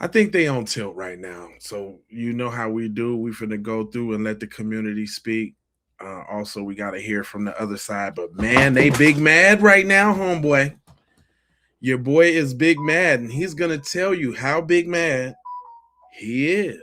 I think they on tilt right now. So you know how we do. We finna go through and let the community speak. Also, we gotta hear from the other side. But man, they big mad right now, homeboy. Your boy is big mad, and he's gonna tell you how big mad he is.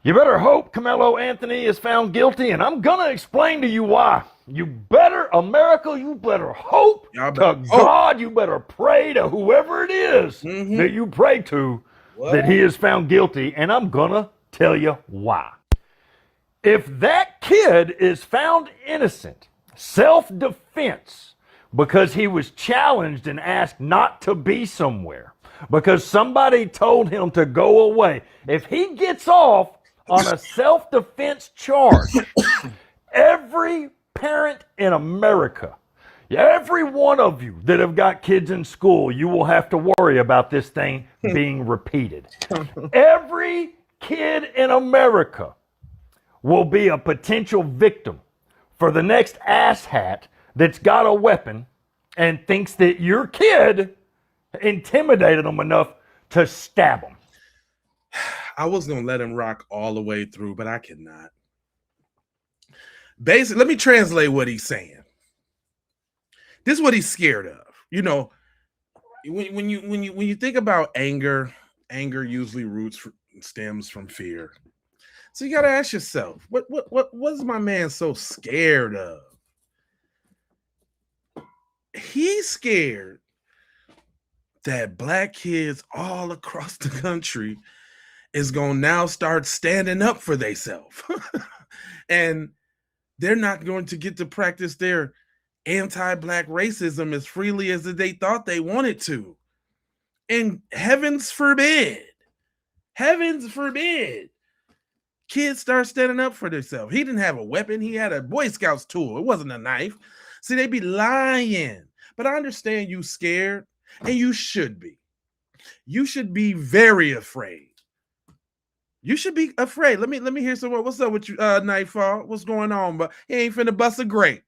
You better hope Karmelo Anthony is found guilty, and I'm going to explain to you why. You better, America, you better hope Y'all better to hope. God, you better pray to whoever it is that you pray to that he is found guilty, and I'm going to tell you why. If that kid is found innocent, self-defense, because he was challenged and asked not to be somewhere, because somebody told him to go away, if he gets off on a self-defense charge, every parent in America, every one of you that have got kids in school, you will have to worry about this thing being repeated. Every kid in America will be a potential victim for the next asshat that's got a weapon and thinks that your kid intimidated them enough to stab them. I was gonna let him rock all the way through, but I cannot. Basically, let me translate what he's saying. This is what he's scared of. You know, when you think about anger usually stems from fear. So you gotta ask yourself, what is my man so scared of? He's scared that black kids all across the country is going to now start standing up for themselves. And they're not going to get to practice their anti-black racism as freely as they thought they wanted to. And heavens forbid, kids start standing up for themselves. He didn't have a weapon. He had a Boy Scouts tool. It wasn't a knife. See, they be lying. But I understand you scared, and you should be. You should be very afraid. You should be afraid. Let me hear some. What's up with you, Nightfall? What's going on? But he ain't finna bust a grape.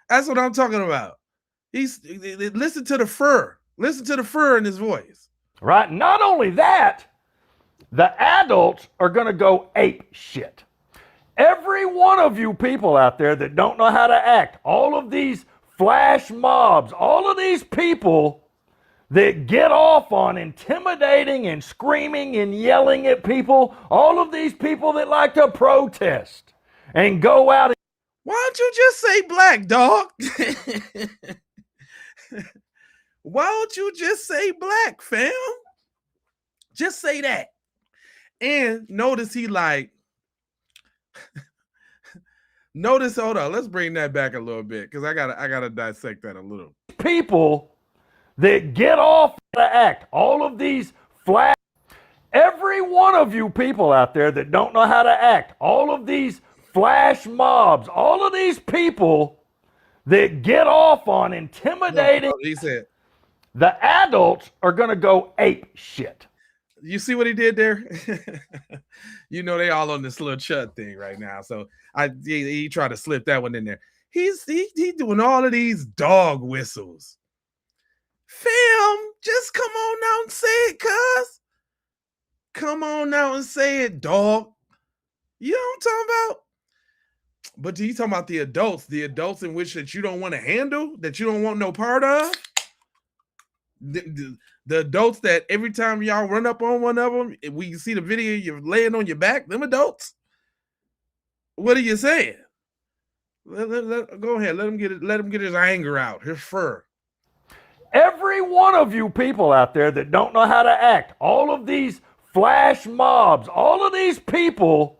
That's what I'm talking about. Listen to the fur. Listen to the fur in his voice. Right. Not only that, the adults are going to go ape shit. Every one of you people out there that don't know how to act, all of these flash mobs, all of these people that get off on intimidating and screaming and yelling at people, all of these people that like to protest and go out. Why don't you just say black, dog? Why don't you just say black, fam? Just say that. And notice he like, notice, hold on, let's bring that back a little bit because I gotta dissect that a little. People that get off to act, all of these flash, every one of you people out there that don't know how to act, all of these flash mobs, all of these people that get off on intimidating, he said, the adults are going to go ape shit. You see what he did there? You know they all on this little chud thing right now. So he tried to slip that one in there. He's doing all of these dog whistles. Fam, just come on out and say it, cuz. Come on out and say it, dog. You know what I'm talking about? But he's talking about the adults in which that you don't want to handle, that you don't want no part of. The adults that every time y'all run up on one of them, we see the video you're laying on your back, them adults. What are you saying? Go ahead, let him get his anger out, his fur. Every one of you people out there that don't know how to act, all of these flash mobs, all of these people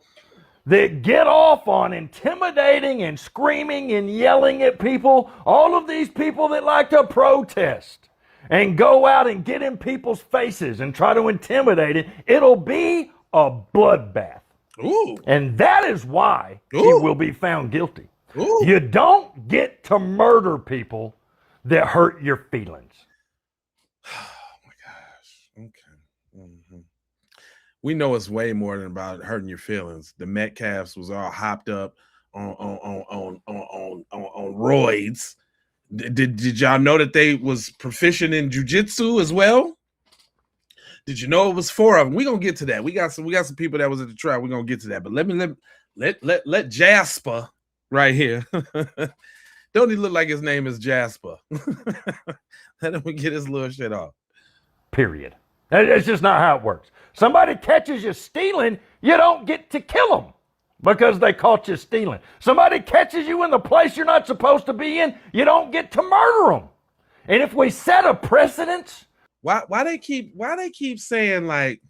that get off on intimidating and screaming and yelling at people, all of these people that like to protest and go out and get in people's faces and try to intimidate it, it'll be a bloodbath. Ooh. And that is why he will be found guilty. Ooh. You don't get to murder people that hurt your feelings. Oh my gosh. Okay. Mm-hmm. We know it's way more than about hurting your feelings. The Metcalfs was all hopped up on roids. Did y'all know that they was proficient in jiu-jitsu as well? Did you know it was 4 of them? We're gonna get to that. We got some people that was at the trial. We're gonna get to that. But let Jasper right here. Don't he look like his name is Jasper? Let him get his little shit off. Period. It's just not how it works. Somebody catches you stealing, you don't get to kill them because they caught you stealing. Somebody catches you in the place you're not supposed to be in, you don't get to murder them. And if we set a precedence, why they keep saying like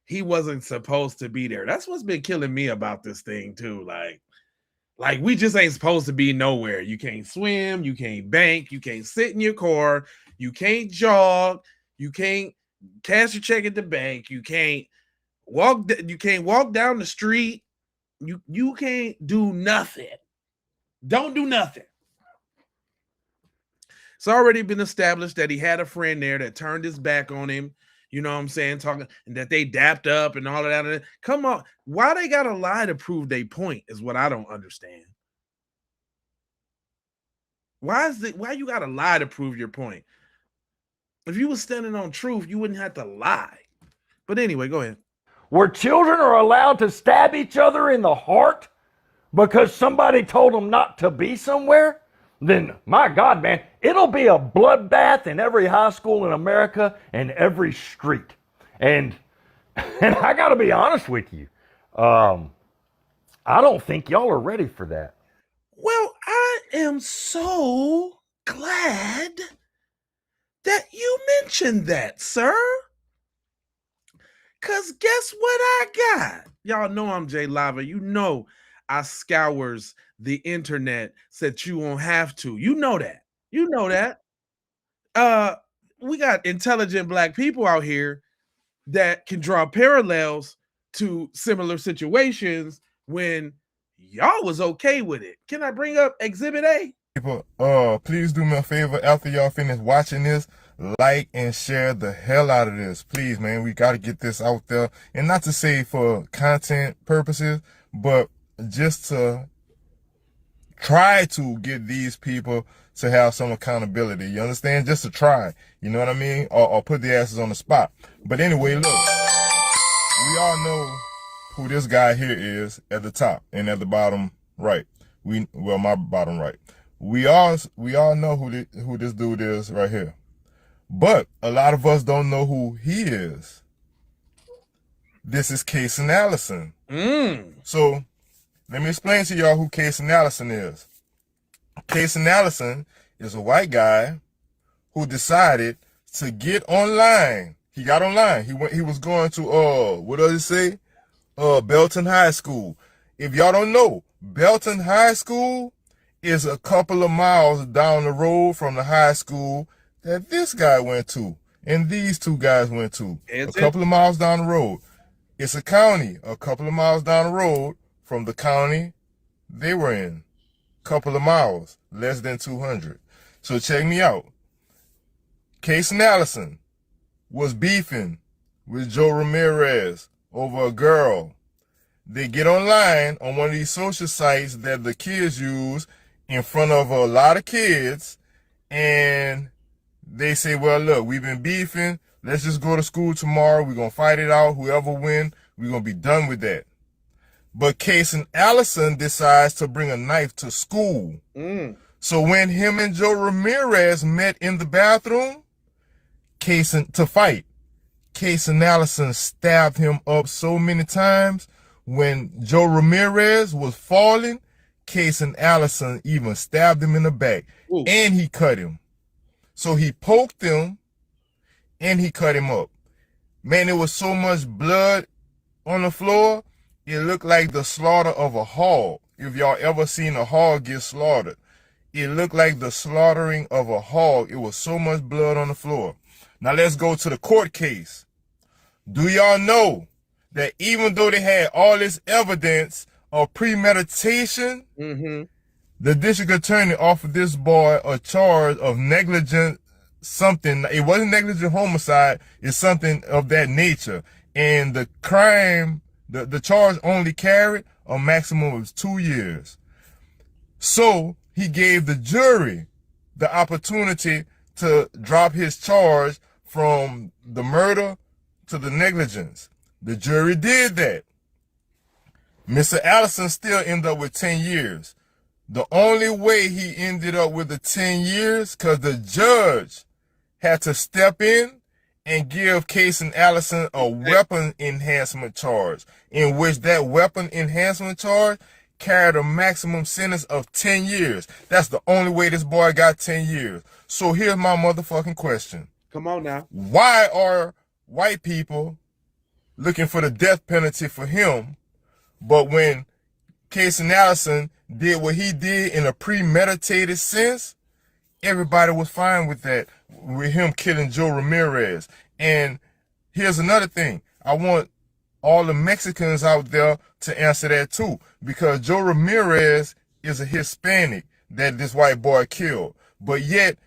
he wasn't supposed to be there? That's what's been killing me about this thing too. Like we just ain't supposed to be nowhere. You can't swim, you can't bank, you can't sit in your car, you can't jog, you can't cash your check at the bank, you can't walk down the street, you can't do nothing. Don't do nothing. It's already been established that he had a friend there that turned his back on him. You know what I'm saying? Talking and that they dapped up and all of that. Come on. Why they gotta lie to prove their point is what I don't understand. Why you gotta lie to prove your point? If you were standing on truth, you wouldn't have to lie. But anyway, go ahead. Where children are allowed to stab each other in the heart because somebody told them not to be somewhere, then my God, man, it'll be a bloodbath in every high school in America and every street. And I got to be honest with you, I don't think y'all are ready for that. Well, I am so glad that you mentioned that, sir. Because guess what I got? Y'all know I'm Jay Lava. You know I scours the internet, said you won't have to. You know that. You know that. We got intelligent black people out here that can draw parallels to similar situations when y'all was okay with it. Can I bring up Exhibit A? People, please do me a favor after y'all finish watching this, like and share the hell out of this. Please, man, we got to get this out there. And not to say for content purposes, but just to try to get these people to have some accountability. You understand? Just to try. You know what I mean? Or put the asses on the spot. But anyway, look, we all know who this guy here is at the top and at the bottom right. My bottom right. We all know who this dude is right here. But a lot of us don't know who he is. This is Casey Allison. So let me explain to y'all who Casey Allison is. Casey Allison is a white guy who decided to get online. He got online. He was going to what does it say? Belton High School. If y'all don't know, Belton High School is a couple of miles down the road from the high school that this guy went to and these two guys went to. A couple of miles down the road. It's a county a couple of miles down the road from the county they were in. Couple of miles, less than 200. So check me out. Casey Allison was beefing with Joe Ramirez over a girl. They get online on one of these social sites that the kids use in front of a lot of kids, and they say, well, look, we've been beefing. Let's just go to school tomorrow. We're going to fight it out. Whoever wins, we're going to be done with that. But Casey Allison decides to bring a knife to school. So when him and Joe Ramirez met in the bathroom to fight, Casey Allison stabbed him up so many times. When Joe Ramirez was falling, Casey Allison even stabbed him in the back. And he cut him. So he poked him and he cut him up. Man, there was so much blood on the floor, it looked like the slaughter of a hog. If y'all ever seen a hog get slaughtered, it looked like the slaughtering of a hog. It was so much blood on the floor. Now let's go to the court case. Do y'all know that even though they had all this evidence of premeditation, the district attorney offered this boy a charge of negligent something. It wasn't negligent homicide. It's something of that nature. And the crime, the charge only carried a maximum of 2 years. So he gave the jury the opportunity to drop his charge from the murder to the negligence. The jury did that. Mr. Allison still ended up with 10 years. The only way he ended up with the 10 years, because the judge had to step in and give Case and Allison a weapon enhancement charge, in which that weapon enhancement charge carried a maximum sentence of 10 years. That's the only way this boy got 10 years. So here's my motherfucking question. Come on now. Why are white people looking for the death penalty for him, but when Case and Allison did what he did in a premeditated sense, everybody was fine with that, with him killing Joe Ramirez? And here's another thing. I want all the Mexicans out there to answer that too, because Joe Ramirez is a Hispanic that this white boy killed. But yet,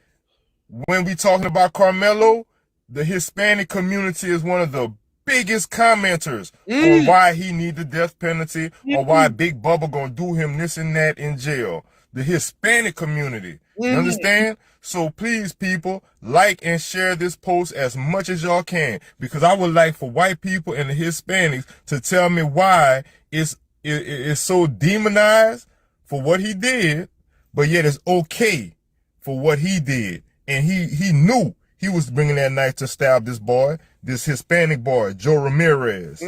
when we talking about Karmelo, the Hispanic community is one of the biggest commenters on why he need the death penalty or why Big Bubba gonna do him this and that in jail. The Hispanic community. You understand? So please, people, like and share this post as much as y'all can, because I would like for white people and the Hispanics to tell me why it's so demonized for what he did, but yet it's okay for what he did. And he knew he was bringing that knife to stab this boy, this Hispanic boy, Joe Ramirez.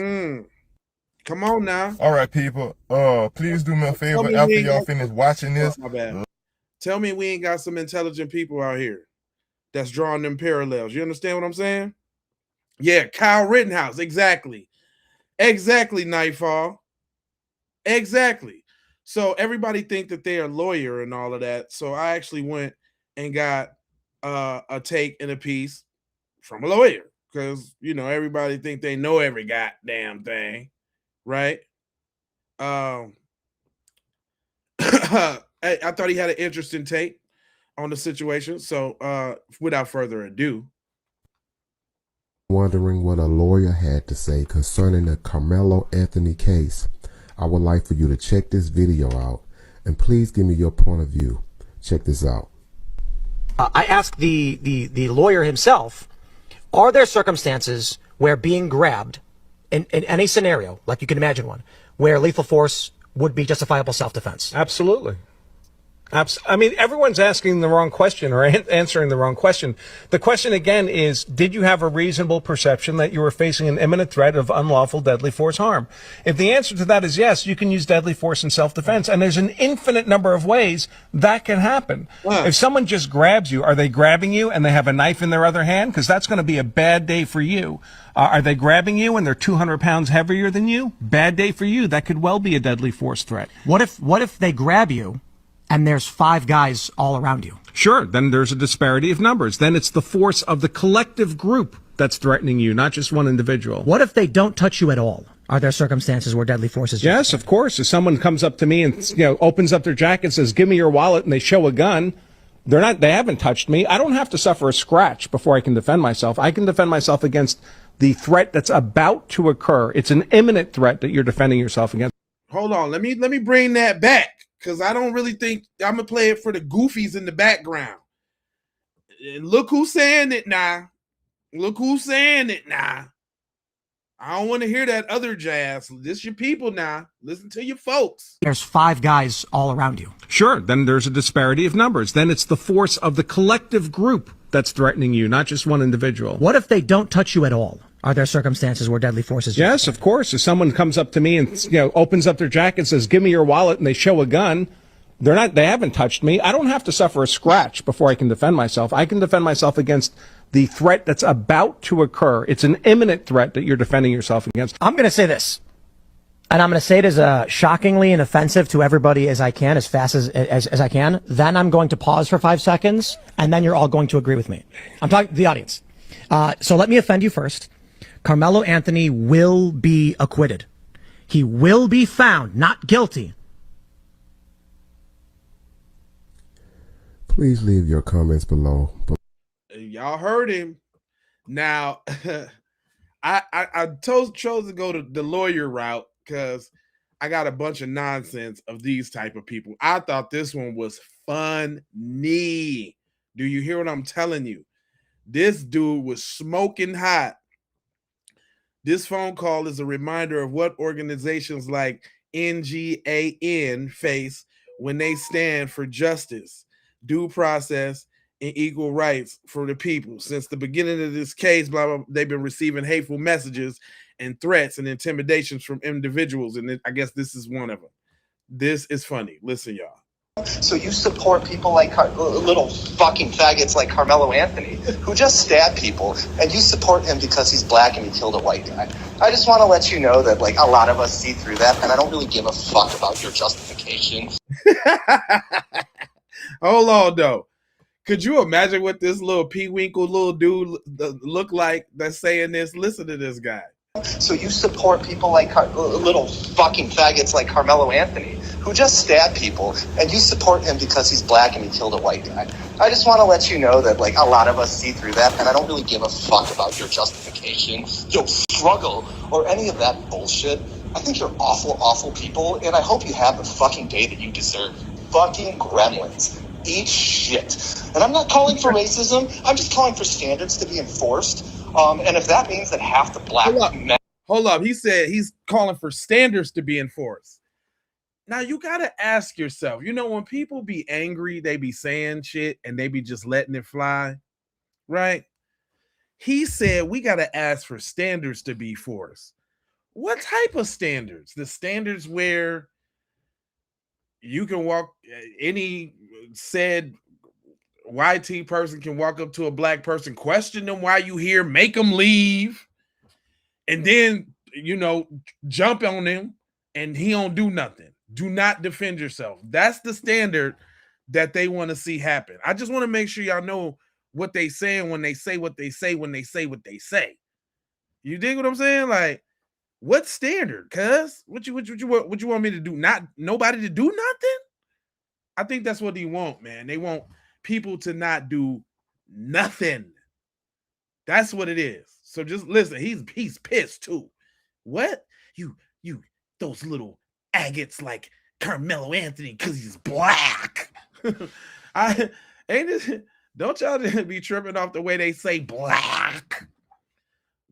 Come on now. All right, people. Please do me a favor after y'all finish watching this. My bad. Tell me we ain't got some intelligent people out here that's drawing them parallels. You understand what I'm saying? Yeah, Kyle Rittenhouse. Exactly. Exactly, Nightfall. Exactly. So everybody think that they are lawyer and all of that. So I actually went and got a take and a piece from a lawyer, because you know everybody think they know every goddamn thing, right? I thought he had an interesting take on the situation. So without further ado, wondering what a lawyer had to say concerning the Karmelo Anthony case, I would like for you to check this video out and please give me your point of view. Check this out. I asked the lawyer himself, are there circumstances where being grabbed in any scenario, like you can imagine one, where lethal force would be justifiable self-defense? Absolutely. I mean, everyone's asking the wrong question or answering the wrong question. The question again is, did you have a reasonable perception that you were facing an imminent threat of unlawful deadly force harm? If the answer to that is yes, you can use deadly force in self-defense. And there's an infinite number of ways that can happen. If someone just grabs you, are they grabbing you and they have a knife in their other hand? Because that's going to be a bad day for you. Are they grabbing you and they're 200 pounds heavier than you? Bad day for you. That could well be a deadly force threat. What if they grab you and there's 5 guys all around you? Sure, then there's a disparity of numbers. Then it's the force of the collective group that's threatening you, not just one individual. What if they don't touch you at all? Are there circumstances where deadly force is Yes, of course. If someone comes up to me and opens up their jacket and says, "Give me your wallet," and they show a gun, they haven't touched me. I don't have to suffer a scratch before I can defend myself. I can defend myself against the threat that's about to occur. It's an imminent threat that you're defending yourself against. Hold on, let me bring that back, because I don't really think I'm gonna play it for the goofies in the background. And look who's saying it now. Look who's saying it now. I don't want to hear that other jazz. This your people now. Listen to your folks. There's 5 guys all around you. Sure, then there's a disparity of numbers. Then it's the force of the collective group that's threatening you, not just one individual. What if they don't touch you at all? Are there circumstances where deadly force is Yes, of course. If someone comes up to me and opens up their jacket and says, "Give me your wallet," and they show a gun, they haven't touched me. I don't have to suffer a scratch before I can defend myself. I can defend myself against the threat that's about to occur. It's an imminent threat that you're defending yourself against. I'm going to say this, and I'm going to say it as shockingly and offensive to everybody as I can, as fast as I can. Then I'm going to pause for 5 seconds, and then you're all going to agree with me. I'm talking to the audience. So let me offend you first. Karmelo Anthony will be acquitted. He will be found not guilty. Please leave your comments below. Y'all heard him. Now, I chose to go to the lawyer route because I got a bunch of nonsense of these type of people. I thought this one was funny. Do you hear what I'm telling you? This dude was smoking hot. This phone call is a reminder of what organizations like NGAN face when they stand for justice, due process, and equal rights for the people. Since the beginning of this case, blah, blah, they've been receiving hateful messages and threats and intimidations from individuals. And I guess this is one of them. This is funny. Listen, y'all. So you support people like little fucking faggots like Karmelo Anthony, who just stabbed people, and you support him because he's black and he killed a white guy. I just want to let you know that, like, a lot of us see through that, and I don't really give a fuck about your justification. Hold on, though. Could you imagine what this little peewinkle little dude look like that's saying this? Listen to this guy. So you support people like little fucking faggots like Karmelo Anthony, who just stabbed people, and you support him because he's black and he killed a white guy. I just want to let you know that, like, a lot of us see through that, and I don't really give a fuck about your justification, your struggle, or any of that bullshit. I think you're awful, awful people, and I hope you have the fucking day that you deserve. Fucking gremlins. Eat shit. And I'm not calling for racism. I'm just calling for standards to be enforced. And if that means that half the black men... Hold up. He said he's calling for standards to be enforced. Now, you got to ask yourself, you know, when people be angry, they be saying shit and they be just letting it fly, right? He said we got to ask for standards to be forced. What type of standards? The standards where you can walk, any said YT person can walk up to a black person, question them why you here, make them leave, and then, you know, jump on them and he don't do nothing. Do not defend yourself. That's the standard that they want to see happen. I just want to make sure y'all know what they saying when they say what they say, when they say what they say. You dig what I'm saying? Like, what standard? Cuz what you want me to do? Not nobody to do nothing? I think that's what they want, man. They want people to not do nothing. That's what it is. So just listen, he's pissed too. What? You those little agates like Karmelo Anthony because he's black. Don't y'all be tripping off the way they say black.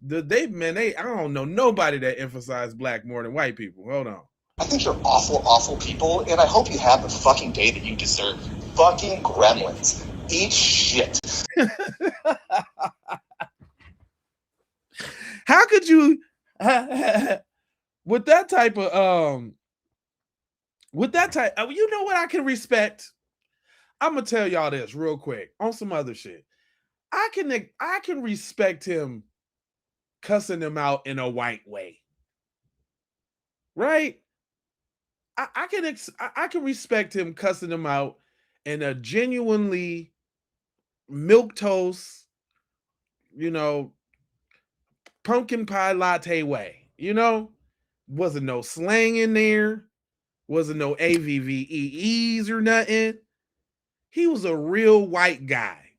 I don't know nobody that emphasize black more than white people. Hold on. I think you're awful, awful people, and I hope you have the fucking day that you deserve. Fucking gremlins. Eat shit. How could you with that type of you know what I can respect? I'm gonna tell y'all this real quick on some other shit. I can respect him cussing them out in a white way, right? I can respect him cussing them out in a genuinely milquetoast, you know, pumpkin pie latte way. You know, wasn't no slang in there, wasn't no AVVEEs or nothing. He was a real white guy.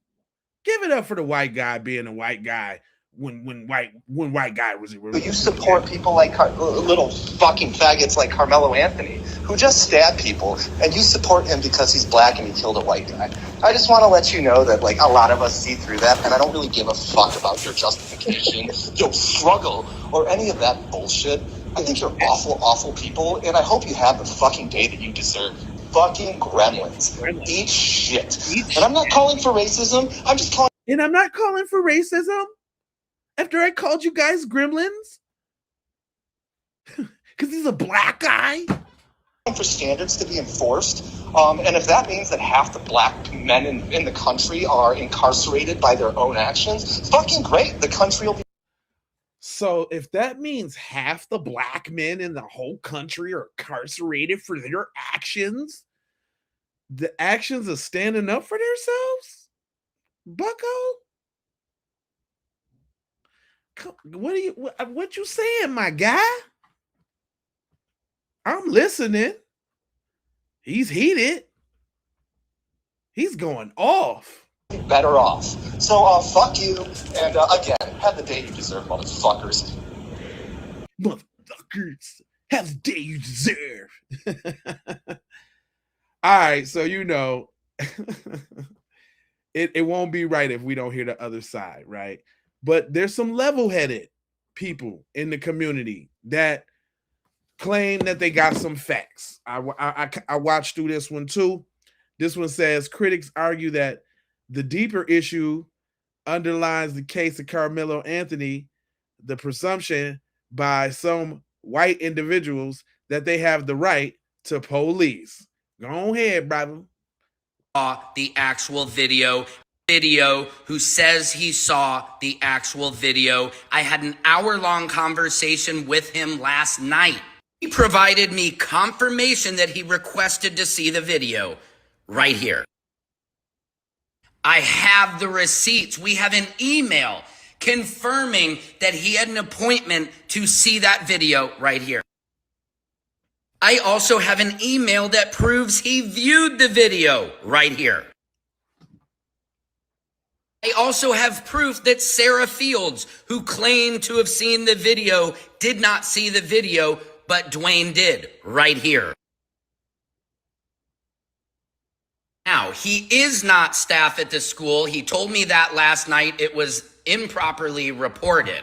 Give it up for the white guy being a white guy when white guy was. But you support people like little fucking faggots like Karmelo Anthony, who just stabbed people, and you support him because he's black and he killed a white guy. I just want to let you know that, like, a lot of us see through that, and I don't really give a fuck about your justification, your struggle, or any of that bullshit. I think you're awful, awful people, and I hope you have the fucking day that you deserve. Fucking gremlins. Eat shit. And I'm not calling for racism. I'm just calling. And I'm not calling for racism after I called you guys gremlins because he's a black guy. For standards to be enforced. And if that means that half the black men in the country are incarcerated by their own actions, fucking great. The country will be. So if that means half the black men in the whole country are incarcerated for their actions, the actions of standing up for themselves, bucko? What you saying, my guy? I'm listening. He's heated. He's going off. Better off. So fuck you, and again, have the day you deserve, motherfuckers. Motherfuckers, have the day you deserve. All right, so you know, it won't be right if we don't hear the other side, right? But there's some level-headed people in the community that claim that they got some facts. I watched through this one too. This one says critics argue that the deeper issue underlines the case of Karmelo Anthony, the presumption by some white individuals that they have the right to police. Go ahead, brother. The actual video, who says he saw the actual video. I had an hour-long conversation with him last night. He provided me confirmation that he requested to see the video right here. I have the receipts. We have an email confirming that he had an appointment to see that video right here. I also have an email that proves he viewed the video right here. I also have proof that Sarah Fields, who claimed to have seen the video, did not see the video, but Dwayne did right here. Now, he is not staff at the school. He told me that last night. It was improperly reported.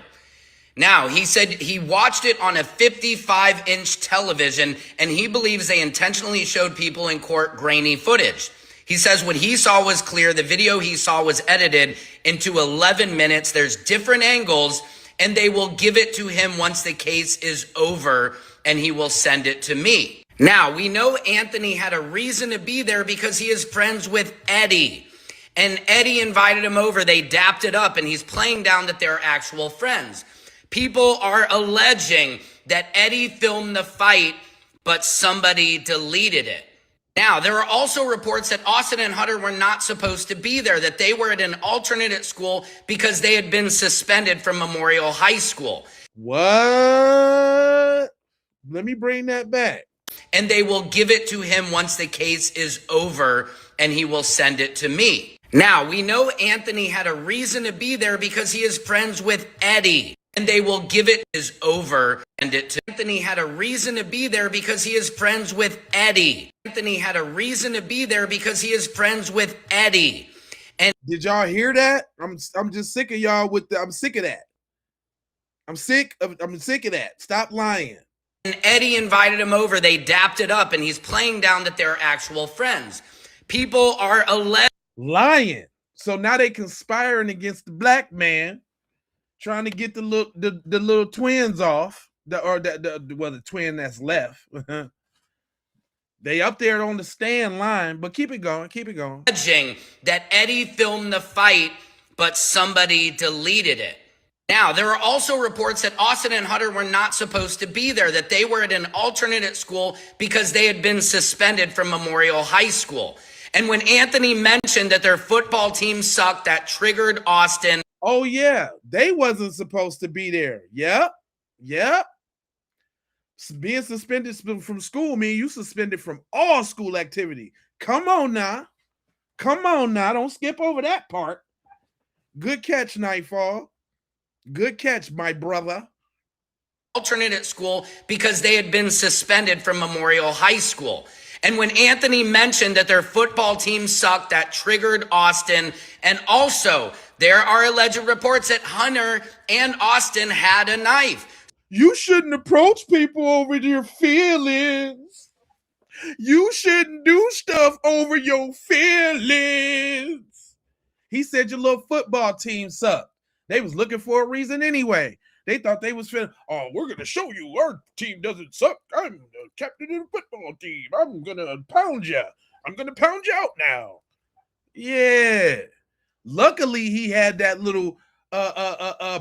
Now, he said he watched it on a 55-inch television, and he believes they intentionally showed people in court grainy footage. He says what he saw was clear. The video he saw was edited into 11 minutes. There's different angles, and they will give it to him once the case is over, and he will send it to me. Now, we know Anthony had a reason to be there because he is friends with Eddie. And Eddie invited him over. They dapped it up, and he's playing down that they're actual friends. People are alleging that Eddie filmed the fight, but somebody deleted it. Now, there are also reports that Austin and Hunter were not supposed to be there, that they were at an alternate at school because they had been suspended from Memorial High School. What? Let me bring that back. And they will give it to him once the case is over, and he will send it to me. Now, we know Anthony had a reason to be there because he is friends with Eddie. And they will give it is over and it to Anthony had a reason to be there because he is friends with Eddie. Anthony had a reason to be there because he is friends with Eddie. And did y'all hear that? I'm just sick of y'all with I'm sick of that. I'm sick of that. Stop lying. And Eddie invited him over. They dapped it up, and he's playing down that they're actual friends. People are lying. So now they conspiring against the black man, trying to get the little twins off, the twin that's left. They up there on the stand line, but keep it going. Alleging that Eddie filmed the fight, but somebody deleted it. Now, there are also reports that Austin and Hunter were not supposed to be there, that they were at an alternate at school because they had been suspended from Memorial High School. And when Anthony mentioned that their football team sucked, that triggered Austin. Oh, yeah. They wasn't supposed to be there. Yep. Being suspended from school means you suspended from all school activity. Come on now. Don't skip over that part. Good catch, Nightfall. Good catch, my brother. Alternate at school because they had been suspended from Memorial High School. And when Anthony mentioned that their football team sucked, that triggered Austin. And also, there are alleged reports that Hunter and Austin had a knife. You shouldn't approach people over your feelings. You shouldn't do stuff over your feelings. He said your little football team sucked. They was looking for a reason anyway. They thought they was finna, oh, we're going to show you our team doesn't suck. I'm the captain of the football team. I'm going to pound you. I'm going to pound you out now. Yeah. Luckily, he had that little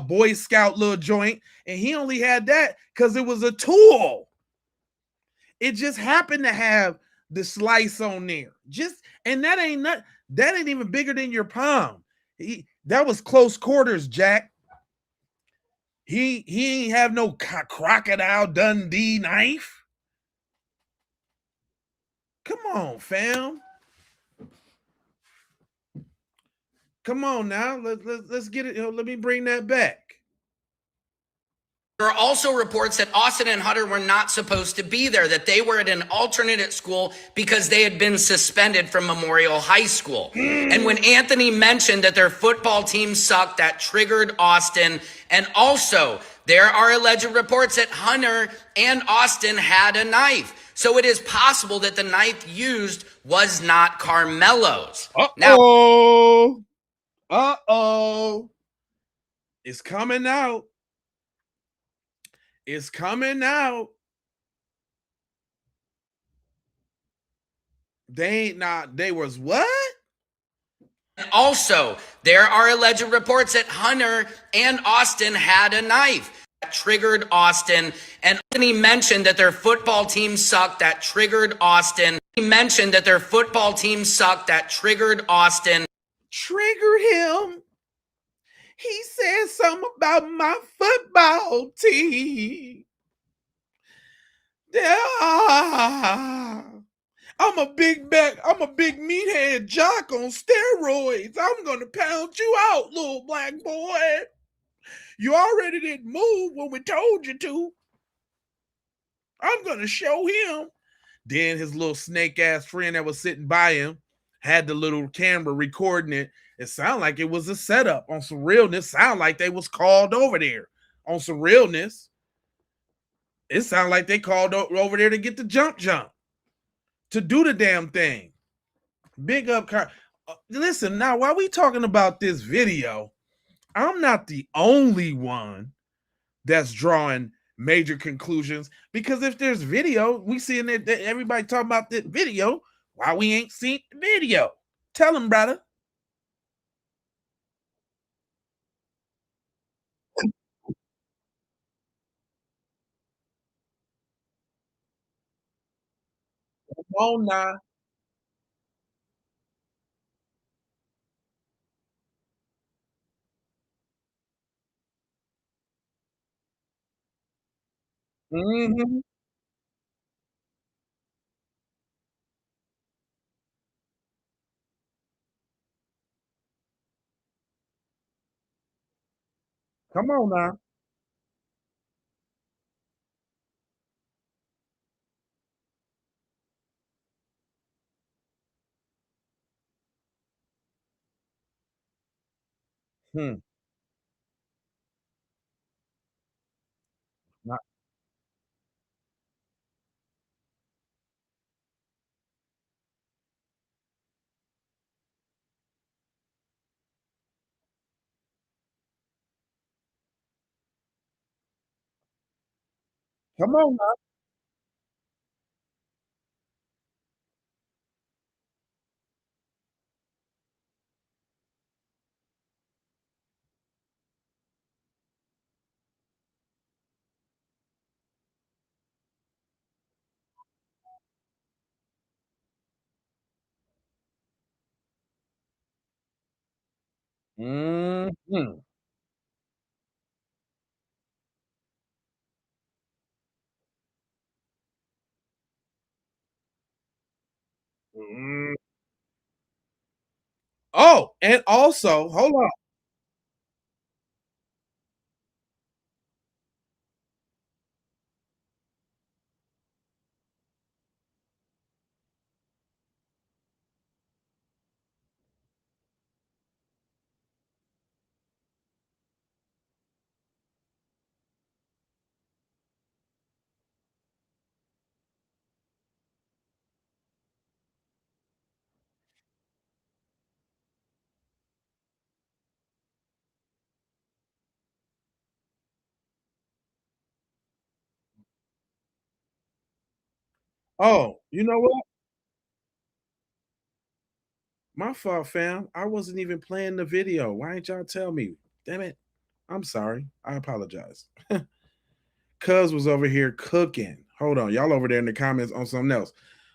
Boy Scout little joint, and he only had that because it was a tool. It just happened to have the slice on there. And that ain't even bigger than your palm. That was close quarters, Jack. He ain't have no Crocodile Dundee knife. Come on, fam. Come on now. Let's get it. Let me bring that back. There are also reports that Austin and Hunter were not supposed to be there, that they were at an alternate at school because they had been suspended from Memorial High School. And when Anthony mentioned that their football team sucked, that triggered Austin. And also, there are alleged reports that Hunter and Austin had a knife. So it is possible that the knife used was not Karmelo's. Uh-oh. It's coming out. It's coming out. They was what? Also, there are alleged reports that Hunter and Austin had a knife. That triggered Austin. And Anthony mentioned that their football team sucked. That triggered Austin. He mentioned that their football team sucked. That triggered Austin. Triggered him. He said something about my football team. I'm a big meathead jock on steroids. I'm gonna pound you out, little black boy. You already didn't move when we told you to. I'm gonna show him. Then his little snake ass friend that was sitting by him had the little camera recording it. It sounded like it was a setup on some realness. Sound like they was called over there on some realness. It sounded like they called over there to get the jump, to do the damn thing. Big up, listen, now, while we talking about this video, I'm not the only one that's drawing major conclusions, because if there's video, we seeing that everybody talking about this video, why we ain't seen the video? Tell them, brother. Come on now. Mm-hmm. Come on now. Hmm. Not, come on now. Mm-hmm. Mm-hmm. Oh, and also, hold on. Oh, you know what? My fault, fam. I wasn't even playing the video. Why didn't y'all tell me? Damn it. I'm sorry. I apologize. Cuz was over here cooking. Hold on. Y'all over there in the comments on something else.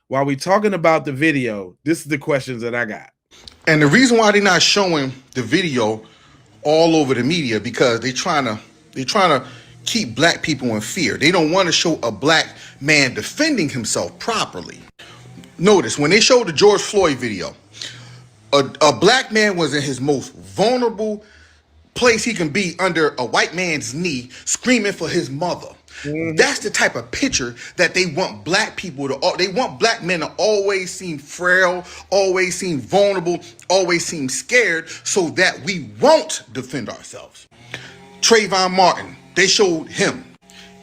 While we talking about the video, this is the questions that I got. And the reason why they're not showing the video all over the media, because they're trying to keep black people in fear. They don't want to show a black man defending himself properly. Notice when they showed the George Floyd video, a black man was in his most vulnerable place he can be under a white man's knee screaming for his mother. That's the type of picture that they want black people to, they want black men to always seem frail, always seem vulnerable, always seem scared, so that we won't defend ourselves. Trayvon Martin, they showed him.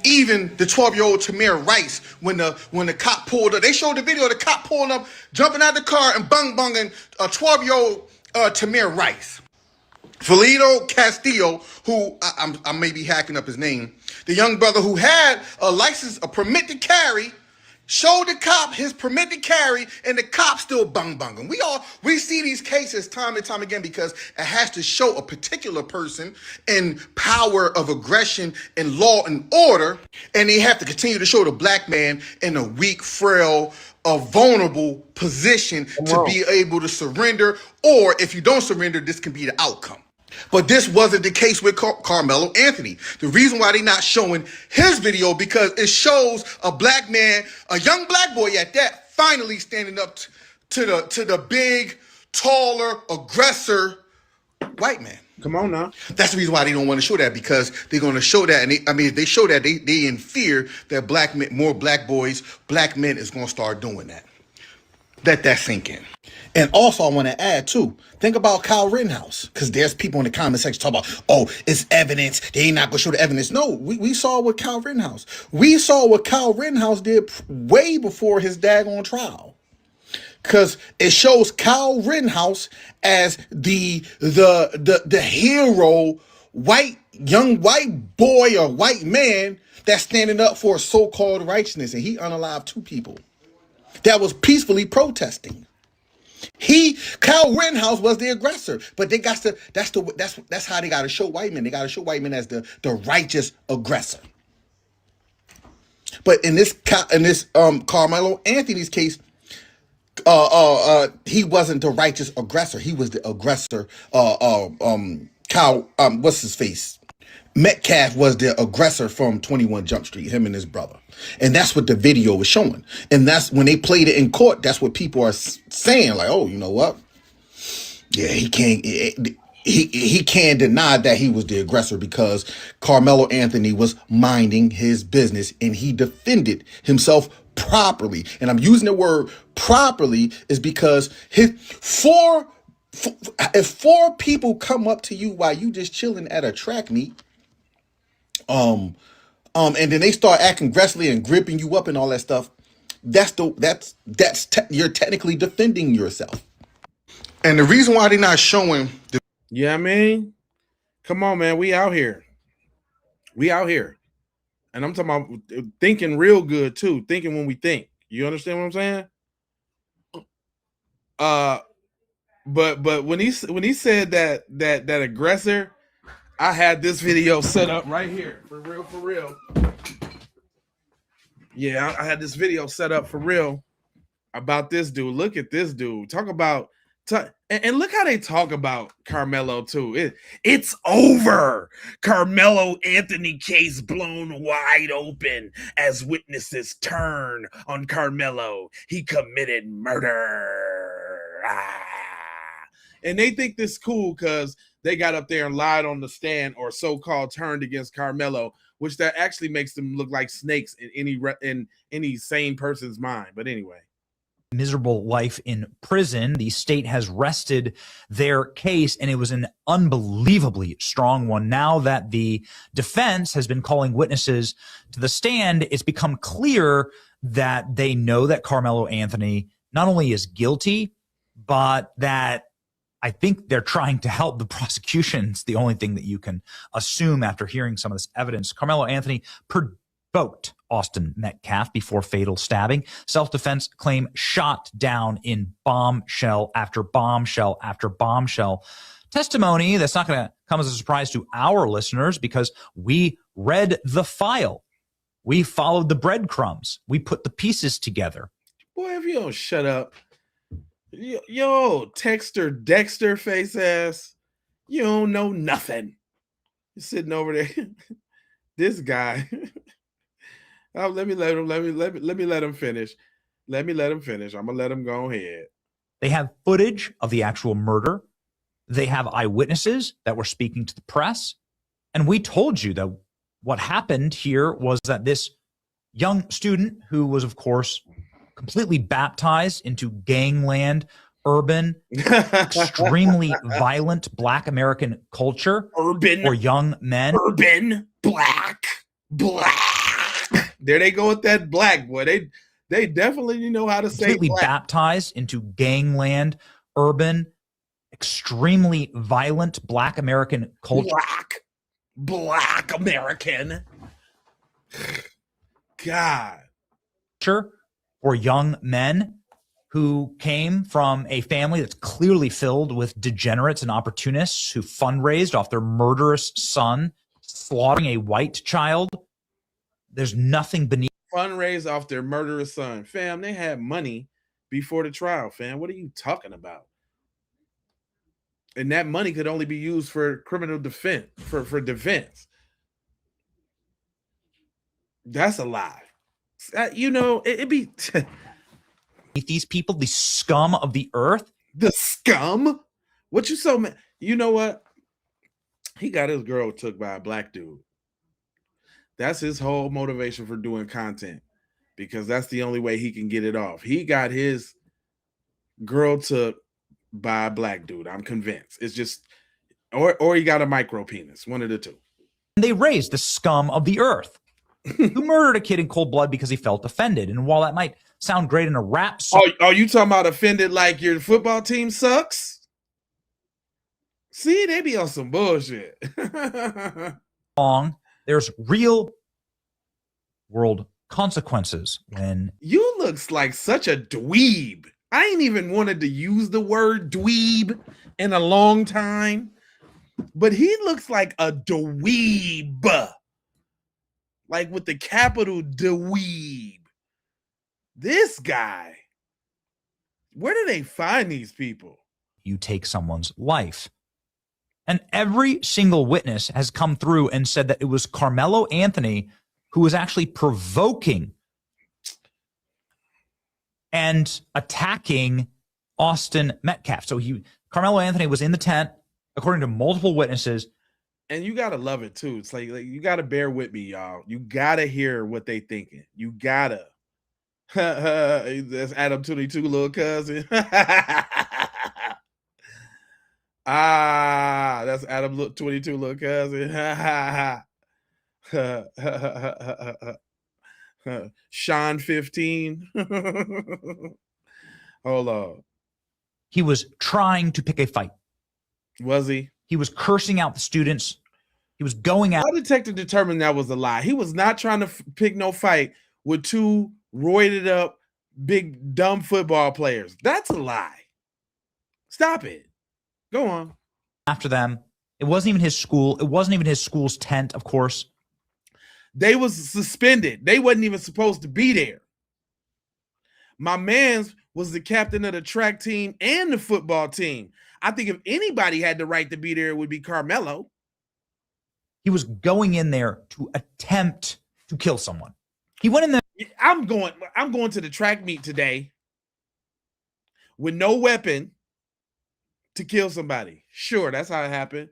Even the 12-year-old Tamir Rice, when the cop pulled up, they showed the video of the cop pulling up, jumping out the car and bunging a 12-year-old Tamir Rice. Felito Castillo, who I may be hacking up his name, the young brother who had a license, a permit to carry, showed the cop his permit to carry, and the cop still bunging. We see these cases time and time again because it has to show a particular person in power of aggression and law and order, and they have to continue to show the black man in a weak, frail, a vulnerable position to be able to surrender, or if you don't surrender, this can be the outcome. But this wasn't the case with Karmelo Anthony. The reason why they're not showing his video, because it shows a black man, a young black boy at that, finally standing up to the big, taller, aggressor white man. Come on now. That's the reason why they don't want to show that, because they're going to show that, and if they show that, they in fear that black men, more black boys, black men is going to start doing that. Let that sink in. And also, I want to add too, think about Kyle Rittenhouse, because there's people in the comment section talk about, oh, it's evidence, they ain't not gonna show the evidence. No, we saw what Kyle Rittenhouse. We saw what Kyle Rittenhouse did way before his daggone trial. Because it shows Kyle Rittenhouse as the hero, young white boy or white man that's standing up for so-called righteousness, and he unalived 2 people that was peacefully protesting. Kyle Rittenhouse was the aggressor, but they got to. That's how they got to show white men. They got to show white men as the righteous aggressor. But in this Karmelo Anthony's case, he wasn't the righteous aggressor. He was the aggressor. Kyle, what's his face? Metcalf was the aggressor from 21 Jump Street, him and his brother. And that's what the video was showing. And that's when they played it in court, that's what people are saying, like, oh, you know what? Yeah, he can't deny that he was the aggressor, because Karmelo Anthony was minding his business and he defended himself properly. And I'm using the word properly is because if 4 people come up to you while you just chilling at a track meet, and then they start acting aggressively and gripping you up and all that stuff, you're technically defending yourself. And the reason why they're not showing the, yeah, I mean, come on, man, we out here, and I'm talking about thinking real good too, thinking when we think. You understand what I'm saying? But when he said that aggressor, I had this video set up right here for real. Yeah, I had this video set up for real about this dude. Look at this dude. Talk about and look how they talk about Karmelo too. It's over. Karmelo Anthony case blown wide open as witnesses turn on Karmelo. He committed murder. And they think this cool because they got up there and lied on the stand, or so-called turned against Karmelo, which that actually makes them look like snakes in any sane person's mind. But anyway. Miserable life in prison. The state has rested their case, and it was an unbelievably strong one. Now that the defense has been calling witnesses to the stand, it's become clear that they know that Karmelo Anthony not only is guilty, but that I think they're trying to help the prosecution. It's the only thing that you can assume after hearing some of this evidence. Karmelo Anthony provoked Austin Metcalf before fatal stabbing. Self-defense claim shot down in bombshell after bombshell after bombshell. Testimony that's not going to come as a surprise to our listeners, because we read the file. We followed the breadcrumbs. We put the pieces together. Boy, if you don't shut up. Yo, Texter Dexter face ass, you don't know nothing. You're sitting over there. This guy. Oh, let me let him finish. I'm gonna let him go ahead. They have footage of the actual murder. They have eyewitnesses that were speaking to the press. And we told you that what happened here was that this young student, who was, of course, completely baptized into gangland, urban, extremely violent Black American culture, Urban, or young men. Urban, black. There they go with that black, boy. They definitely know how to say Completely black. Baptized into gangland, urban, extremely violent Black American culture. Black American. God. Or young men who came from a family that's clearly filled with degenerates and opportunists who fundraised off their murderous son, slaughtering a white child. There's nothing beneath. Fundraise off their murderous son. Fam, they had money before the trial, fam. What are you talking about? And that money could only be used for criminal defense, for defense. That's a lie. You know, it'd be these people, the scum of the earth. The scum? What you so mad? You know what? He got his girl took by a black dude. That's his whole motivation for doing content, because that's the only way he can get it off. He got his girl took by a black dude. I'm convinced. It's just, or he got a micro penis. One of the two. They raised the scum of the earth who murdered a kid in cold blood because he felt offended. And while that might sound great in a rap song, are you talking about offended like your football team sucks? See, they be on some bullshit. There's real world consequences when you looks like such a dweeb. I ain't even wanted to use the word dweeb in a long time, but he looks like a dweeb, like with the capital dweeb. This guy, where do they find these people? You take someone's life. And every single witness has come through and said that it was Karmelo Anthony who was actually provoking and attacking Austin Metcalf. So Karmelo Anthony was in the tent, according to multiple witnesses. And you gotta love it too. It's like you gotta bear with me, y'all. You gotta hear what they thinking. You gotta. That's Adam 22 little cousin. That's Adam 22 little cousin. Sean 15. Hold on. He was trying to pick a fight. Was he? He was cursing out the students. He was going out. How detective determined that was a lie? He was not trying to pick no fight with two roided up, big, dumb football players. That's a lie. Stop it. Go on. After them. It wasn't even his school. It wasn't even his school's tent, of course. They was suspended. They wasn't even supposed to be there. My man's was the captain of the track team and the football team. I think if anybody had the right to be there, it would be Karmelo. He was going in there to attempt to kill someone. He went in there. I'm going to the track meet today with no weapon to kill somebody. Sure, that's how it happened.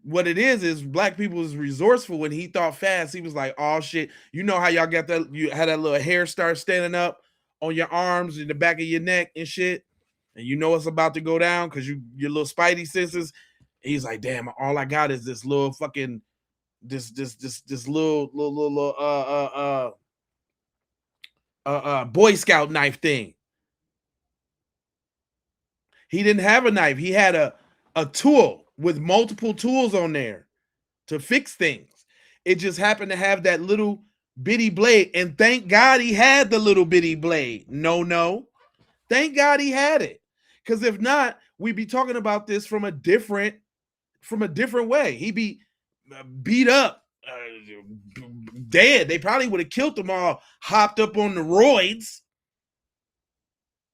What it is black people is resourceful. When he thought fast, he was like, oh shit. You know how y'all got that, you had that little hair start standing up on your arms in the back of your neck and shit, and you know it's about to go down because your little spidey senses. He's like, damn, all I got is this little fucking this little Boy Scout knife thing. He didn't have a knife. He had a tool with multiple tools on there to fix things. It just happened to have that little bitty blade, and thank God he had the little bitty blade. No. Thank God he had it. Because if not, we'd be talking about this from a different way. He'd be beat up, dead. They probably would have killed them all, hopped up on the roids.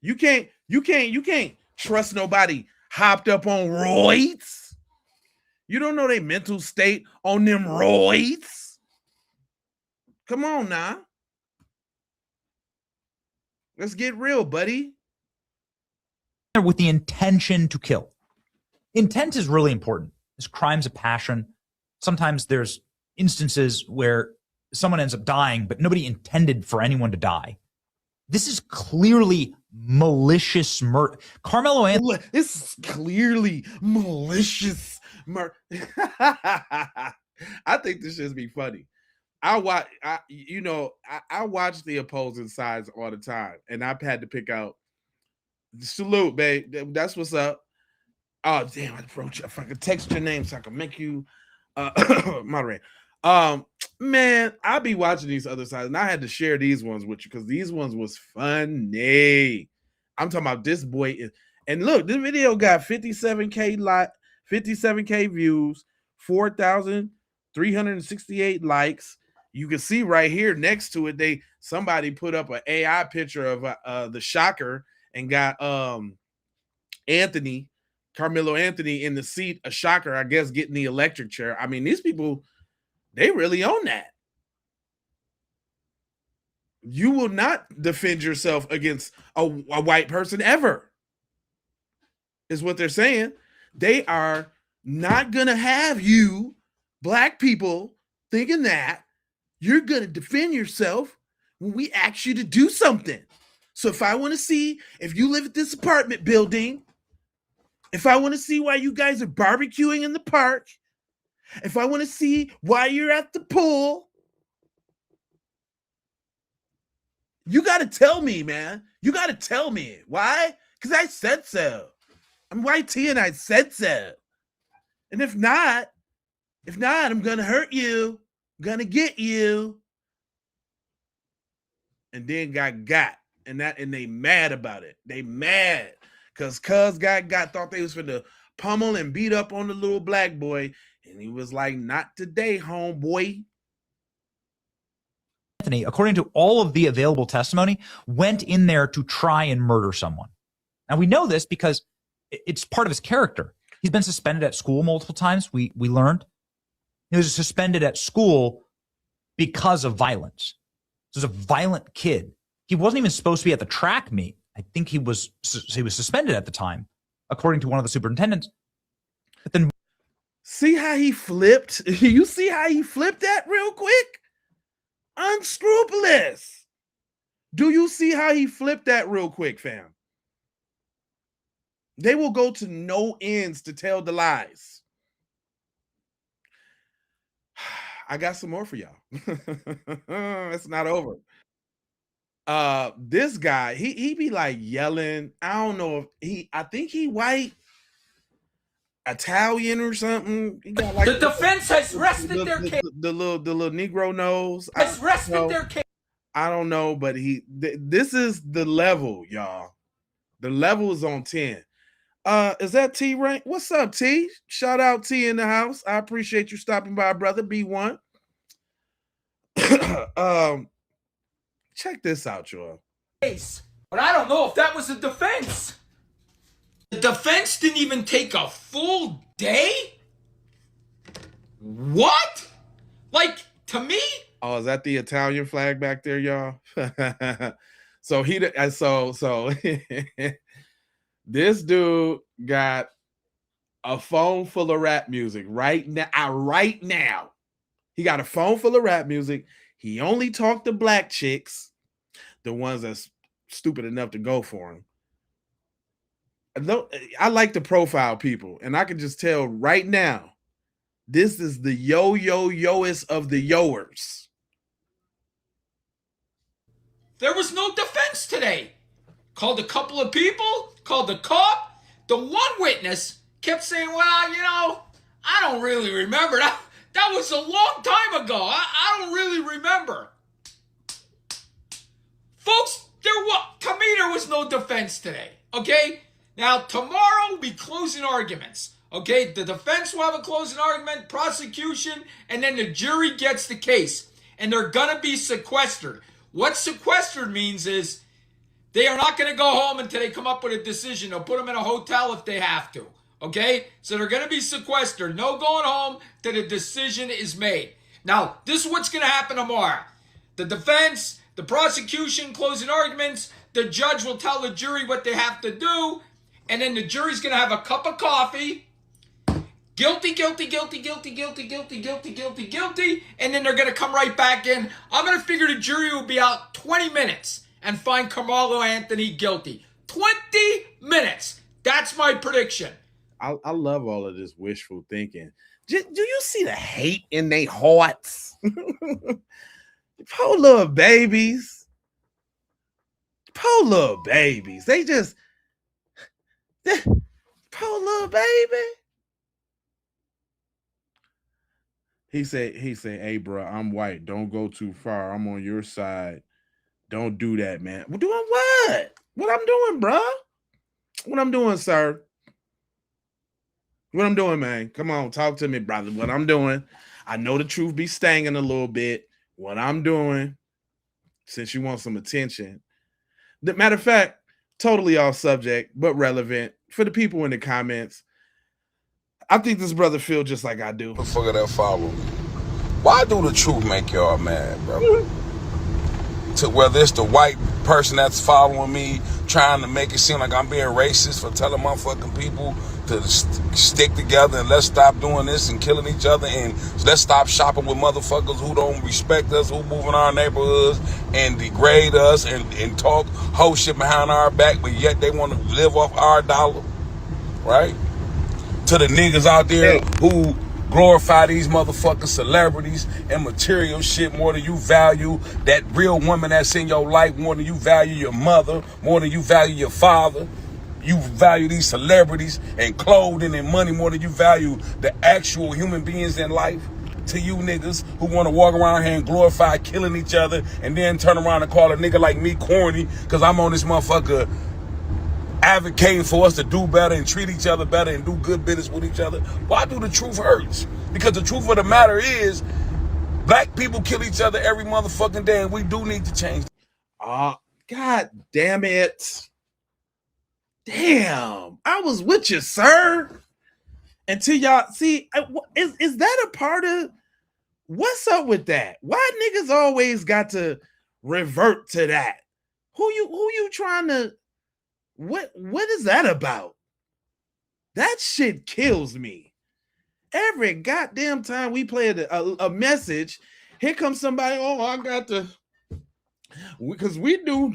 You can't trust nobody hopped up on roids. You don't know their mental state on them roids. Come on now. Let's get real, buddy. With the intention to kill. Intent is really important. There's crimes of passion. Sometimes there's instances where someone ends up dying, but nobody intended for anyone to die. This is clearly malicious murder. Karmelo Anthony. This is clearly malicious murder. I think this should be funny. I watch the opposing sides all the time, and I've had to pick out. Salute, babe. That's what's up. Oh damn! I wrote you. If I could text your name so I can make you moderate. Man, I be watching these other sides, and I had to share these ones with you because these ones was funny. I'm talking about this boy is, and look, this video got 57K views, 4,368 likes. You can see right here next to it, somebody put up an AI picture of the shocker and got Carmelo Anthony in the seat, a shocker, I guess, getting the electric chair. I mean, these people, they really own that. You will not defend yourself against a white person ever, is what they're saying. They are not going to have you, black people, thinking that you're going to defend yourself when we ask you to do something. So if I want to see if you live at this apartment building, if I want to see why you guys are barbecuing in the park, if I want to see why you're at the pool, you got to tell me, man. You got to tell me. Why? Because I said so. I'm YT and I said so. And if not, I'm going to hurt you. I'm going to get you. And then got. And they mad about it. They mad. Because cuz got thought they was finna pummel and beat up on the little black boy. And he was like, not today, homeboy. Anthony, according to all of the available testimony, went in there to try and murder someone. And we know this because it's part of his character. He's been suspended at school multiple times. We learned. He was suspended at school because of violence. This was a violent kid. He wasn't even supposed to be at the track meet. I think he was suspended at the time, according to one of the superintendents. But then, see how he flipped? You see how he flipped that real quick? Unscrupulous. Do you see how he flipped that real quick, fam? They will go to no ends to tell the lies. I got some more for y'all. It's not over. This guy, he be like yelling. I don't know if I think he white, Italian or something. He got like the defense has rested their case. The little Negro nose has rested their case. I don't know, but this is the level, y'all. The level is on 10. Is that T Rank? What's up, T? Shout out T in the house. I appreciate you stopping by, brother. B1. Check this out, y'all. But I don't know if that was a defense. The defense didn't even take a full day? What? Like, to me? Oh, is that the Italian flag back there, y'all? So this dude got a phone full of rap music right now. He got a phone full of rap music. He only talked to black chicks, the ones that's stupid enough to go for him. I like to profile people, and I can just tell right now, this is the yoest of the yoers. There was no defense today. Called a couple of people, called the cop. The one witness kept saying, well, I don't really remember. That was a long time ago. I don't really remember. Folks, to me, there was no defense today, okay? Now, tomorrow will be closing arguments, okay? The defense will have a closing argument, prosecution, and then the jury gets the case. And they're going to be sequestered. What sequestered means is they are not going to go home until they come up with a decision. They'll put them in a hotel if they have to. Okay? So they're going to be sequestered. No going home till the decision is made. Now, this is what's going to happen tomorrow. The defense, the prosecution, closing arguments, the judge will tell the jury what they have to do, and then the jury's going to have a cup of coffee, guilty, and then they're gonna come right back in. I'm gonna figure the jury will be out 20 minutes and find Karmelo Anthony guilty. 20 minutes. That's my prediction. I love all of this wishful thinking. Do you see the hate in their hearts? Poor little babies. Poor little babies. Poor little baby. He said, hey, bro, I'm white. Don't go too far. I'm on your side. Don't do that, man. We're doing what? What I'm doing, bro? What I'm doing, sir? What I'm doing, man? Come on, talk to me, brother. What I'm doing. I know the truth be stinging a little bit. What I'm doing, since you want some attention. The matter of fact, totally off subject, but relevant for the people in the comments. I think this brother feel just like I do. Motherfucker that follow me. Why do the truth make y'all mad, bro? To whether it's the white person that's following me, trying to make it seem like I'm being racist for telling motherfucking people to stick together and let's stop doing this and killing each other and let's stop shopping with motherfuckers who don't respect us, who move in our neighborhoods and degrade us and talk whole shit behind our back, but yet they want to live off our dollar, right? To the niggas out there who glorify these motherfucking celebrities and material shit more than you value that real woman that's in your life, more than you value your mother, more than you value your father. You value these celebrities and clothing and money more than you value the actual human beings in life. To you niggas who want to walk around here and glorify killing each other and then turn around and call a nigga like me corny because I'm on this motherfucker advocating for us to do better and treat each other better and do good business with each other. Why do the truth hurts? Because the truth of the matter is black people kill each other every motherfucking day and we do need to change. God damn it. Damn. I was with you, sir. Until y'all see, is that a part of what's up with that? Why niggas always got to revert to that? Who you trying to what is that about? That shit kills me. Every goddamn time we play a message, here comes somebody, oh, I got to, because we do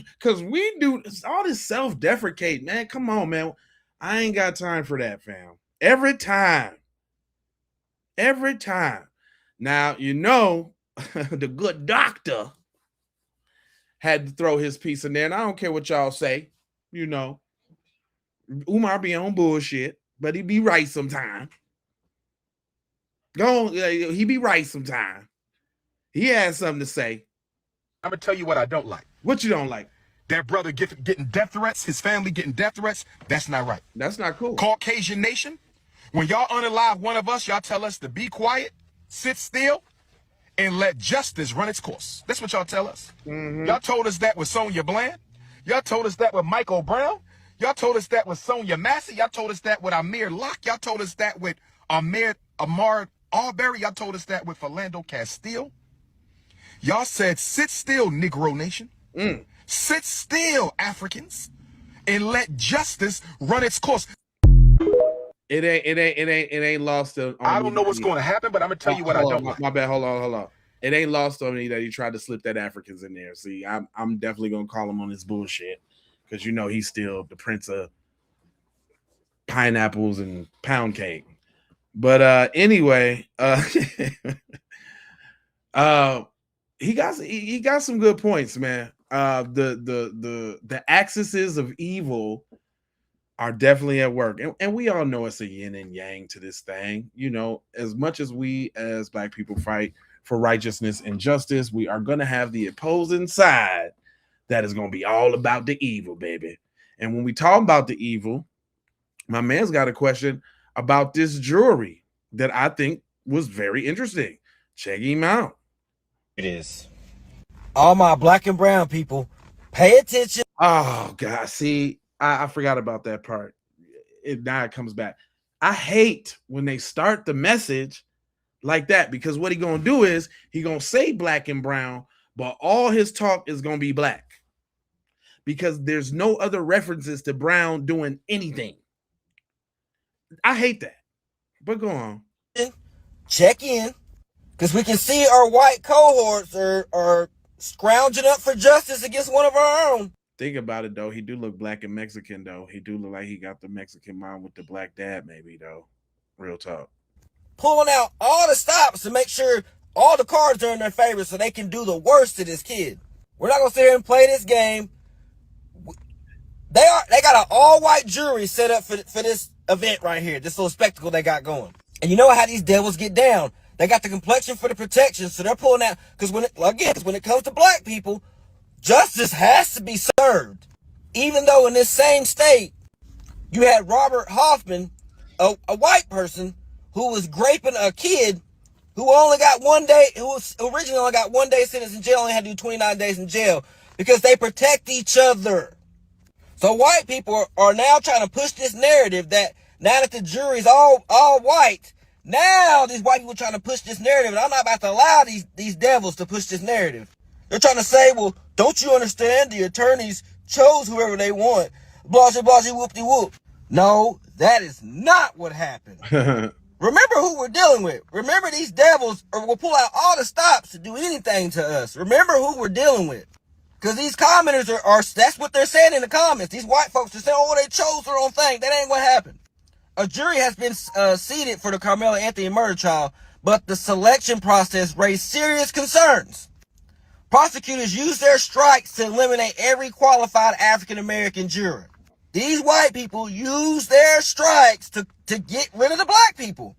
all this self-deprecate, man. Come on, man. I ain't got time for that, fam. Every time. Now, you know, the good doctor had to throw his piece in there, and I don't care what y'all say. You know, Umar be on bullshit, but he be right sometime. Go on, he be right sometime. He has something to say. I'm gonna tell you what I don't like. What you don't like? That brother getting death threats, his family getting death threats. That's not right. That's not cool. Caucasian nation, when y'all unalive one of us, y'all tell us to be quiet, sit still, and let justice run its course. That's what y'all tell us. Y'all told us that with Sonia Bland. Y'all told us that with Michael Brown. Y'all told us that with Sonia Massey. Y'all told us that with Amir Locke. Y'all told us that with Amar Arbery. Y'all told us that with Philando Castile. Y'all said, sit still, Negro Nation. Sit still, Africans, and let justice run its course. It ain't lost on I don't know what's going to happen, but I'm gonna tell you what I don't like. My bad. Hold on. It ain't lost on me that he tried to slip that Africans in there. See, I'm definitely gonna call him on his bullshit because you know he's still the prince of pineapples and pound cake. But anyway, he got some good points, man. The axes of evil are definitely at work, and we all know it's a yin and yang to this thing. You know, as much as we as black people fight for righteousness and justice, we are gonna have the opposing side that is gonna be all about the evil, baby. And when we talk about the evil, my man's got a question about this jury that I think was very interesting. Check him out. It is. All my black and brown people, pay attention. Oh God, see, I forgot about that part. Now it comes back. I hate when they start the message like that, because what he gonna do is he gonna say black and brown, but all his talk is gonna be black because there's no other references to brown doing anything. I hate that. But go on. Check in, because we can see our white cohorts are scrounging up for justice against one of our own. Think about it though. He do look black and Mexican though. He do look like he got the Mexican mom with the black dad, maybe though. Real talk. Pulling out all the stops to make sure all the cards are in their favor so they can do the worst to this kid. We're not gonna sit here and play this game. They got an all-white jury set up for this event right here, this little spectacle they got going. And you know how these devils get down. They got the complexion for the protection, so they're pulling out, because when it comes to black people, justice has to be served. Even though in this same state, you had Robert Hoffman, a white person, who was graping a kid who only got 1 day, who was originally only got 1 day sentence in jail, only had to do 29 days in jail, because they protect each other. So white people are now trying to push this narrative that now that the jury's all white, now these white people are trying to push this narrative, and I'm not about to allow these devils to push this narrative. They're trying to say, well, don't you understand? The attorneys chose whoever they want. Blah, blah, blah, whoop-de-whoop. No, that is not what happened. Remember who we're dealing with. Remember these devils will pull out all the stops to do anything to us. Remember who we're dealing with. Because these commenters are, that's what they're saying in the comments. These white folks are saying, oh, they chose their own thing. That ain't what happened. A jury has been seated for the Karmelo Anthony murder trial, but the selection process raised serious concerns. Prosecutors used their strikes to eliminate every qualified African-American juror. These white people use their strikes to get rid of the black people.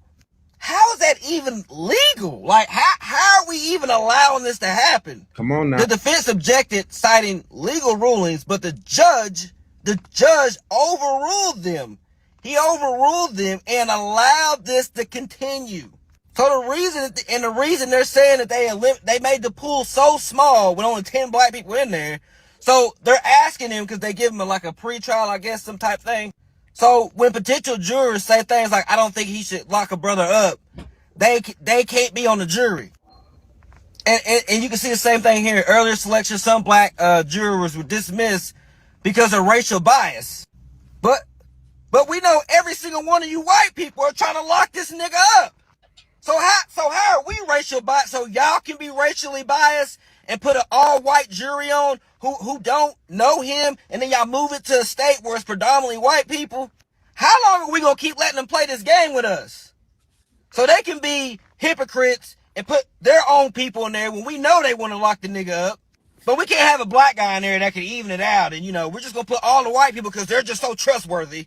How is that even legal? Like, how are we even allowing this to happen? Come on now. The defense objected, citing legal rulings, but the judge overruled them. He overruled them and allowed this to continue. So the reason they're saying that they made the pool so small with only 10 black people in there. So they're asking him, because they give him like a pre-trial, I guess, some type thing. So when potential jurors say things like, I don't think he should lock a brother up, they can't be on the jury. And you can see the same thing here. Earlier selection, some black jurors were dismissed because of racial bias. But we know every single one of you white people are trying to lock this nigga up. So how are we racial biased? So y'all can be racially biased and put an all-white jury on who don't know him, and then y'all move it to a state where it's predominantly white people? How long are we going to keep letting them play this game with us? So they can be hypocrites and put their own people in there when we know they want to lock the nigga up. But we can't have a black guy in there that can even it out, and, we're just going to put all the white people because they're just so trustworthy.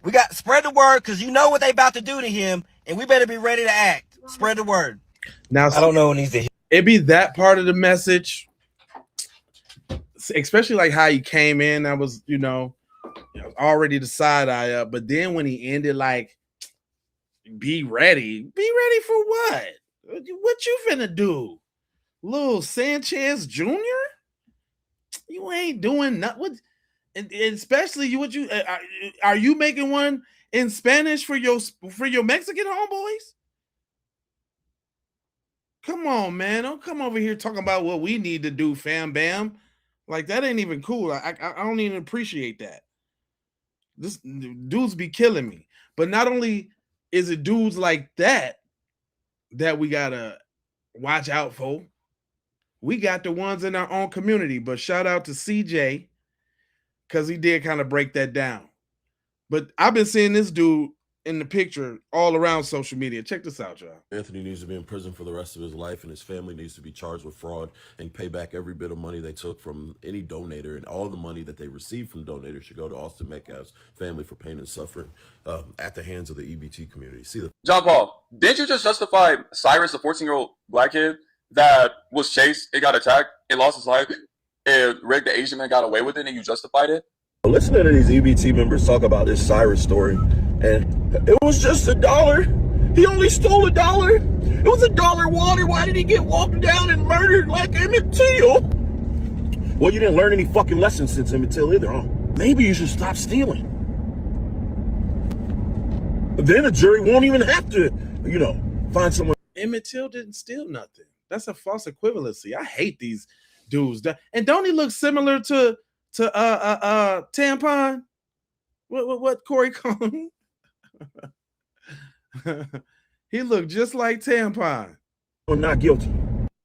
We got to spread the word, because you know what they about to do to him, and we better be ready to act. Spread the word. Now, I don't know what needs to. It be that part of the message, especially like how he came in. That was, already the side eye up. But then when he ended, like, be ready for what? What you finna do, Lil Sanchez Jr.? You ain't doing nothing. What? And especially are you making one in Spanish for your Mexican homeboys? Come on, man. Don't come over here talking about what we need to do, fam bam. Like, that ain't even cool. I don't even appreciate that. This dudes be killing me. But not only is it dudes like that we gotta watch out for, we got the ones in our own community. But shout out to CJ, because he did kind of break that down. But I've been seeing this dude in the picture all around social media. Check this out, y'all. Anthony needs to be in prison for the rest of his life, and his family needs to be charged with fraud and pay back every bit of money they took from any donator, and all the money that they received from donators should go to Austin Metcalf's family for pain and suffering at the hands of the EBT community. John Paul, didn't you just justify Cyrus, a 14-year-old black kid that was chased, it got attacked, it lost his life, and Rick, the Asian man, got away with it, and you justified it? Listening to these EBT members talk about this Cyrus story, and it was just $1. He only stole $1. It was $1 water. Why did he get walked down and murdered like Emmett Till? Well, you didn't learn any fucking lessons since Emmett Till either, huh? Maybe you should stop stealing. Then a jury won't even have to, find someone. Emmett Till didn't steal nothing. That's a false equivalency. I hate these dudes. And don't he look similar to Tampon? What Corey called him? He looked just like Tampon. I'm not guilty.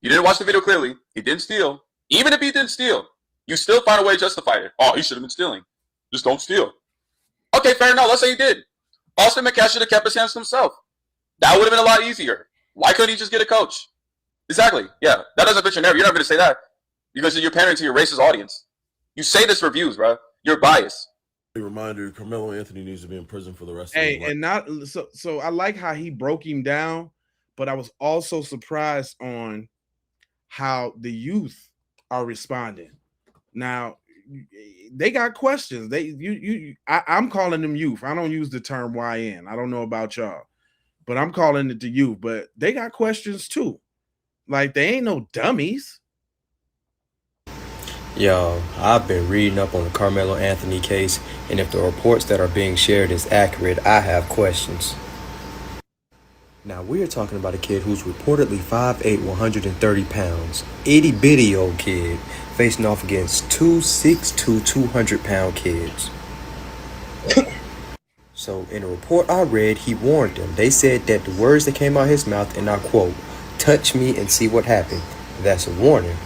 You didn't watch the video clearly. He didn't steal. Even if he didn't steal, you still find a way to justify it. Oh, he should have been stealing. Just don't steal. Okay, fair enough. Let's say he did. Austin McCash should have kept his hands to himself. That would have been a lot easier. Why couldn't he just get a coach? Exactly. Yeah, that doesn't fit your narrative. You're not going to say that because you're pandering to your racist audience. You say this for views, bro. You're biased. A reminder: Karmelo Anthony needs to be in prison for the rest of his Hey, life. and not so I like how he broke him down, but I was also surprised on how the youth are responding. Now, they got questions. I'm calling them youth. I don't use the term YN. I don't know about y'all, but I'm calling it the youth. But they got questions too. Like, they ain't no dummies. Yo, I've been reading up on the Karmelo Anthony case, and if the reports that are being shared is accurate, I have questions. Now, we're talking about a kid who's reportedly 5'8", 130 pounds, itty bitty old kid, facing off against two 6'2", 200-pound kids. So, in a report I read, he warned them. They said that the words that came out his mouth, and I quote, "touch me and see what happened." That's a warning.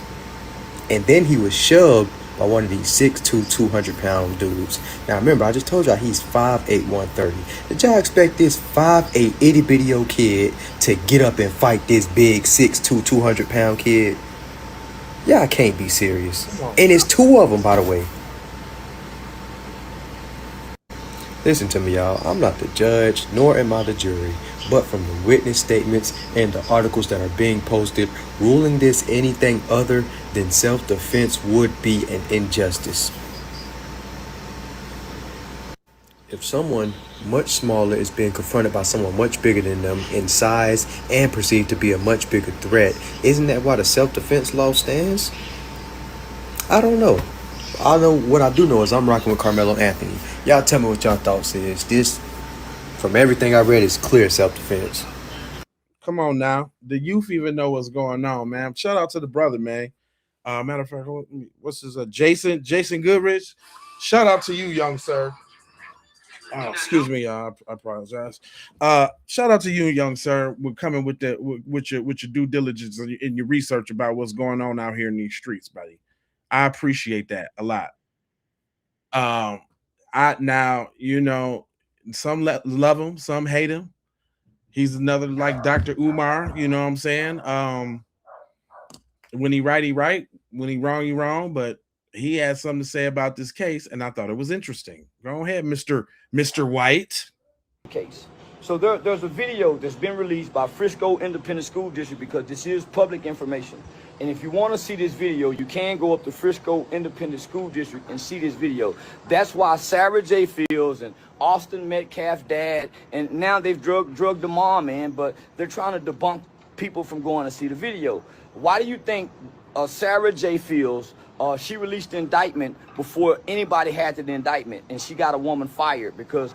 And then he was shoved by one of these 6'2", 200-pound dudes. Now remember, I just told y'all he's 5'8", 130. Did y'all expect this 5'8", itty-bitty old kid to get up and fight this big 6'2", 200-pound kid? Y'all can't be serious. And it's two of them, by the way. Listen to me, y'all. I'm not the judge, nor am I the jury. But from the witness statements and the articles that are being posted, ruling this anything other than self-defense would be an injustice. If someone much smaller is being confronted by someone much bigger than them in size and perceived to be a much bigger threat, isn't that why the self-defense law stands? I don't know. I know what I do know is I'm rocking with Karmelo Anthony. Y'all tell me what y'all thoughts is. This, from everything I read, is clear self-defense. Come on now. The youth even know what's going on, man. Shout out to the brother, man. Matter of fact, what's his Jason Goodrich? Shout out to you, young sir. Oh, excuse me, I apologize. Shout out to you, young sir. We're coming with your due diligence and your research about what's going on out here in these streets, buddy. I appreciate that a lot. Now, you know, some love him, some hate him. He's another like Dr. Umar, you know what I'm saying? When he right, he right. When he wrong, he wrong. But he had something to say about this case, and I thought it was interesting. Go ahead, Mr. White. Case. So there's a video that's been released by Frisco Independent School District because this is public information. And if you want to see this video, you can go up to Frisco Independent School District and see this video. That's why Sarah J. Fields and Austin Metcalf dad, and now they've drugged the mom in, but they're trying to debunk people from going to see the video. Why do you think Sarah J. Fields, she released the indictment before anybody had the indictment, and she got a woman fired? Because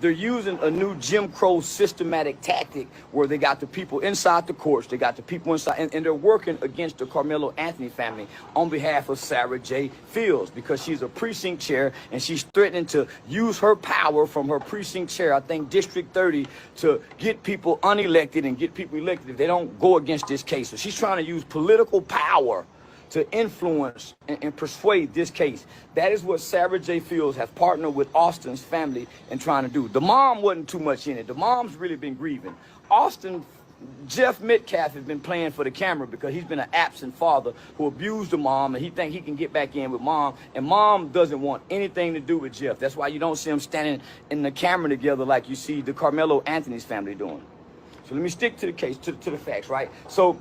they're using a new Jim Crow systematic tactic where they got the people inside the courts, they got the people inside, and they're working against the Karmelo Anthony family on behalf of Sarah J. Fields because she's a precinct chair and she's threatening to use her power from her precinct chair, I think District 30, to get people unelected and get people elected if they don't go against this case. So she's trying to use political power to influence and persuade this case. That is what Sarah J. Fields has partnered with Austin's family in trying to do. The mom wasn't too much in it. The mom's really been grieving. Jeff Metcalf has been playing for the camera because he's been an absent father who abused the mom, and he think he can get back in with mom, and mom doesn't want anything to do with Jeff. That's why you don't see them standing in the camera together like you see the Karmelo Anthony's family doing. So let me stick to the case, to the facts, right? So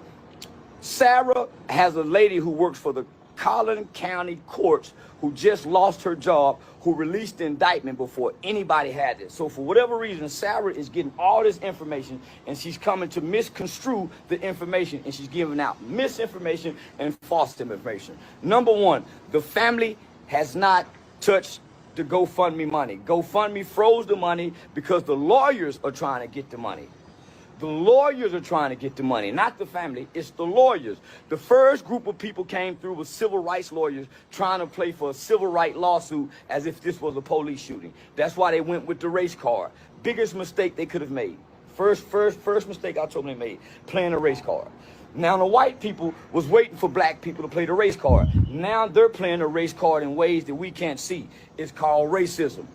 Sarah has a lady who works for the Collin County courts who just lost her job, who released the indictment before anybody had it. So for whatever reason, Sarah is getting all this information and she's coming to misconstrue the information, and she's giving out misinformation and false information. Number one, the family has not touched the GoFundMe money. GoFundMe froze the money because the lawyers are trying to get the money. The lawyers are trying to get the money, not the family. It's the lawyers. The first group of people came through with civil rights lawyers trying to play for a civil rights lawsuit as if this was a police shooting. That's why they went with the race card. Biggest mistake they could have made. First mistake I told them they made, playing a race card. Now the white people was waiting for black people to play the race card. Now they're playing the race card in ways that we can't see. It's called racism.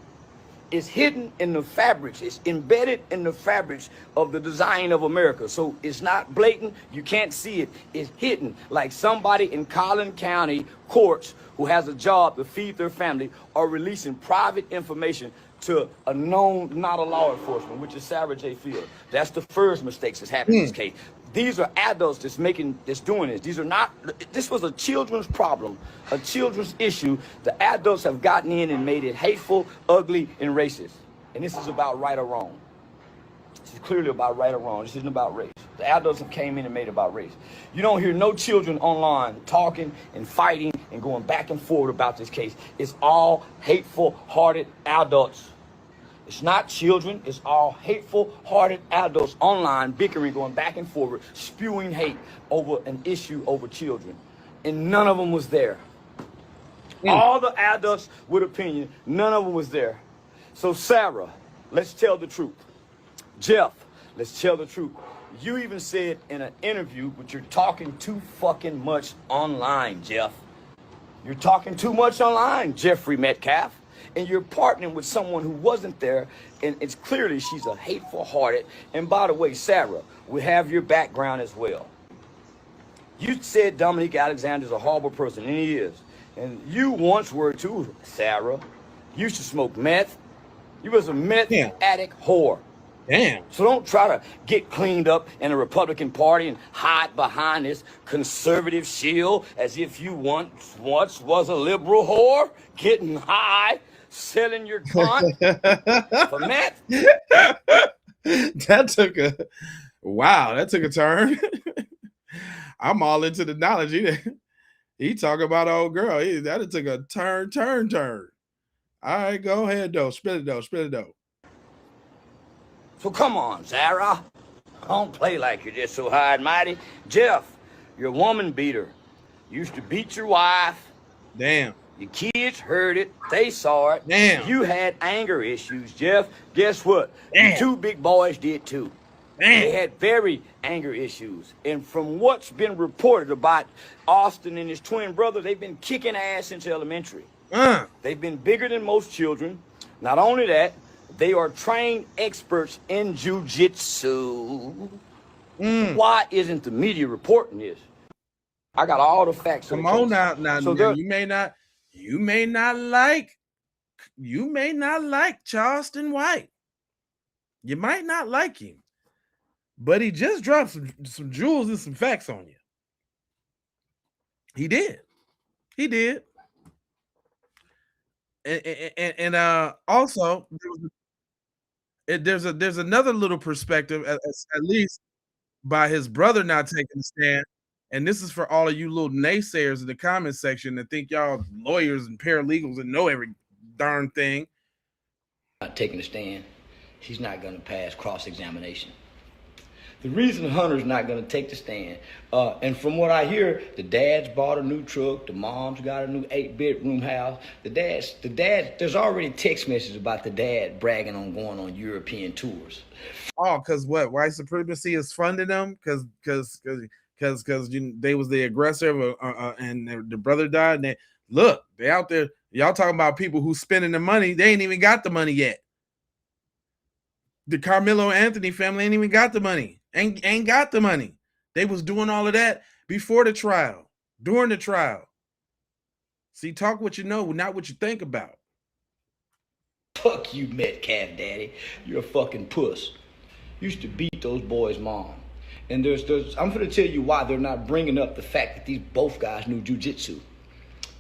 It's hidden in the fabrics. It's embedded in the fabrics of the design of America. So it's not blatant. You can't see it. It's hidden. Like somebody in Collin County courts who has a job to feed their family are releasing private information to a known, not a law enforcement, which is Sarah J. Field. That's the first mistakes that's happened in this case. These are adults that's doing this. These are not, this was a children's problem, a children's issue. The adults have gotten in and made it hateful, ugly, and racist. And this is about right or wrong. This is clearly about right or wrong. This isn't about race. The adults have came in and made it about race. You don't hear no children online talking and fighting and going back and forward about this case. It's all hateful-hearted adults. It's not children, it's all hateful-hearted adults online bickering, going back and forward, spewing hate over an issue over children. And none of them was there. All the adults with opinion, none of them was there. So Sarah, let's tell the truth. Jeff, let's tell the truth. You even said in an interview, but you're talking too fucking much online, Jeff. You're talking too much online, Jeffrey Metcalf. And you're partnering with someone who wasn't there, and it's clearly she's a hateful-hearted. And by the way, Sarah, we have your background as well. You said Dominique Alexander's a horrible person, and he is. And you once were too, Sarah. You used to smoke meth. You was a meth addict whore. Damn. So don't try to get cleaned up in the Republican Party and hide behind this conservative shield as if you once was a liberal whore, getting high, selling your cunt for meth. That took a turn. I'm all into the knowledge. He talk about old girl. That took a turn. All right, go ahead though. Spit it though. So come on, Sarah. Don't play like you're just so high and mighty. Jeff, you're a woman beater. You used to beat your wife. Damn. Your kids heard it. They saw it. Damn. You had anger issues, Jeff. Guess what? Damn. The two big boys did too. Damn. They had very anger issues. And from what's been reported about Austin and his twin brother, they've been kicking ass since elementary. They've been bigger than most children. Not only that, they are trained experts in jiu-jitsu. Why isn't the media reporting this? I got all the facts. Come on now. So you may not like Charleston White. You might not like him, but he just dropped some jewels and some facts on you. He did. And also there's another little perspective, at least by his brother not taking a stand. And this is for all of you little naysayers in the comment section that think y'all lawyers and paralegals and know every darn thing. Not taking a stand, he's not going to pass cross-examination. The reason Hunter's not going to take the stand, and from what I hear, the dad's bought a new truck, the mom's got a new 8-bedroom house. The dad, there's already text messages about the dad bragging on going on European tours. Oh, because what? White supremacy is funding them? Because they was the aggressor, and the brother died. And they out there. Y'all talking about people who spending the money. They ain't even got the money yet. The Karmelo Anthony family ain't even got the money. Ain't got the money. They was doing all of that before the trial, during the trial. See, talk what you know, not what you think about. Fuck you, Metcalf daddy. You're a fucking puss. Used to beat those boys' mom. And I'm going to tell you why they're not bringing up the fact that these both guys knew jiu-jitsu.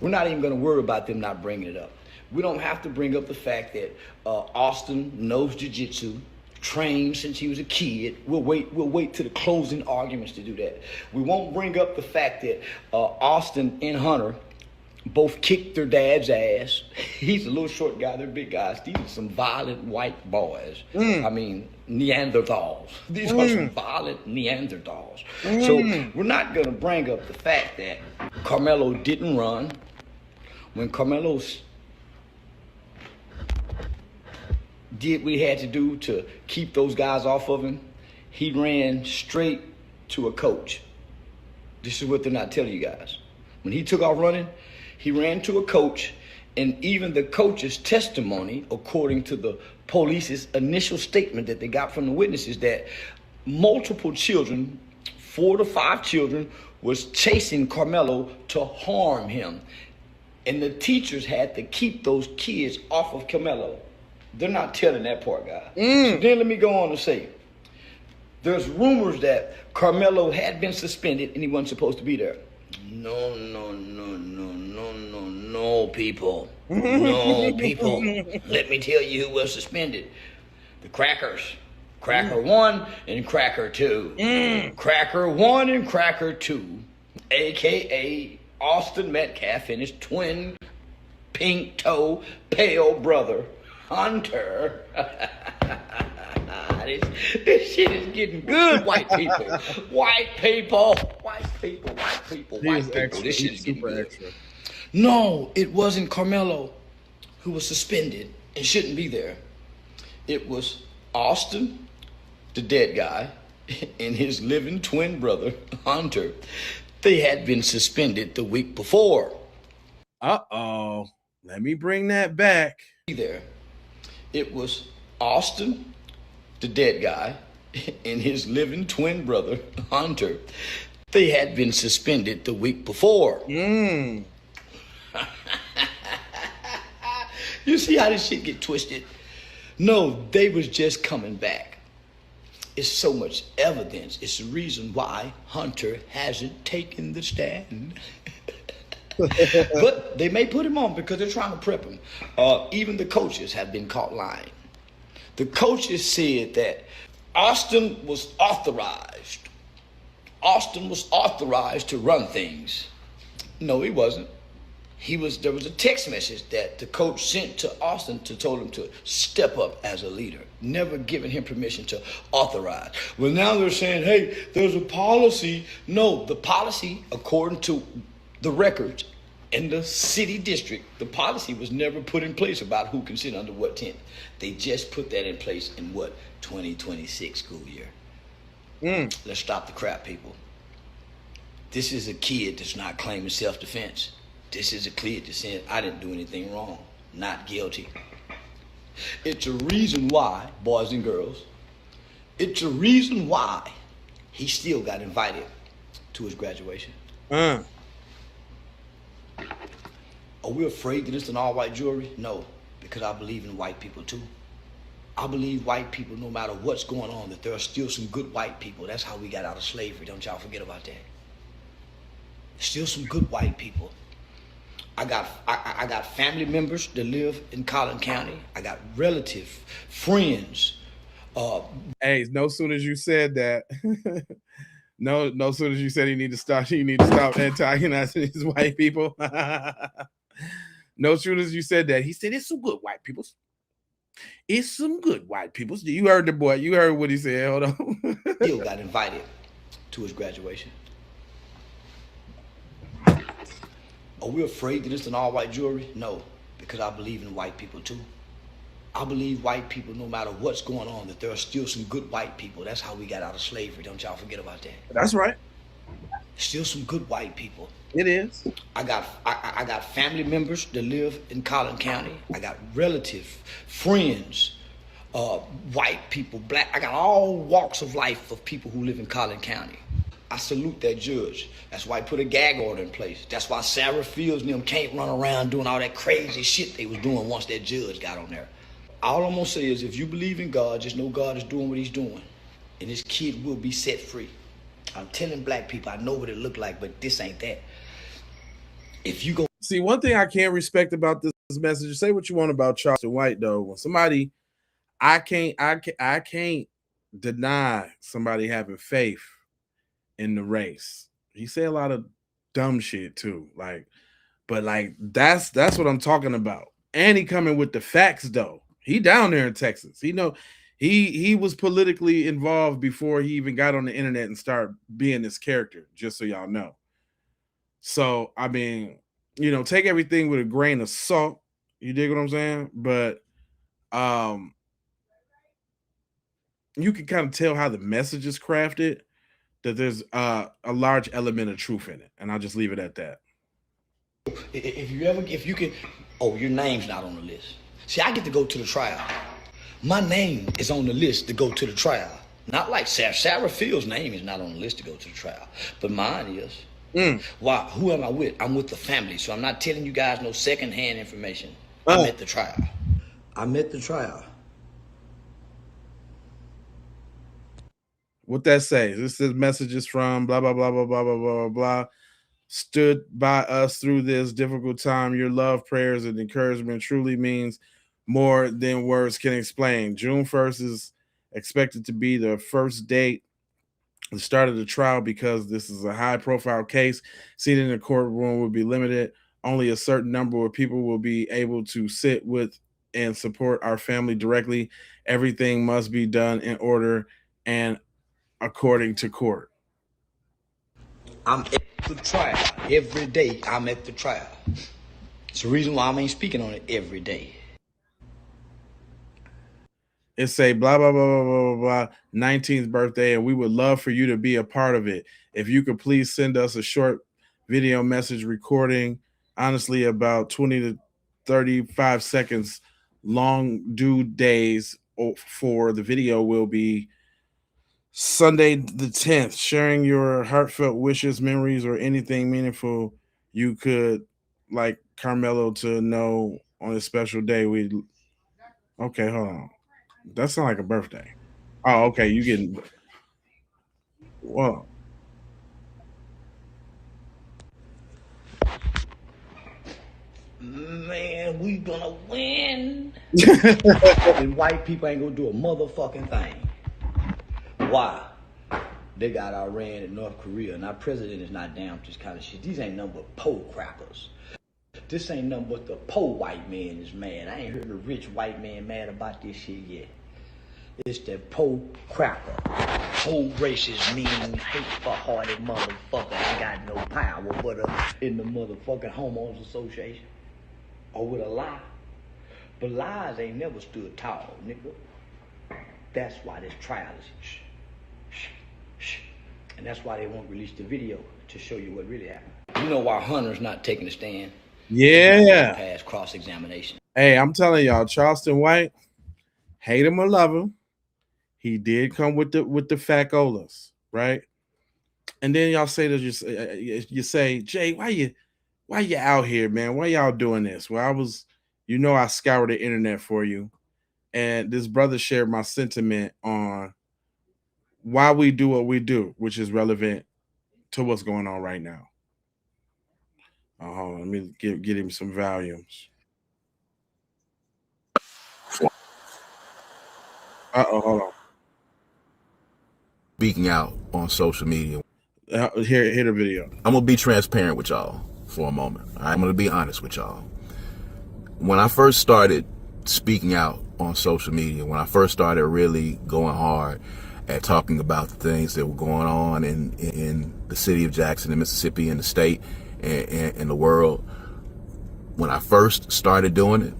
We're not even going to worry about them not bringing it up. We don't have to bring up the fact that Austin knows jiu-jitsu, trained since he was a kid. We'll wait to the closing arguments to do that. We won't bring up the fact that Austin and Hunter both kicked their dad's ass. He's a little short guy, they're big guys. These are some violent white boys. I mean, Neanderthals. These are some violent Neanderthals. So we're not going to bring up the fact that Karmelo didn't run. When Karmelo did what he had to do to keep those guys off of him, he ran straight to a coach. This is what they're not telling you guys. When he took off running, he ran to a coach, and even the coach's testimony, according to the police's initial statement that they got from the witnesses, that multiple children, 4 to 5 children, was chasing Karmelo to harm him. And the teachers had to keep those kids off of Karmelo. They're not telling that part, guys. So then let me go on to say, there's rumors that Karmelo had been suspended and he wasn't supposed to be there. No, people. No, people. Let me tell you who was suspended. The Crackers. Cracker 1 and Cracker 2. Cracker 1 and Cracker 2, a.k.a. Austin Metcalf and his twin pink toe pale brother, Hunter. This shit is getting good, white people. White people. White people. White people. White people. This shit is getting good. No, it wasn't Karmelo who was suspended and shouldn't be there. It was Austin, the dead guy, and his living twin brother, Hunter. They had been suspended the week before. Uh-oh. Let me bring that back. There. It was Austin, the dead guy, and his living twin brother, Hunter. They had been suspended the week before. You see how this shit get twisted? No, they was just coming back. It's so much evidence. It's the reason why Hunter hasn't taken the stand. But they may put him on because they're trying to prep him. Even the coaches have been caught lying. The coaches said that Austin was authorized. Austin was authorized to run things. No, he wasn't. There was a text message that the coach sent to Austin to told him to step up as a leader, never giving him permission to authorize. Well, now they're saying, hey, there's a policy. No, the policy, according to the records in the city district, the policy was never put in place about who can sit under what tent. They just put that in place in what, 2026 school year. Let's stop the crap, people. This is a kid that's not claiming self-defense. This is a kid that's saying, I didn't do anything wrong, not guilty. It's a reason why, boys and girls, it's a reason why he still got invited to his graduation. Are we afraid that it's an all-white jury? No, because I believe in white people too. I believe white people, no matter what's going on, that there are still some good white people. That's how we got out of slavery. Don't y'all forget about that. Still some good white people. I got family members that live in Collin County. I got relatives, friends. Hey, no sooner as you said that, no sooner as you said you need to stop antagonizing these white people. No sooner as you said that, he said it's some good white people. It's some good white people. You heard the boy. You heard what he said. Hold on. Still got invited to his graduation. Are we afraid that it's an all-white jury? No, because I believe in white people too. I believe white people, no matter what's going on, that there are still some good white people. That's how we got out of slavery. Don't y'all forget about that. That's right. Still some good white people. It is. I got family members that live in Collin County. I got relatives, friends, white people, black. I got all walks of life of people who live in Collin County. I salute that judge. That's why he put a gag order in place. That's why Sarah Fields and them can't run around doing all that crazy shit they was doing once that judge got on there. All I'm gonna say is if you believe in God, just know God is doing what he's doing. And this kid will be set free. I'm telling black people, I know what it looked like, but this ain't that. If you go see, one thing I can't respect about this message, say what you want about Charleston White, though. When somebody, I can't deny somebody having faith in the race. He said a lot of dumb shit too. But that's what I'm talking about. And he coming with the facts though. He down there in Texas. He was politically involved before he even got on the internet and started being this character, just so y'all know. So, I mean, take everything with a grain of salt. You dig what I'm saying? But you can kind of tell how the message is crafted, that there's a large element of truth in it. And I'll just leave it at that. If you can, oh, your name's not on the list. See, I get to go to the trial. My name is on the list to go to the trial. Not like Sarah Field's name is not on the list to go to the trial, but mine is. Why? Who am I with? I'm with the family, so I'm not telling you guys no secondhand information. I'm at the trial. I'm at the trial. What that say? This is messages from blah, blah, blah, blah, blah, blah, blah, blah. Stood by us through this difficult time. Your love, prayers, and encouragement truly means more than words can explain. June 1st is expected to be the first date, the start of the trial, because this is a high-profile case. Seating in the courtroom will be limited. Only a certain number of people will be able to sit with and support our family directly. Everything must be done in order and according to court. I'm at the trial every day. I'm at the trial. It's the reason why I ain't speaking on it every day. It say blah, blah, blah, blah, blah, blah, 19th birthday, and we would love for you to be a part of it. If you could please send us a short video message recording, honestly, about 20 to 35 seconds long, due days for the video will be Sunday the 10th, sharing your heartfelt wishes, memories, or anything meaningful you could like Karmelo to know on a special day. Okay, hold on. That sounds like a birthday. Oh, okay. You getting well. Man, we gonna win. And white people ain't gonna do a motherfucking thing. Why? They got Iran and North Korea, and our president is not down with this kind of shit. These ain't nothing but pole crackers. This ain't nothing but the poor white man is mad. I ain't heard a rich white man mad about this shit yet. It's that poor cracker, whole racist, mean, hateful-hearted motherfucker ain't got no power but in the motherfucking homeowners association. Or with a lie. But lies ain't never stood tall, nigga. That's why this trial is and that's why they won't release the video to show you what really happened. You know why Hunter's not taking a stand? Yeah. Past cross-examination. Hey, I'm telling y'all, Charleston White, hate him or love him, he did come with the facolas, right? And then y'all say that you say, Jay, why you out here, man? Why y'all doing this? Well, I scoured the internet for you, and this brother shared my sentiment on why we do what we do, which is relevant to what's going on right now. Hold on, let me get him some volumes. Hold on. Speaking out on social media. Hear the video. I'm gonna be transparent with y'all for a moment. I'm gonna be honest with y'all. When I first started speaking out on social media, when I first started really going hard at talking about the things that were going on in the city of Jackson and Mississippi and the state and the world, when I first started doing it,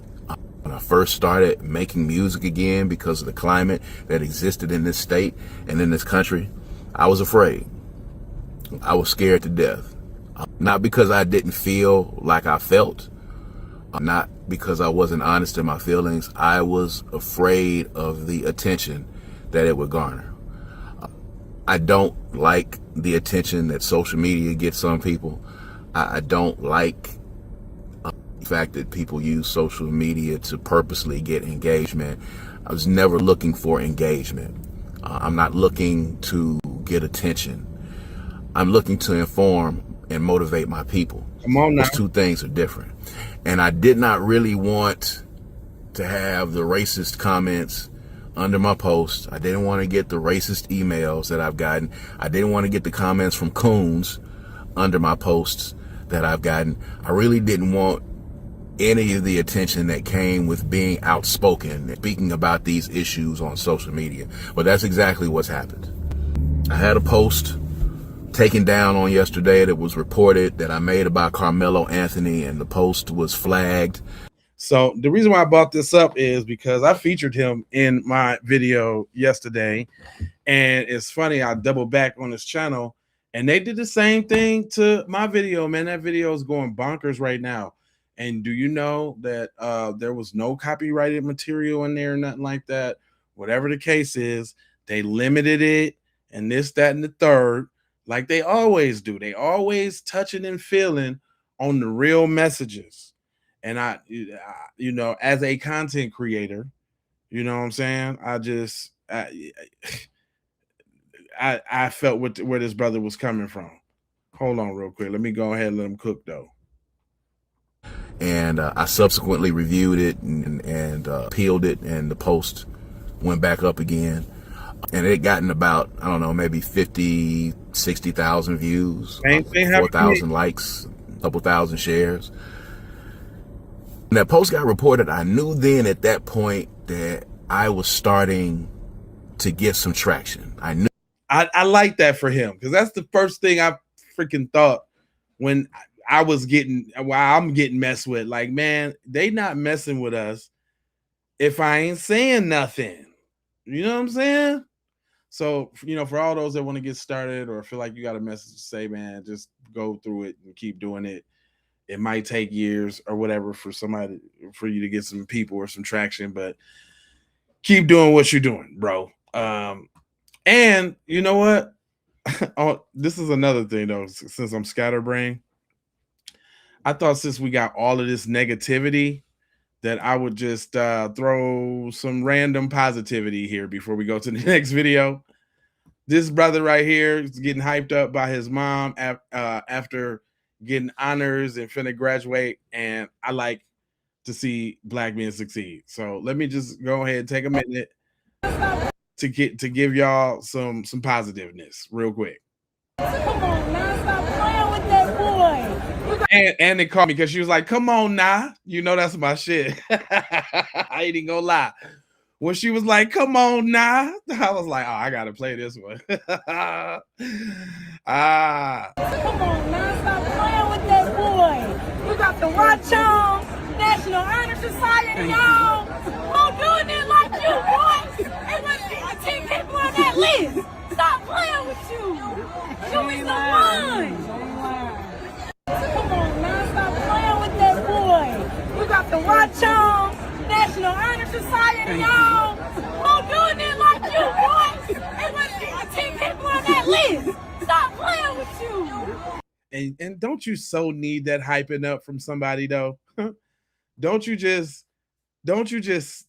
when I first started making music again because of the climate that existed in this state and in this country, I was afraid. I was scared to death. Not because I didn't feel like I felt, not because I wasn't honest in my feelings. I was afraid of the attention that it would garner. I don't like the attention that social media gets on people. I don't like the fact that people use social media to purposely get engagement. I was never looking for engagement. I'm not looking to get attention. I'm looking to inform and motivate my people. Come on now. Those two things are different. And I did not really want to have the racist comments under my post. I didn't want to get the racist emails that I've gotten. I didn't want to get the comments from coons under my posts that I've gotten. I really didn't want any of the attention that came with being outspoken and speaking about these issues on social media. But that's exactly what's happened. I had a post taken down on yesterday that was reported that I made about Karmelo Anthony, and the post was flagged. So the reason why I brought this up is because I featured him in my video yesterday, and it's funny, I double back on his channel and they did the same thing to my video, man. That video is going bonkers right now. And do you know that there was no copyrighted material in there, nothing like that? Whatever the case is, they limited it and this, that, and the third, like they always do. They always touching and feeling on the real messages. And I, you know, as a content creator, you know what I'm saying? I felt where this brother was coming from. Hold on real quick. Let me go ahead and let him cook though. And I subsequently reviewed it and peeled it, and the post went back up again. And it gotten about, I don't know, maybe 50, 60,000 views, 4,000 likes, a couple thousand shares. When that post got reported, I knew then at that point that I was starting to get some traction. I knew. I like that for him, because that's the first thing I freaking thought when I'm getting messed with. Like, man, they not messing with us if I ain't saying nothing. You know what I'm saying? So, you know, for all those that want to get started or feel like you got a message to say, man, just go through it and keep doing it. It might take years or whatever for you to get some people or some traction, but keep doing what you're doing, bro. And you know what? Oh, this is another thing though, since I'm scatterbrained. I thought since we got all of this negativity that I would just throw some random positivity here before we go to the next video. This brother right here is getting hyped up by his mom after getting honors and finna graduate, and I like to see black men succeed. So let me just go ahead and take a minute to give y'all some positiveness real quick. Come on, man, stop playing with that boy. And they called me because she was like, "Come on now, you know that's my shit." I ain't even gonna lie. When she was like, "Come on now," I was like, "Oh, I gotta play this one." Come on, man, stop playing with that boy. You got the watch on, National Honor Society on. Who doing it like you, boy? It was 10 people on that list. Stop playing with you. Show me some fun. Come on, man, stop playing with that boy. You got the watch on, National Honor Society on. Who doing it like you, boy? It was 10 people on that list. Stop playing with you. And don't you so need that hyping up from somebody though? Don't you just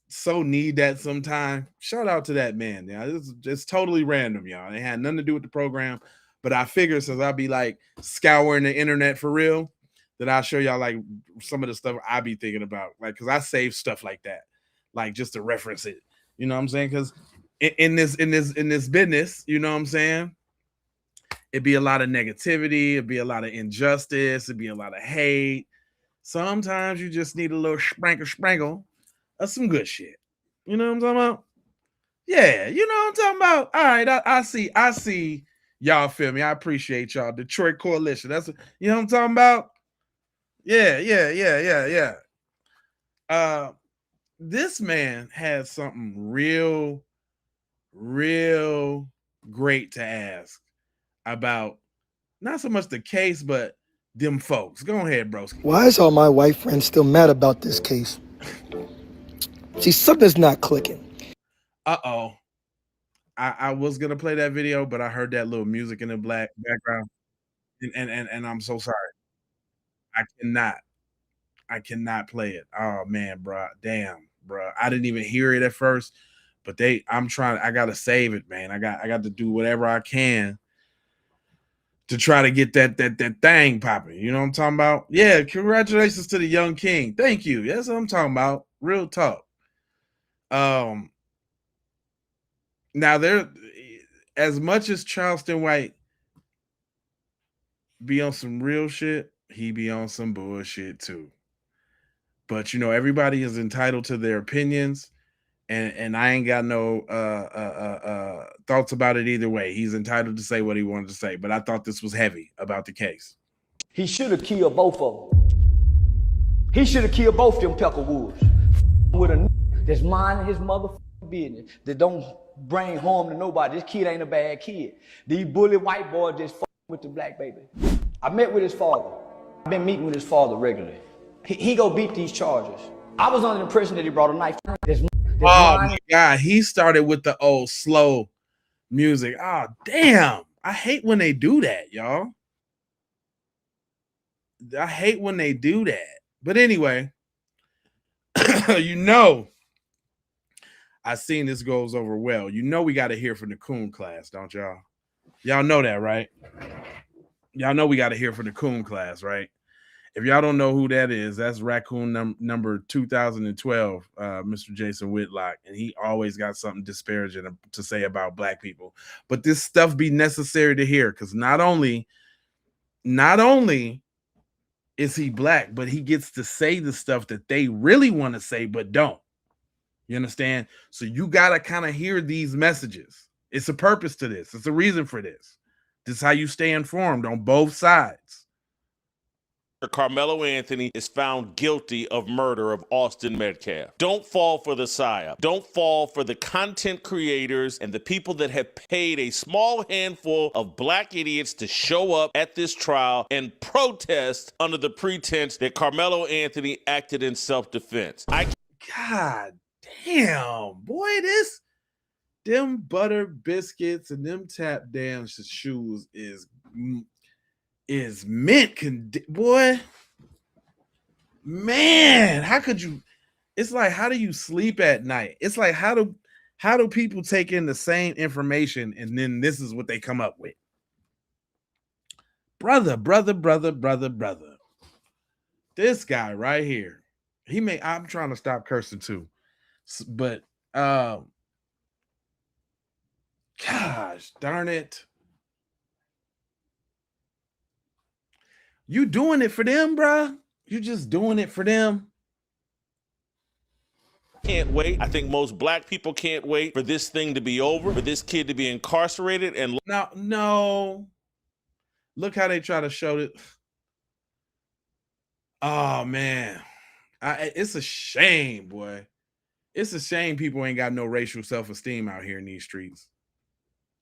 so need that sometime? Shout out to that man. Yeah, it's totally random, y'all. It had nothing to do with the program, but I figured since I'll be like scouring the internet for real, that I'll show y'all like some of the stuff I be thinking about, like because I save stuff like that, like just to reference it. You know what I'm saying? Because in this business, you know what I'm saying? It'd be a lot of negativity, it'd be a lot of injustice, it'd be a lot of hate. Sometimes you just need a little sprinkle of some good shit. You know what I'm talking about? Yeah, you know what I'm talking about. All right, I see y'all feel me. I appreciate y'all. Detroit Coalition. That's you know what I'm talking about? Yeah. This man has something real great to ask about not so much the case, but them folks. Go ahead, broski. Why is all my white friends still mad about this case? See, something's not clicking. Uh-oh. I was gonna play that video, but I heard that little music in the background. And I'm so sorry. I cannot play it. Oh man, bro. Damn, bro. I didn't even hear it at first, but I gotta save it, man. I got to do whatever I can to try to get that thing popping. You know what I'm talking about? Yeah, congratulations to the young king. Thank you. That's what I'm talking about. Real talk. Now there, as much as Charleston White be on some real shit, he be on some bullshit too. But you know, everybody is entitled to their opinions, and I ain't got no thoughts about it either way. He's entitled to say what he wanted to say, but I thought this was heavy about the case. He should have killed both of them. He should have killed both them Peckerwoods. With a that's minding his motherfucking business, that don't bring harm to nobody. This kid ain't a bad kid. These bully white boys just with the black baby. I met with his father. I've been meeting with his father regularly. He go beat these charges. I was under the impression that he brought a knife. Oh my God, he started with the old slow music. Oh, damn. I hate when they do that, y'all. I hate when they do that. But anyway, you know, I seen this goes over well. You know, we got to hear from the coon class, don't y'all? Y'all know that, right? Y'all know we got to hear from the coon class, right? If y'all don't know who that is, that's Raccoon number 2012, Mr. Jason Whitlock, and he always got something disparaging to say about black people. But this stuff be necessary to hear, because not only is he black, but he gets to say the stuff that they really want to say but don't. You understand? So you got to kind of hear these messages. It's a purpose to this. It's a reason for this. This is how you stay informed on both sides. Karmelo Anthony is found guilty of murder of Austin Metcalf. Don't fall for the psyop. Don't fall for the content creators and the people that have paid a small handful of black idiots to show up at this trial and protest under the pretense that Karmelo Anthony acted in self-defense. God damn, boy, them butter biscuits and them tap dance shoes is mint boy. Man, how could you? It's like, how do you sleep at night? It's like, how do people take in the same information and then this is what they come up with? Brother. This guy right here. I'm trying to stop cursing too. But gosh darn it. You doing it for them, bruh? You just doing it for them? Can't wait. I think most black people can't wait for this thing to be over, for this kid to be incarcerated. And no. Look how they try to show it. Oh man. It's a shame, boy. It's a shame people ain't got no racial self-esteem out here in these streets.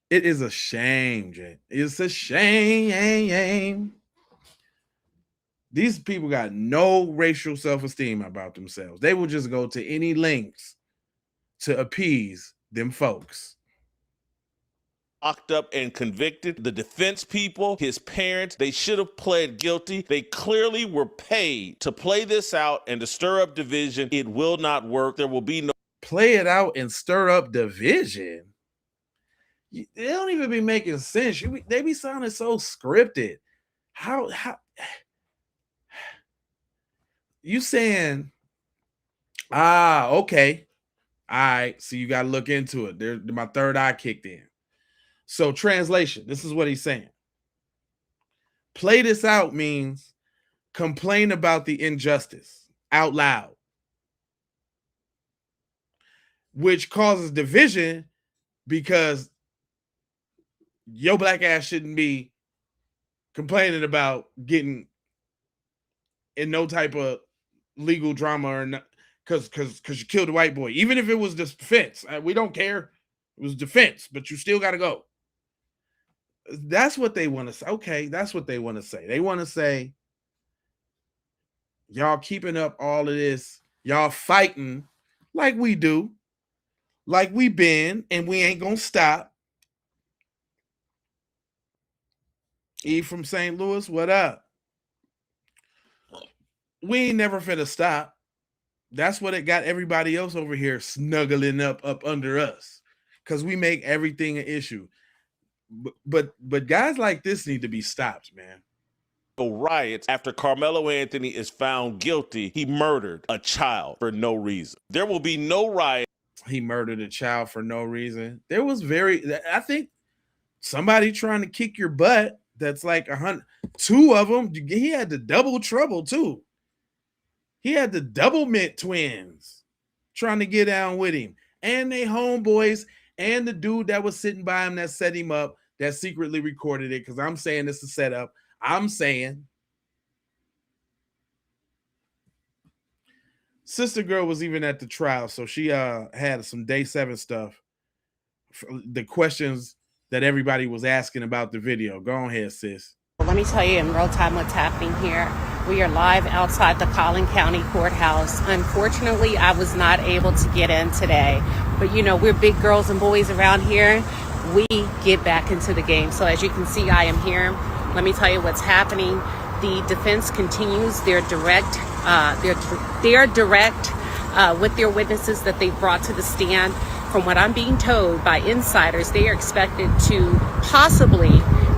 It is a shame, Jay. It's a shame. These people got no racial self-esteem about themselves. They will just go to any lengths to appease them folks. Locked up and convicted. The defense people, his parents, they should have pled guilty. They clearly were paid to play this out and to stir up division. It will not work. There will be no play it out and stir up division. They don't even be making sense. They be sounding so scripted. How you saying, okay. All right. So you got to look into it. My third eye kicked in. So translation, this is what he's saying. Play this out means complain about the injustice out loud, which causes division because your black ass shouldn't be complaining about getting in no type of legal drama or not, because you killed a white boy. Even if it was defense, we don't care. It was defense, but you still got to go. That's what they want to say. Okay, that's what they want to say. They want to say, y'all keeping up all of this, y'all fighting like we do, like we been, and we ain't gonna stop. E from St. Louis, what up? We ain't never finna stop. That's what it got everybody else over here snuggling up under us, because we make everything an issue. But guys like this need to be stopped, man. Riots after Karmelo Anthony is found guilty. He murdered a child for no reason. There will be no riot. He murdered a child for no reason. There was I think somebody trying to kick your butt. That's like 100. Two of them. He had the double trouble too. He had the double mint twins trying to get down with him, and they homeboys, and the dude that was sitting by him that set him up, that secretly recorded it. Because I'm saying this is a setup. I'm saying Sister girl was even at the trial, so she had some day 7 stuff. The questions that everybody was asking about the video. Go ahead, sis. Let me tell you in real time what's happening here. We are live outside the Collin County Courthouse. Unfortunately, I was not able to get in today. But you know, we're big girls and boys around here. We get back into the game. So as you can see, I am here. Let me tell you what's happening. The defense continues their direct with their witnesses that they brought to the stand. From what I'm being told by insiders, they are expected to possibly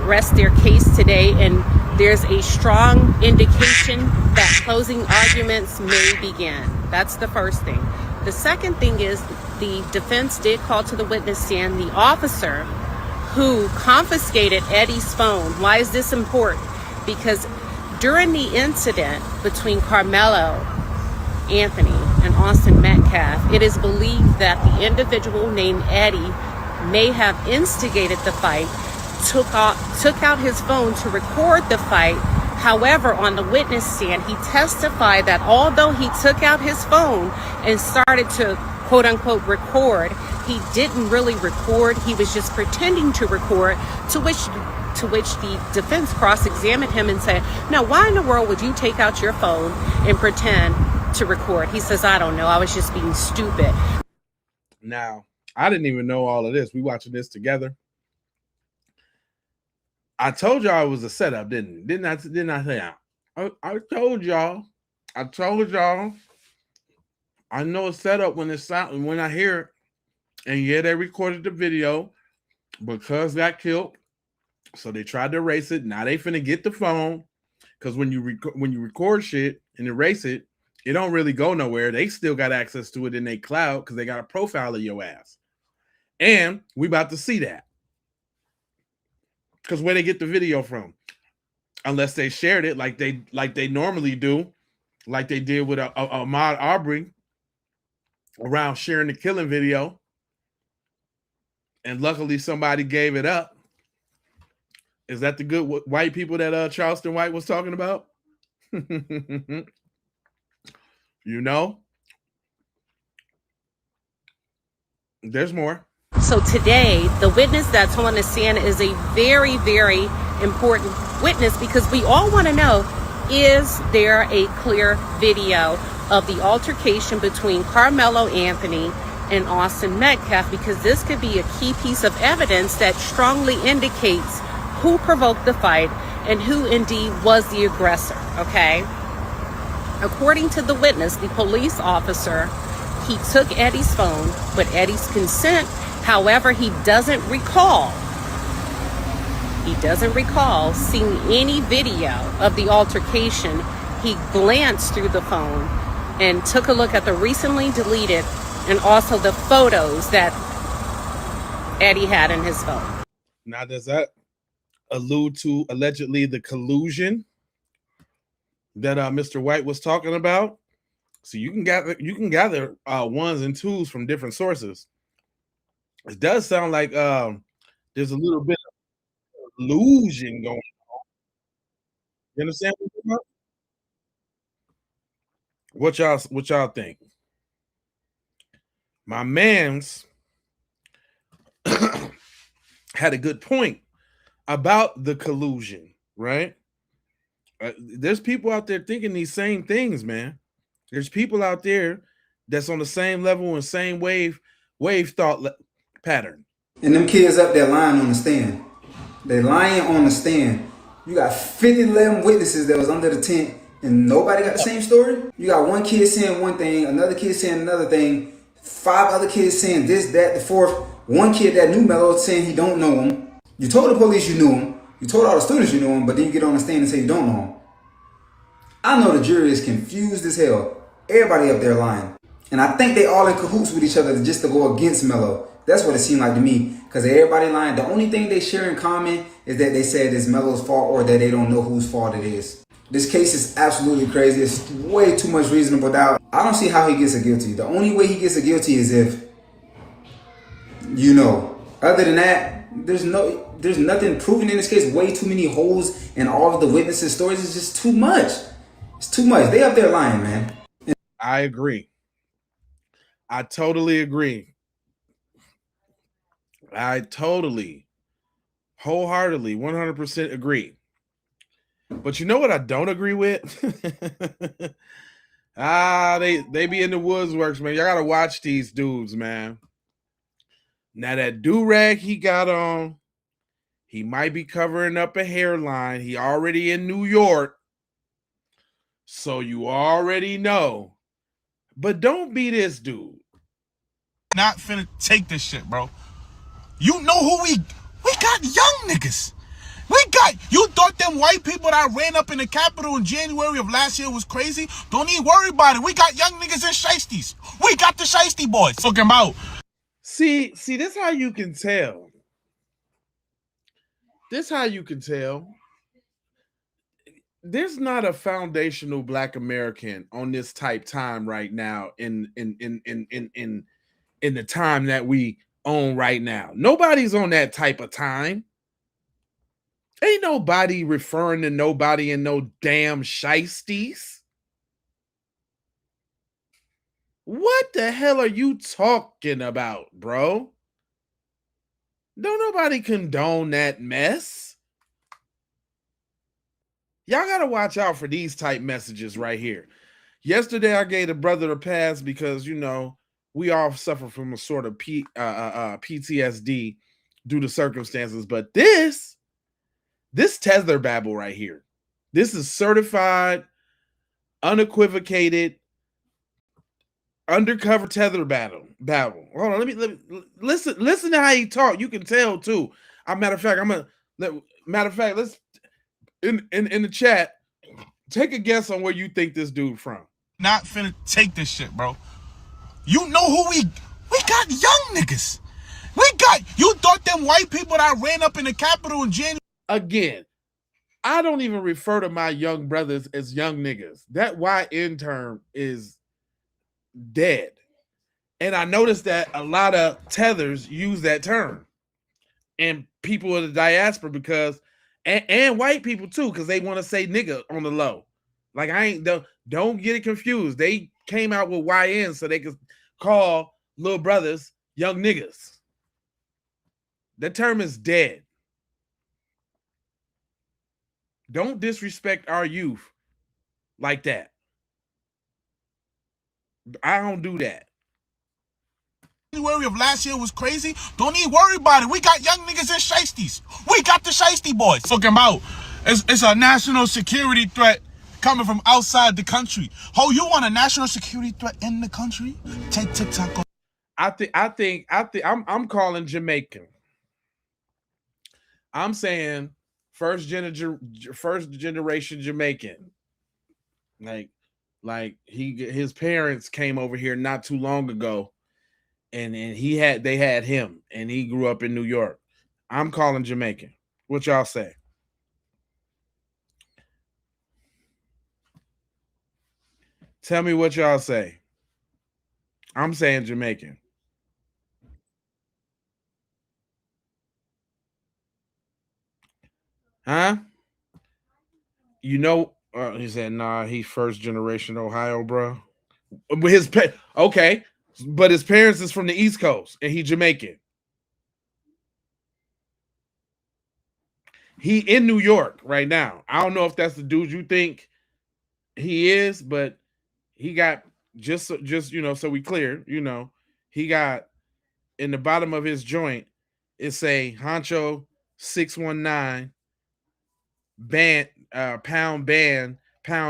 rest their case today, and there's a strong indication that closing arguments may begin. That's the first thing. The second thing is the defense did call to the witness stand the officer who confiscated Eddie's phone. Why is this important? Because during the incident between Karmelo Anthony and Austin Metcalf, it is believed that the individual named Eddie may have instigated the fight, took out his phone to record the fight. However, on the witness stand, he testified that although he took out his phone and started to quote unquote record, he didn't really record. He was just pretending to record, to which the defense cross-examined him and said, now why in the world would you take out your phone and pretend to record? He says, I don't know, I was just being stupid. Now, I didn't even know all of this. We watching this together. I told y'all it was a setup, didn't I say I told y'all. I know it's set up when it's sound, when I hear it. And yeah, they recorded the video because got killed. So they tried to erase it. Now they finna get the phone, because when you record shit and erase it, it don't really go nowhere. They still got access to it in their cloud because they got a profile of your ass. And we about to see that. Because where they get the video from? Unless they shared it like they normally do, like they did with Ahmaud Arbery around sharing the killing video. And luckily somebody gave it up. Is that the good white people that Charleston White was talking about? You know? There's more. So today, the witness that's on the stand is a very, very important witness, because we all want to know, is there a clear video of the altercation between Karmelo Anthony and Austin Metcalf? Because this could be a key piece of evidence that strongly indicates who provoked the fight and who indeed was the aggressor, okay? According to the witness, the police officer, he took Eddie's phone with Eddie's consent. However, he doesn't recall seeing any video of the altercation. He glanced through the phone and took a look at the recently deleted and also the photos that Eddie had in his phone. Now, does that allude to allegedly the collusion that Mr. White was talking about? So you can gather ones and twos from different sources. It does sound like there's a little bit of illusion going on. You understand what I'm talking about? What y'all think? My man's had a good point about the collusion, right? There's people out there thinking these same things, man. There's people out there that's on the same level and same wave thought pattern. And them kids up there lying on the stand. They lying on the stand. You got 11 witnesses that was under the tent and nobody got the same story. You got one kid saying one thing, another kid saying another thing, 5 other kids saying this, that, the fourth. One kid that knew Melo saying he don't know him. You told the police you knew him. You told all the students you knew him, but then you get on the stand and say you don't know him. I know the jury is confused as hell. Everybody up there lying. And I think they all in cahoots with each other just to go against Melo. That's what it seemed like to me. Because everybody lying. The only thing they share in common is that they said it's Melo's fault or that they don't know whose fault it is. This case is absolutely crazy. It's way too much reasonable doubt. I don't see how he gets a guilty. The only way he gets a guilty is if, you know. Other than that, there's nothing proven in this case. Way too many holes in all of the witnesses' stories. It's just too much. It's too much. They up there lying, man. I agree. I totally agree. I totally, wholeheartedly, 100% agree. But you know what I don't agree with? They be in the woods works, man. Y'all gotta watch these dudes, man. Now that do-rag he got on, he might be covering up a hairline. He already in New York. So you already know. But don't be this dude. Not finna take this shit, bro. You know who we got young niggas. You thought them white people that ran up in the Capitol in January of last year was crazy? Don't even worry about it. We got young niggas and shiesties. We got the shiesty boys. Talking about. See, this how you can tell. This how you can tell. There's not a foundational Black American on this type time right now in the time that we own right now. Nobody's on that type of time. Ain't nobody referring to nobody in no damn shiesties. What the hell are you talking about, bro? Don't nobody condone that mess. Y'all gotta watch out for these type messages right here. Yesterday, I gave a brother a pass because, you know, we all suffer from a sort of PTSD due to circumstances. But this tether babble right here, this is certified, unequivocated, undercover tether babble. Hold on, let me listen to how he talk. You can tell too. Matter of fact, let's in the chat, take a guess on where you think this dude from. Not finna take this shit, bro. You know who we got young niggas. You thought them white people that ran up in the Capitol in January. Again, I don't even refer to my young brothers as young niggas. That YN term is dead. And I noticed that a lot of tethers use that term. And people of the diaspora because and white people too, because they want to say nigga on the low. Like don't get it confused. They came out with YN so they could call little brothers young niggas. That term is dead. Don't disrespect our youth like that. I don't do that. January of last year was crazy. Don't even worry about it. We got young niggas and shiesties. We got the shiesty boys. Talking about it's a national security threat coming from outside the country. Oh, you want a national security threat in the country? Take TikTok. I'm calling Jamaican. I'm saying first generation Jamaican. Like his parents came over here not too long ago. And they had him, and he grew up in New York. I'm calling Jamaican. What y'all say? Tell me what y'all say. I'm saying Jamaican. Huh? You know, he said, nah, he first generation Ohio, bro. Okay. But his parents is from the East Coast and he Jamaican. He in New York right now. I don't know if that's the dude you think he is, but he got just you know, so we clear, you know, he got in the bottom of his joint, it say Honcho 619 pound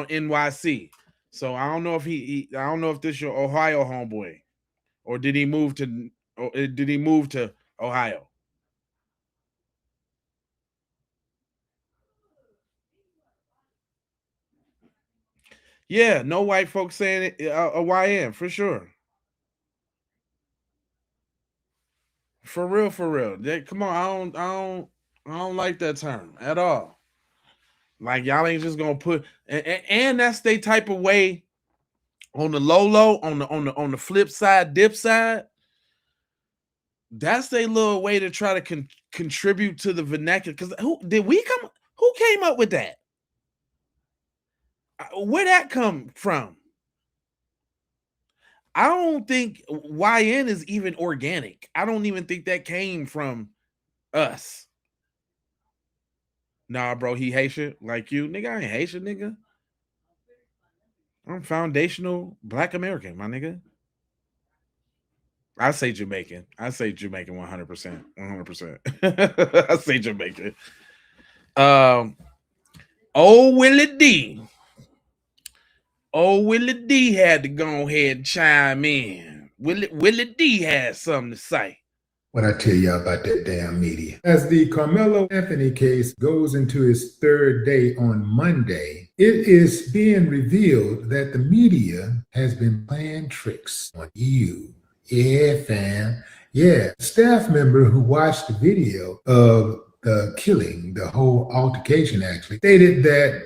NYC. So I don't know if I don't know if this your Ohio homeboy. Or did he move to Ohio? Yeah, no white folks saying it, a YN for sure. For real. Come on, I don't like that term at all. Like y'all ain't just gonna put and that's they type of way on the low on the flip side, dip side. That's their little way to try to contribute to the vernacular. Because who came up with that? Where that come from? I don't think YN is even organic. I don't even think that came from us. Nah, bro, he Haitian like you. Nigga, I ain't Haitian, nigga. I'm foundational Black American, my nigga. I say Jamaican. I say Jamaican 100%. 100%. I say Jamaican. Oh, Willie D. Oh, Willie D had to go ahead and chime in. Willie D had something to say. What I tell y'all about that damn media. As the Karmelo Anthony case goes into its third day on Monday, it is being revealed that the media has been playing tricks on you. Yeah, fam. Yeah, a staff member who watched the video of the killing, the whole altercation actually, stated that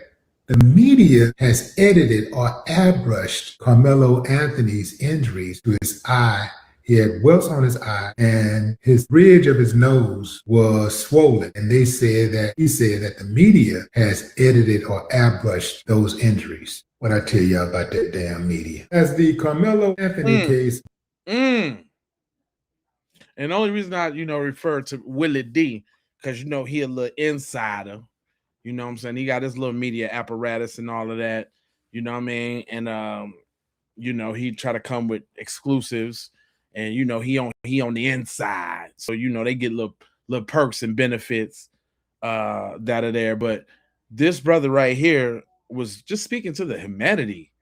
the media has edited or airbrushed Karmelo Anthony's injuries to his eye. He had welts on his eye and his bridge of his nose was swollen. And he said that the media has edited or airbrushed those injuries. What I tell y'all about that damn media. As the Karmelo Anthony case. And the only reason I, refer to Willie D, because, he a little insider. You know what I'm saying? He got his little media apparatus and all of that. You know what I mean? And, he try to come with exclusives. And, he on the inside. So, they get little perks and benefits that are there. But this brother right here was just speaking to the humanity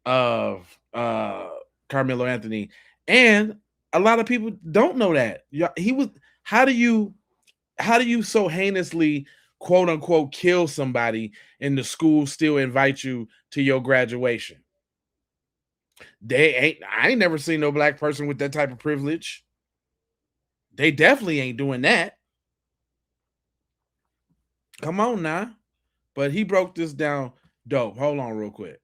of Karmelo Anthony. And a lot of people don't know that. How do you so heinously, quote unquote, kill somebody and the school still invite you to your graduation? I ain't never seen no black person with that type of privilege. They definitely ain't doing that. Come on now. But he broke this down dope. Hold on real quick.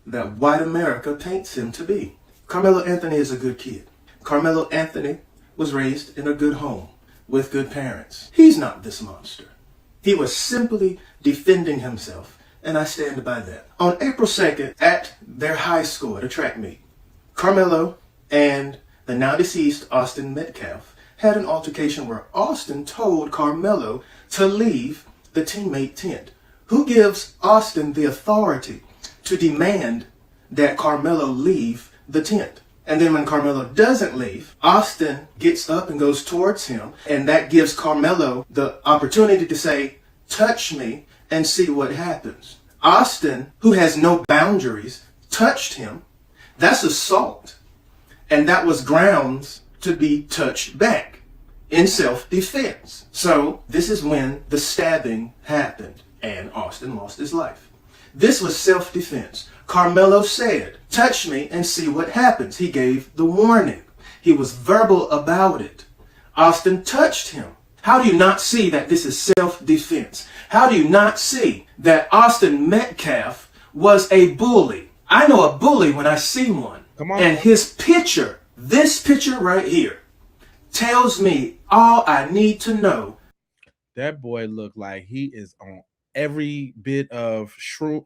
That white America paints him to be. Karmelo Anthony is a good kid. Karmelo Anthony was raised in a good home with good parents. He's not this monster. He was simply defending himself, and I stand by that. On April 2nd, at their high school at a track meet, Karmelo and the now deceased Austin Metcalf had an altercation where Austin told Karmelo to leave the teammate tent. Who gives Austin the authority to demand that Karmelo leave the tent? And then when Karmelo doesn't leave, Austin gets up and goes towards him, and that gives Karmelo the opportunity to say, touch me and see what happens. Austin, who has no boundaries, touched him. That's assault. And that was grounds to be touched back in self-defense. So this is when the stabbing happened and Austin lost his life. This was self-defense. Karmelo said, touch me and see what happens. He gave the warning. He was verbal about it. Austin touched him. How do you not see that this is self-defense? How do you not see that Austin Metcalf was a bully? I know a bully when I see one. Come on. And his picture, this picture right here, tells me all I need to know. That boy looked like he is on every bit of what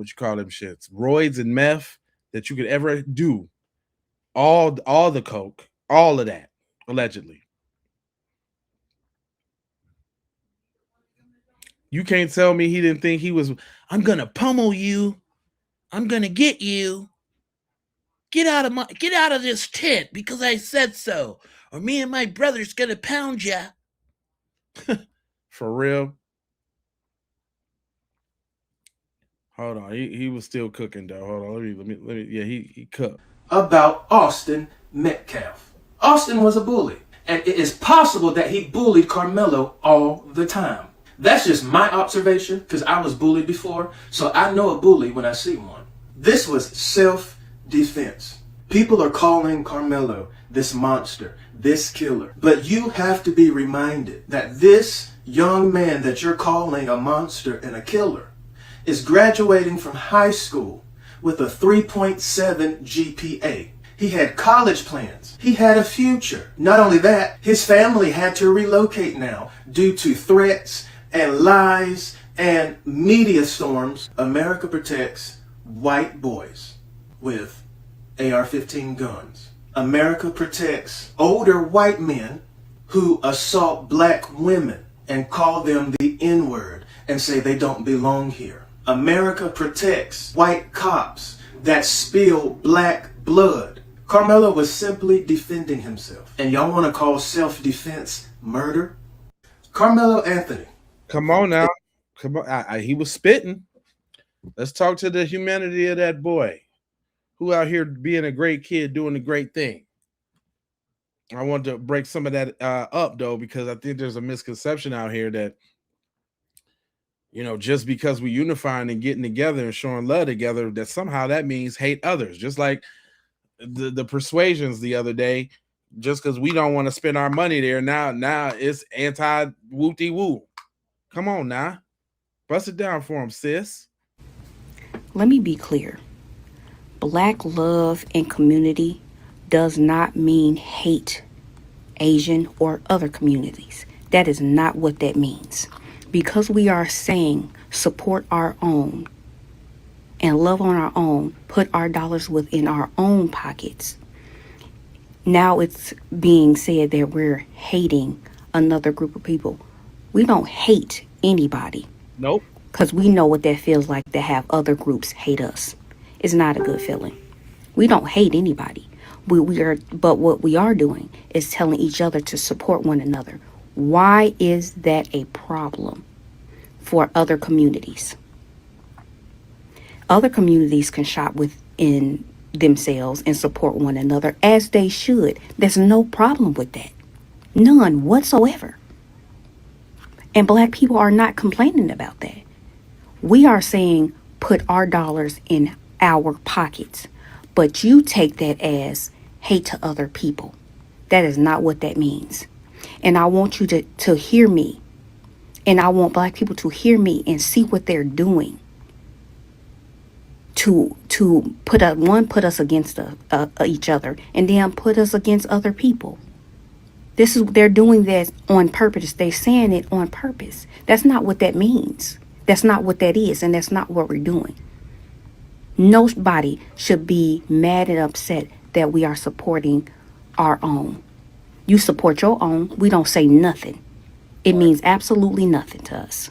you call them shits, roids and meth that you could ever do. All the coke, all of that, allegedly. You can't tell me he didn't think he was, I'm gonna pummel you, I'm gonna get you. Get out of this tent because I said so, or me and my brother's gonna pound ya. For real. Hold on, he was still cooking though. Hold on, let me. Yeah, he cooked. About Austin Metcalf. Austin was a bully, and it is possible that he bullied Karmelo all the time. That's just my observation, because I was bullied before, so I know a bully when I see one. This was self-defense. People are calling Karmelo this monster, this killer, but you have to be reminded that this young man that you're calling a monster and a killer is graduating from high school with a 3.7 GPA. He had college plans. He had a future. Not only that, his family had to relocate now due to threats and lies and media storms. America protects white boys with AR-15 guns. America protects older white men who assault black women and call them the N-word and say they don't belong here. America protects white cops that spill black blood. Karmelo was simply defending himself. And y'all want to call self-defense murder? Karmelo Anthony. Come on now. Come on. He was spitting. Let's talk to the humanity of that boy who out here being a great kid, doing a great thing. I want to break some of that up, though, because I think there's a misconception out here that, you know, just because we unifying and getting together and showing love together, that somehow that means hate others. Just like the persuasions the other day, just because we don't want to spend our money there, now it's anti-wooty-woo. Come on now. Bust it down for him, sis. Let me be clear. Black love and community does not mean hate Asian or other communities. That is not what that means. Because we are saying support our own and love on our own, put our dollars within our own pockets. Now it's being said that we're hating another group of people. We don't hate anybody. Nope. Because we know what that feels like to have other groups hate us. It's not a good feeling. We don't hate anybody. But what we are doing is telling each other to support one another. Why is that a problem for other communities? Other communities can shop within themselves and support one another as they should. There's no problem with that. None whatsoever. And black people are not complaining about that. We are saying put our dollars in our pockets. But you take that as hate to other people. That is not what that means. And I want you to hear me. And I want black people to hear me and see what they're doing to put us against each other, and then put us against other people. They're doing that on purpose. They're saying it on purpose. That's not what that means. That's not what that is, and that's not what we're doing. Nobody should be mad and upset that we are supporting our own. You support your own, we don't say nothing. It means absolutely nothing to us.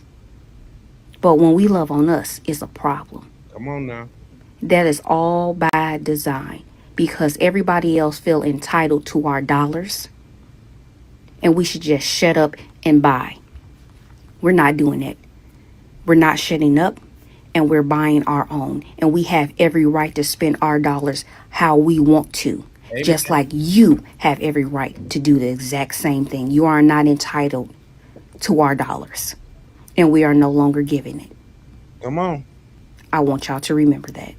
But when we love on us, it's a problem. Come on now. That is all by design, because everybody else feel entitled to our dollars, and we should just shut up and buy. We're not doing that. We're not shutting up, and we're buying our own. And we have every right to spend our dollars how we want to. Amen. Just like you have every right to do the exact same thing. You are not entitled to our dollars, and we are no longer giving it. Come on. I want y'all to remember that.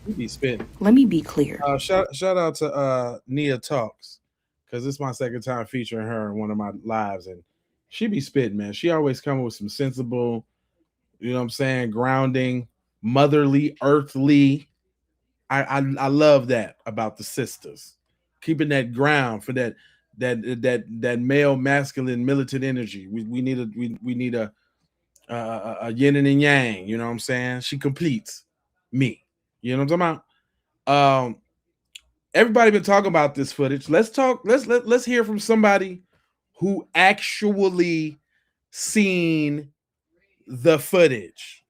You be spitting. Let me be clear. Shout out to Nia Talks, because this is my second time featuring her in one of my lives, and she be spitting, man. She always come with some sensible, you know what I'm saying, grounding, motherly, earthly. I love that about the sisters, keeping that ground for that male, masculine, militant energy. We need a yin and yang. You know what I'm saying? She completes me. You know what I'm talking about? Everybody been talking about this footage. Let's hear from somebody who actually seen the footage.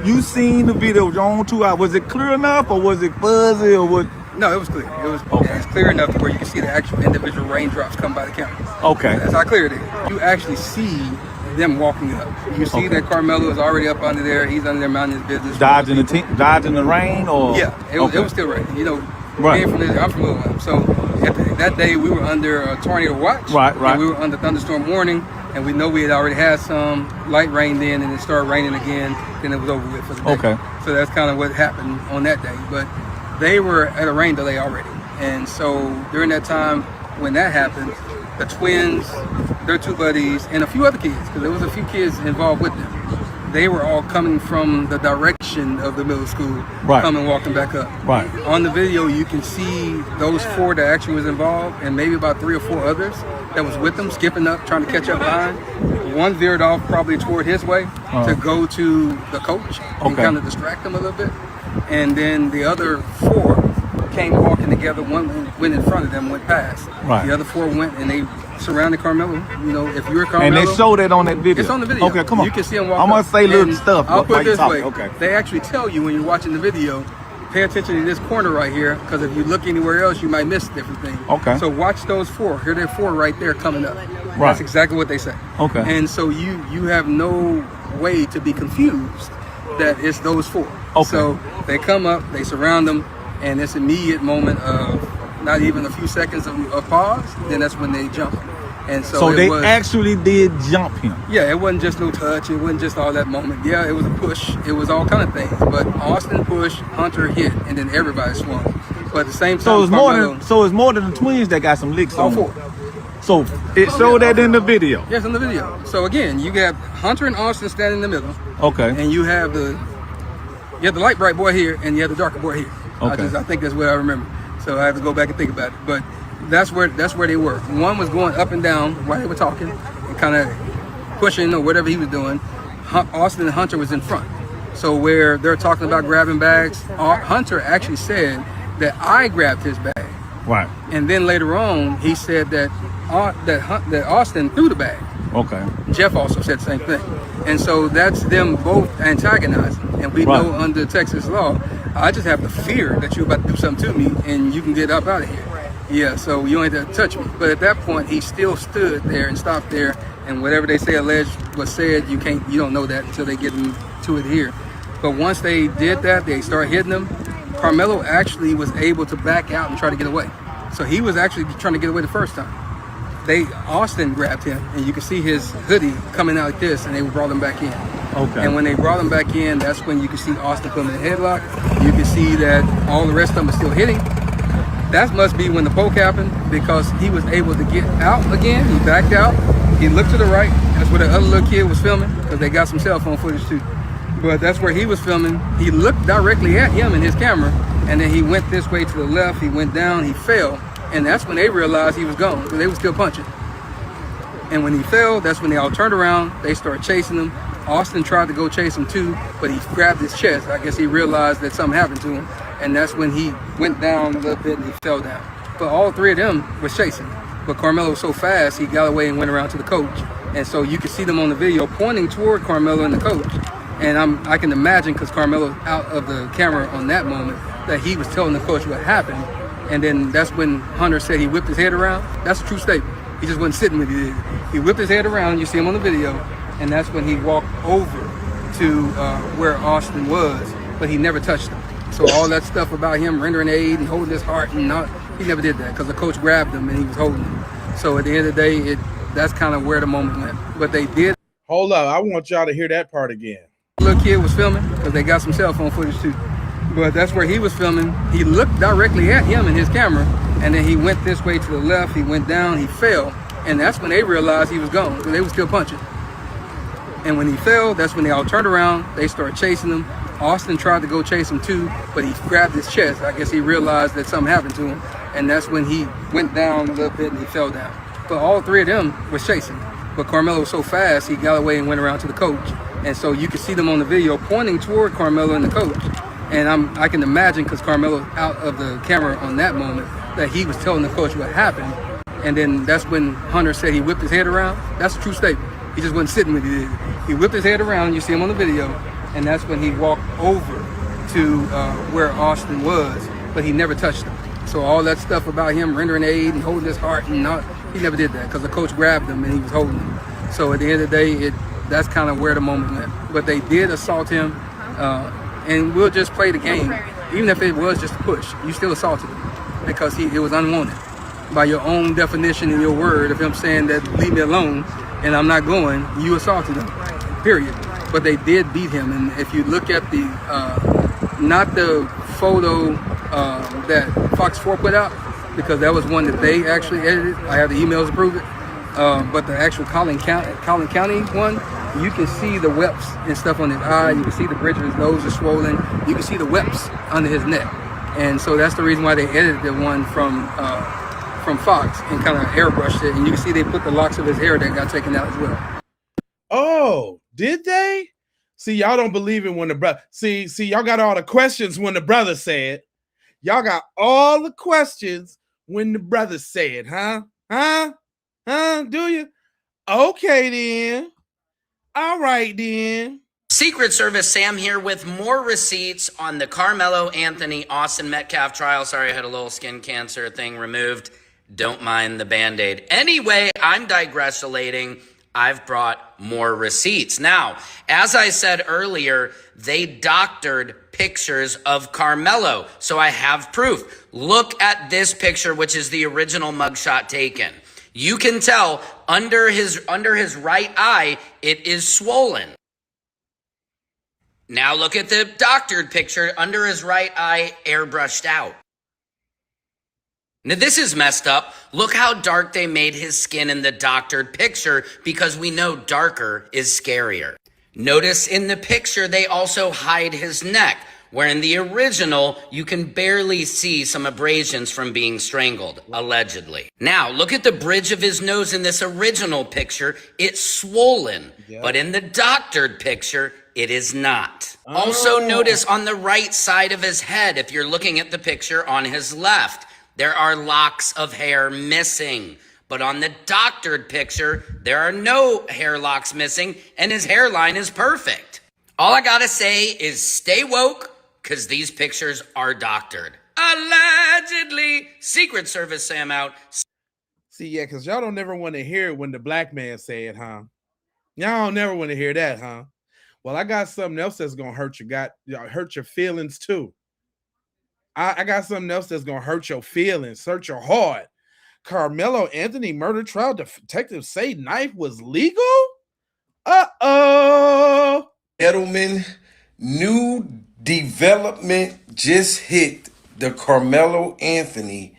You seen the video with your own 2 eyes. Was it clear enough, or was it fuzzy, or what? No, it was clear. It was clear enough to where you can see the actual individual raindrops come by the cameras. Okay. That's how clear it is. You actually see them walking up. You see that Karmelo is already up under there. He's under there minding his business. Dodging the rain, or? Yeah, it was still raining. You know, right. I'm from Louisville. So that day we were under a tornado watch. Right. And we were under thunderstorm warning. And we know we had already had some light rain then, and it started raining again. Then it was over with for the day. Okay. So that's kind of what happened on that day. But they were at a rain delay already. And so during that time when that happened, the twins, their 2 buddies, and a few other kids, because there was a few kids involved with them, they were all coming from the direction of the middle school, coming walking back up. Right. On the video, you can see those 4 that actually was involved, and maybe about 3 or 4 others that was with them, skipping up, trying to catch up behind. One veered off probably toward his way to go to the coach and Okay. kind of distract him a little bit. And then the other 4 came walking together. One went in front of them, went past. Right. The other 4 went and they surrounded Carmelo. You know, if you're Carmelo. And they showed it on that video. It's on the video. Okay, come on. You can see them walk I'm gonna up. say little And stuff. I'll put while it you this talking. way. Okay. They actually tell you when you're watching the video, pay attention to this corner right here, because if you look anywhere else, you might miss different things. Okay. So watch those 4. Here they're 4 right there coming up. Right. That's exactly what they say. Okay. And so you have no way to be confused that it's those 4. Okay. So they come up, they surround them, and this immediate moment of not even a few seconds of pause, then that's when they jump. And so they was, actually did jump him. yeah, it wasn't just no touch. It wasn't just all that moment. Yeah, it was a push. It was all kind of things. But Austin pushed, Hunter hit, and then everybody swung. But at the same time, So it's more Carmelo, than it's more than the twins that got some licks all on. 4. So it showed that in the video. Yes, in the video. So again, you got Hunter and Austin standing in the middle, Okay. and you have the light bright boy here, and you have the darker boy here. Okay. I think that's what I remember. So I have to go back and think about it. But that's where they were. One was going up and down while they were talking, and kind of pushing or whatever he was doing. Austin and Hunter was in front. So where they're talking about grabbing bags, Hunter actually said that I grabbed his bag. Right. And then later on, he said that Austin threw the bag. Okay. Jeff also said the same thing. And so that's them both antagonizing. And we Right. know under Texas law, I just have the fear that you're about to do something to me and you can get up out of here. Yeah, so you don't have to touch me. But at that point, he still stood there and stopped there. And whatever they say alleged was said, you don't know that until they get into it here. But once they did that, they start hitting him. Karmelo actually was able to back out and try to get away. So he was actually trying to get away the first time. Austin grabbed him, and you can see his hoodie coming out like this, and they brought him back in. Okay. And when they brought him back in, that's when you can see Austin put him in a headlock. You can see that all the rest of them are still hitting. That must be when the poke happened, because he was able to get out again. He backed out. He looked to the right. That's where the other little kid was filming, because they got some cell phone footage too. But that's where he was filming. He looked directly at him in his camera, and then he went this way to the left. He went down. He fell. And that's when they realized he was gone, because they were still punching. And when he fell, that's when they all turned around. They started chasing him. Austin tried to go chase him too, but he grabbed his chest. I guess he realized that something happened to him. And that's when he went down a little bit and he fell down. But all 3 of them were chasing. But Karmelo was so fast, he got away and went around to the coach. And so you can see them on the video pointing toward Karmelo and the coach. And I can imagine, because Karmelo out of the camera on that moment, that he was telling the coach what happened. And then that's when Hunter said he whipped his head around. That's a true statement. He just wasn't sitting with it. He whipped his head around. You see him on the video. And that's when he walked over to where Austin was, but he never touched him. So all that stuff about him rendering aid and holding his heart, he never did that, because the coach grabbed him and he was holding him. So at the end of the day, that's kind of where the moment went. But they did. Hold up. I want y'all to hear that part again. The little kid was filming, because they got some cell phone footage too. But that's where he was filming. He looked directly at him in his camera, and then he went this way to the left. He went down. He fell. And that's when they realized he was gone, because they were still punching. And when he fell, that's when they all turned around. They started chasing him. Austin tried to go chase him too, but he grabbed his chest. I guess he realized that something happened to him. And that's when he went down a little bit and he fell down. But all 3 of them were chasing. But Karmelo was so fast, he got away and went around to the coach. And so you can see them on the video pointing toward Karmelo and the coach. And I can imagine, because Karmelo out of the camera on that moment, that he was telling the coach what happened. And then that's when Hunter said he whipped his head around. That's a true statement. He just wasn't sitting with it. He whipped his head around. You see him on the video. And that's when he walked over to where Austin was, but he never touched him. So all that stuff about him rendering aid and holding his heart, he never did that, because the coach grabbed him and he was holding him. So at the end of the day, that's kind of where the moment went. But they did assault him, and we'll just play the game. Even if it was just a push, you still assaulted him, because it was unwanted. By your own definition in your word of him saying that leave me alone and I'm not going, you assaulted him, period. But they did beat him. And if you look at the, not the photo that Fox 4 put out, because that was one that they actually edited. I have the emails to prove it. But the actual Collin County one, you can see the webs and stuff on his eye. You can see the bridge of his nose is swollen. You can see the webs under his neck. And so that's the reason why they edited the one from Fox and kind of airbrushed it. And you can see they put the locks of his hair that got taken out as well. Did they? See, y'all don't believe it when the brother. See, y'all got all the questions when the brother said. Y'all got all the questions when the brother said, huh? Do you? Okay, then. All right, then. Secret Service Sam here with more receipts on the Karmelo Anthony Austin Metcalf trial. Sorry, I had a little skin cancer thing removed. Don't mind the Band-Aid. Anyway, I'm digressulating. I've brought more receipts. Now, as I said earlier, they doctored pictures of Karmelo. So I have proof. Look at this picture, which is the original mugshot taken. You can tell under his right eye, it is swollen. Now look at the doctored picture under his right eye, airbrushed out. Now this is messed up. Look how dark they made his skin in the doctored picture because we know darker is scarier. Notice in the picture they also hide his neck, where in the original you can barely see some abrasions from being strangled, allegedly. Now look at the bridge of his nose in this original picture. It's swollen, but in the doctored picture, it is not. Also notice on the right side of his head, if you're looking at the picture on his left, there are locks of hair missing. But on the doctored picture, there are no hair locks missing, and his hairline is perfect. All I gotta say is stay woke, because these pictures are doctored. Allegedly. Secret Service Sam out. See, yeah, because y'all don't never want to hear it when the black man say it, huh? Y'all don't never want to hear that, huh? Well, I got something else that's gonna hurt your feelings too. I got something else that's gonna hurt your feelings, hurt your heart. Karmelo Anthony murder trial. Detectives say knife was legal. Gentlemen, new development just hit the Karmelo Anthony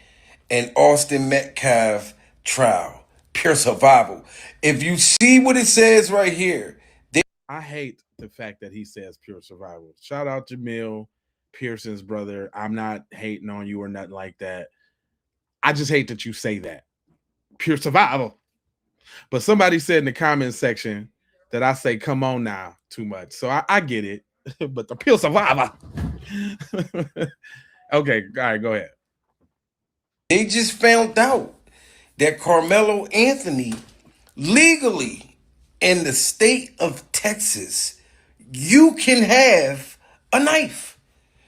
and Austin Metcalf trial. Pure survival. If you see what it says right here, I hate the fact that he says pure survival. Shout out to Jamil Pearson's brother. I'm not hating on you or nothing like that. I just hate that you say that. Pure survival. But somebody said in the comment section that I say, come on now, too much. So I get it. But the pure survivor. Okay, all right, go ahead. They just found out that Karmelo Anthony legally in the state of Texas, you can have a knife.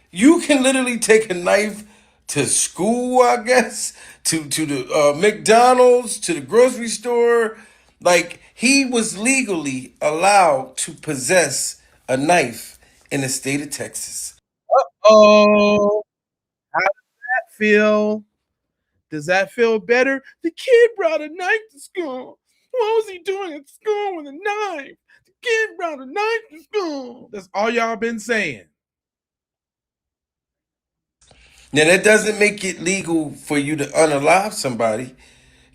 You can literally take a knife to school, I guess, to the McDonald's, to the grocery store. Like, he was legally allowed to possess a knife in the state of Texas. Uh-oh. How does that feel? Does that feel better? The kid brought a knife to school. What was he doing at school with a knife? The kid brought a knife to school. That's all y'all been saying. Now, that doesn't make it legal for you to unalive somebody.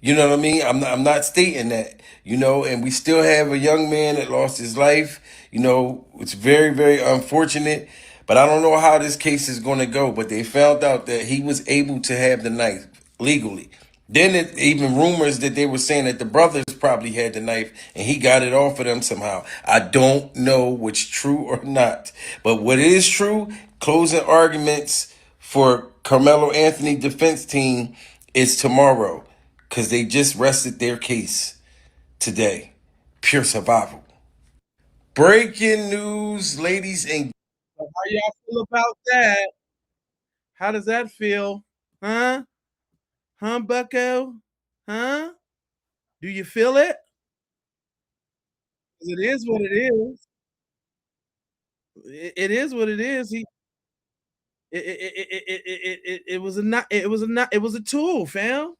You know what I mean? I'm not stating that, and we still have a young man that lost his life. It's very, very unfortunate, but I don't know how this case is going to go. But they found out that he was able to have the knife legally. Then even rumors that they were saying that the brothers probably had the knife and he got it off of them somehow. I don't know what's true or not. But what is true, closing arguments for Karmelo Anthony defense team is tomorrow because they just rested their case today. Pure survival. Breaking news, ladies and how y'all feel about that? How does that feel? Huh? Huh, bucko? Huh? Do you feel it? It is what it is. It is what it is. It was a tool, fam.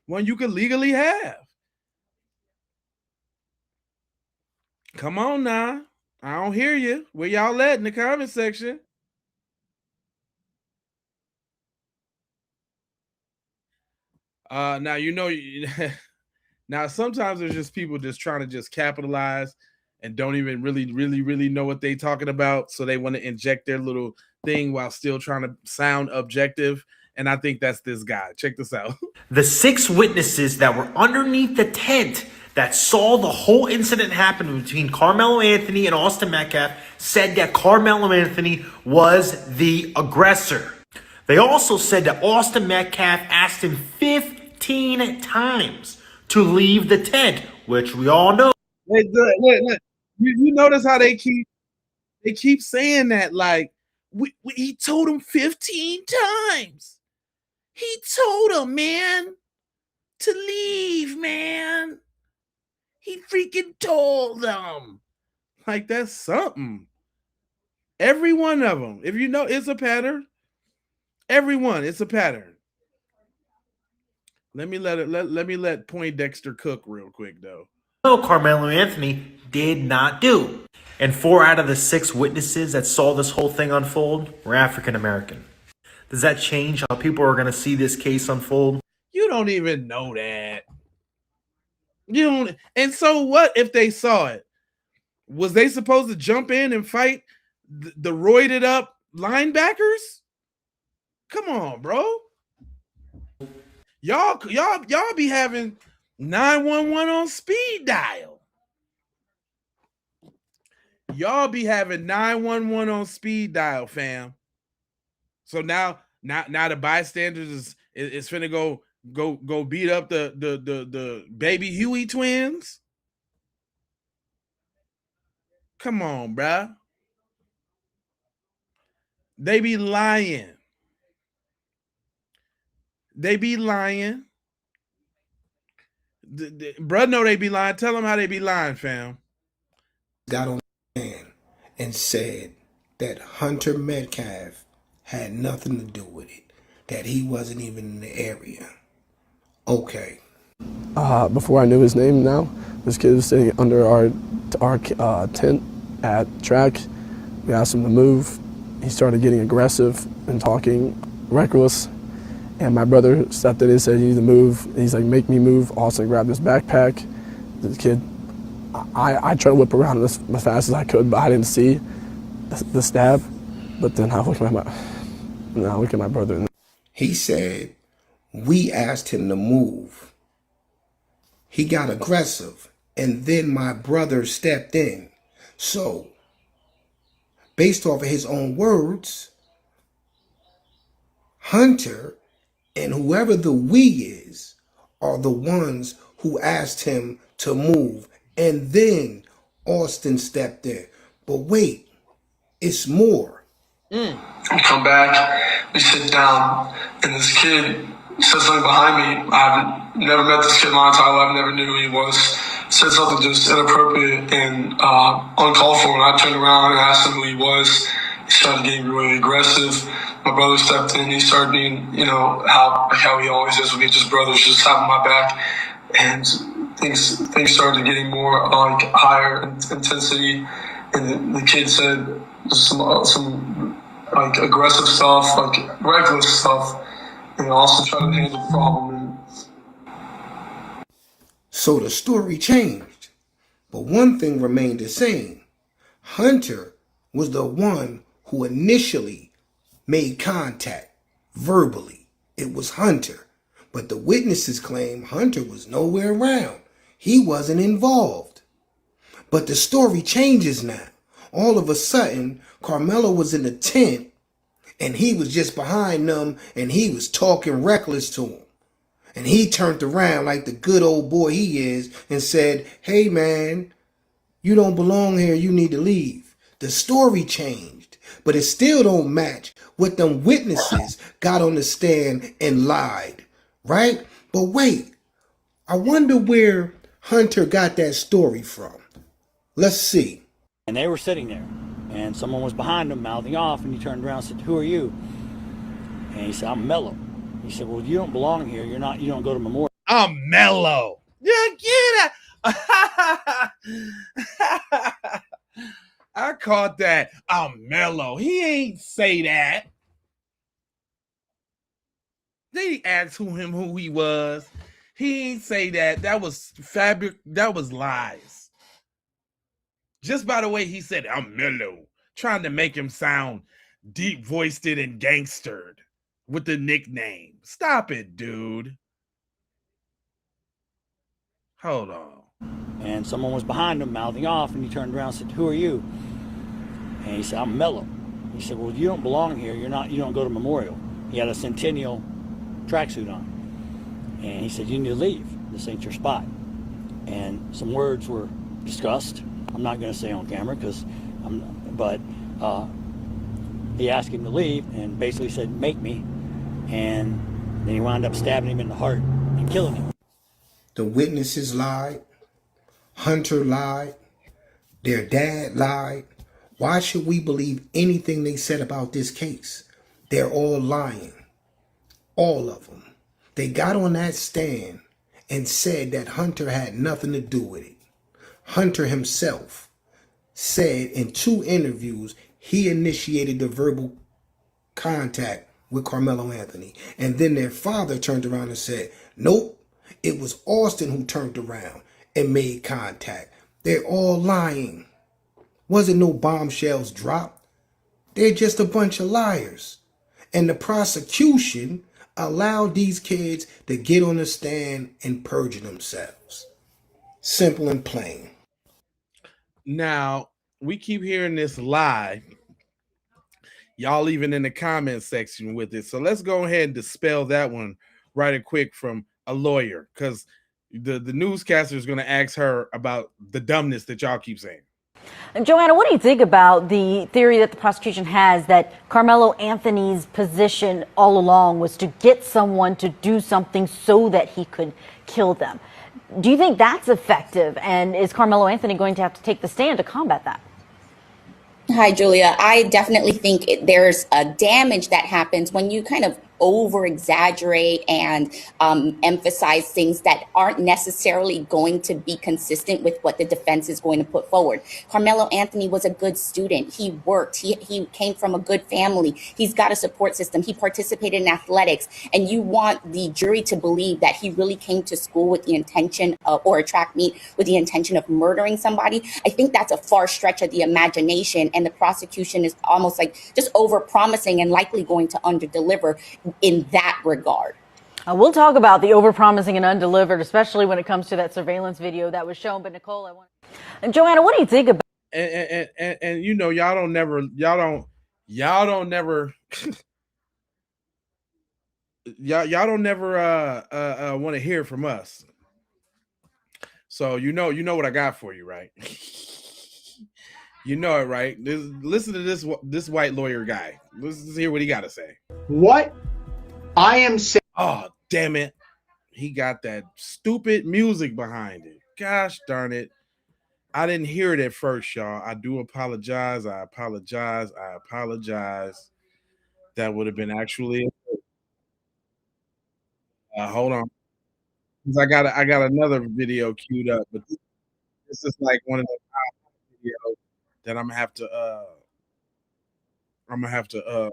One you could legally have. Come on now. I don't hear you. Where y'all at in the comment section? Now now sometimes there's just people just trying to just capitalize and don't even really know what they're talking about. So they want to inject their little thing while still trying to sound objective. And I think that's this guy. Check this out. The 6 witnesses that were underneath the tent that saw the whole incident happen between Karmelo Anthony and Austin Metcalf said that Karmelo Anthony was the aggressor. They also said that Austin Metcalf asked him 15 times to leave the tent, which we all know. Wait, look. You notice how they keep saying that, like, he told him 15 times. He told him, man, to leave, man. He freaking told them. Like, that's something. Every one of them. If you know, it's a pattern. Everyone, it's a pattern. Let me let Poindexter cook real quick, though. No, Karmelo Anthony did not do. And 4 out of the 6 witnesses that saw this whole thing unfold were African American. Does that change how people are going to see this case unfold? You don't even know that. You don't. And so what if they saw it? Was they supposed to jump in and fight the roided up linebackers? Come on, bro. Y'all be having 911 on speed dial. Y'all be having 911 on speed dial, fam. So now the bystanders is finna go beat up the baby Huey twins. Come on, bruh. They be lying. They be lying. Bruh know they be lying. Tell them how they be lying, fam. Got on the stand and said that Hunter Metcalf had nothing to do with it, that he wasn't even in the area. Okay. Before I knew his name now, this kid was sitting under our tent at track. We asked him to move. He started getting aggressive and talking reckless. And my brother stepped in and said, "You need to move." And he's like, "Make me move." Austin grabbed his backpack. The kid, I tried to whip around as fast as I could, but I didn't see the stab. But then I look at my brother. He said, we asked him to move. He got aggressive, and then my brother stepped in. So, based off of his own words, Hunter and whoever the we is are the ones who asked him to move. And then Austin stepped in. But wait, it's more. We come back, we sit down, and this kid said something behind me. I've never met this kid in my entire life, never knew who he was. Said something just inappropriate and uncalled for, and I turned around and asked him who he was. He started getting really aggressive. My brother stepped in. He started being, how he always is with his brothers, just having my back. And things started getting more like higher intensity. And the kid said some like aggressive stuff, like reckless stuff, and also tried to handle the problem. So the story changed, but one thing remained the same. Hunter was the one who initially made contact verbally. It was Hunter, but the witnesses claim Hunter was nowhere around. He wasn't involved. But the story changes now. All of a sudden, Karmelo was in the tent and he was just behind them and he was talking reckless to him. And he turned around like the good old boy he is and said, "Hey man, you don't belong here, you need to leave." The story changed, but it still don't match what them witnesses got on the stand and lied, right? But wait, I wonder where Hunter got that story from. Let's see. And they were sitting there, and someone was behind them mouthing off, and he turned around and said, "Who are you?" And he said, "I'm Mello." He said, "Well, you don't belong here. You don't go to Memorial." I'm Mello. Yeah, get it. I caught that. I'm Mello. He ain't say that. They asked who he was. He ain't say that. That was fabric. That was lies. Just by the way he said, "I'm Mello," trying to make him sound deep voiced and gangstered with the nickname. Stop it, dude. Hold on. and someone was behind him mouthing off, and he turned around and said, "Who are you?" And he said, "I'm Mello." He said, "Well, you don't belong here. You don't go to Memorial." He had a Centennial tracksuit on. And he said, "You need to leave. This ain't your spot." And some words were discussed. I'm not going to say on camera but he asked him to leave and basically said, "Make me." And then he wound up stabbing him in the heart and killing him. The witnesses lied. Hunter lied. Their dad lied. Why should we believe anything they said about this case? They're all lying. All of them. They got on that stand and said that Hunter had nothing to do with it. Hunter himself said in 2 interviews he initiated the verbal contact with Karmelo Anthony. And then their father turned around and said, nope, it was Austin who turned around and made contact. They're all lying. Wasn't no bombshells dropped. They're just a bunch of liars. And the prosecution allowed these kids to get on the stand and perjure themselves. Simple and plain. Now, we keep hearing this lie. Y'all even in the comment section with it. So let's go ahead and dispel that one right and quick from a lawyer, because the newscaster is going to ask her about the dumbness that y'all keep saying. Joanna, what do you think about the theory that the prosecution has that Karmelo Anthony's position all along was to get someone to do something so that he could kill them? Do you think that's effective? And is Karmelo Anthony going to have to take the stand to combat that? Hi, Julia. I definitely think there's a damage that happens when you kind of over exaggerate and emphasize things that aren't necessarily going to be consistent with what the defense is going to put forward. Karmelo Anthony was a good student. He worked. He came from a good family. He's got a support system. He participated in athletics. And you want the jury to believe that he really came to school with the intention of, or a track meet with the intention of murdering somebody. I think that's a far stretch of the imagination. And the prosecution is almost like just over promising and likely going to underdeliver in that regard. We'll talk about the overpromising and undelivered, especially when it comes to that surveillance video that was shown. But Nicole, Joanna, what do you think about? And you know, y'all don't never y'all don't never want to hear from us. So you know what I got for you, right? You know it, right? Listen to this white lawyer guy. Let's hear what he got to say. What I am saying. Oh, damn it. He got that stupid music behind it. Gosh darn it. I didn't hear it at first, y'all. I do apologize. I apologize. That would have been actually hold on. I got another video queued up, but this is like one of the videos that I'm gonna have to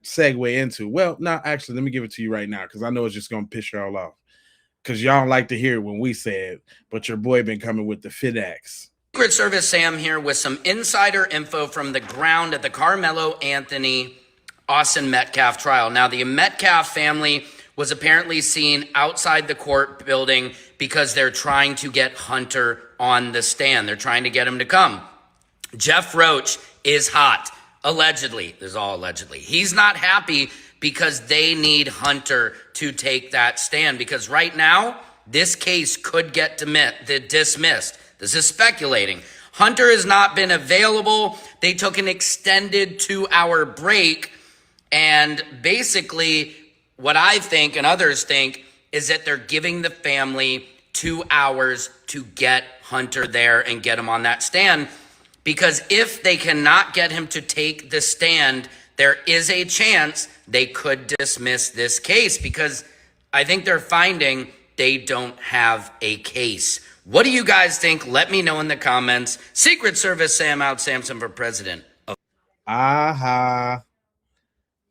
segue into. Well, no, actually, let me give it to you right now because I know it's just gonna piss y'all off. Because y'all don't like to hear it when we say it, but your boy been coming with the FedEx. Secret Service Sam here with some insider info from the ground at the Karmelo Anthony Austin Metcalf trial. Now, the Metcalf family was apparently seen outside the court building because they're trying to get Hunter on the stand. They're trying to get him to come. Jeff Roach is hot. Allegedly. There's all allegedly. He's not happy because they need Hunter to take that stand, because right now, this case could get dismissed. This is speculating. Hunter has not been available. They took an extended 2-hour break, and basically what I think and others think is that they're giving the family 2 hours to get Hunter there and get him on that stand, because if they cannot get him to take the stand, there is a chance they could dismiss this case, because I think they're finding they don't have a case. What do you guys think? Let me know in the comments. Secret Service Sam out, Samson for president. Uh-huh.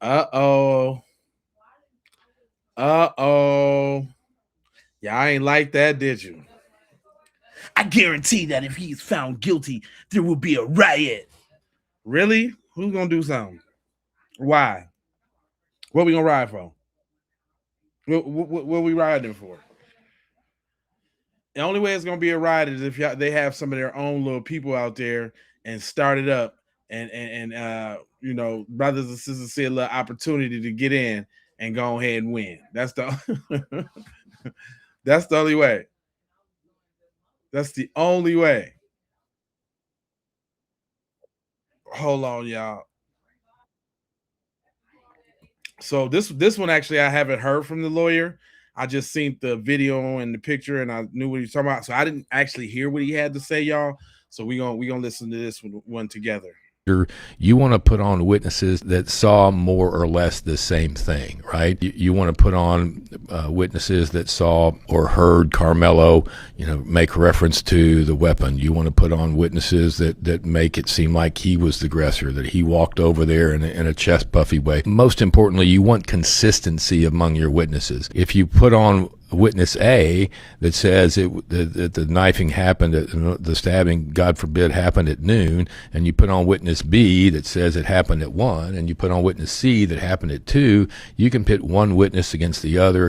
Uh-oh. Uh-oh. Y'all ain't like that, did you? I guarantee that if he's found guilty, there will be a riot. Really? Who's gonna do something? Why? What we gonna ride for? What we riding for? The only way it's gonna be a ride is if they have some of their own little people out there and start it up, and you know, brothers and sisters see a little opportunity to get in and go ahead and win. That's the that's the only way. That's the only way. Hold on, y'all. So this one actually I haven't heard from the lawyer. I just seen the video and the picture and I knew what he was talking about. So I didn't actually hear what he had to say, y'all. So we gonna listen to this one together. You want to put on witnesses that saw more or less the same thing, right? You want to put on witnesses that saw or heard Karmelo, you know, make reference to the weapon. You want to put on witnesses that make it seem like he was the aggressor, that he walked over there in a chest puffy way. Most importantly, you want consistency among your witnesses. If you put on witness A that says that the knifing happened, the stabbing, God forbid, happened at noon, and you put on witness B that says it happened at 1, and you put on witness C that happened at 2, you can pit one witness against the other.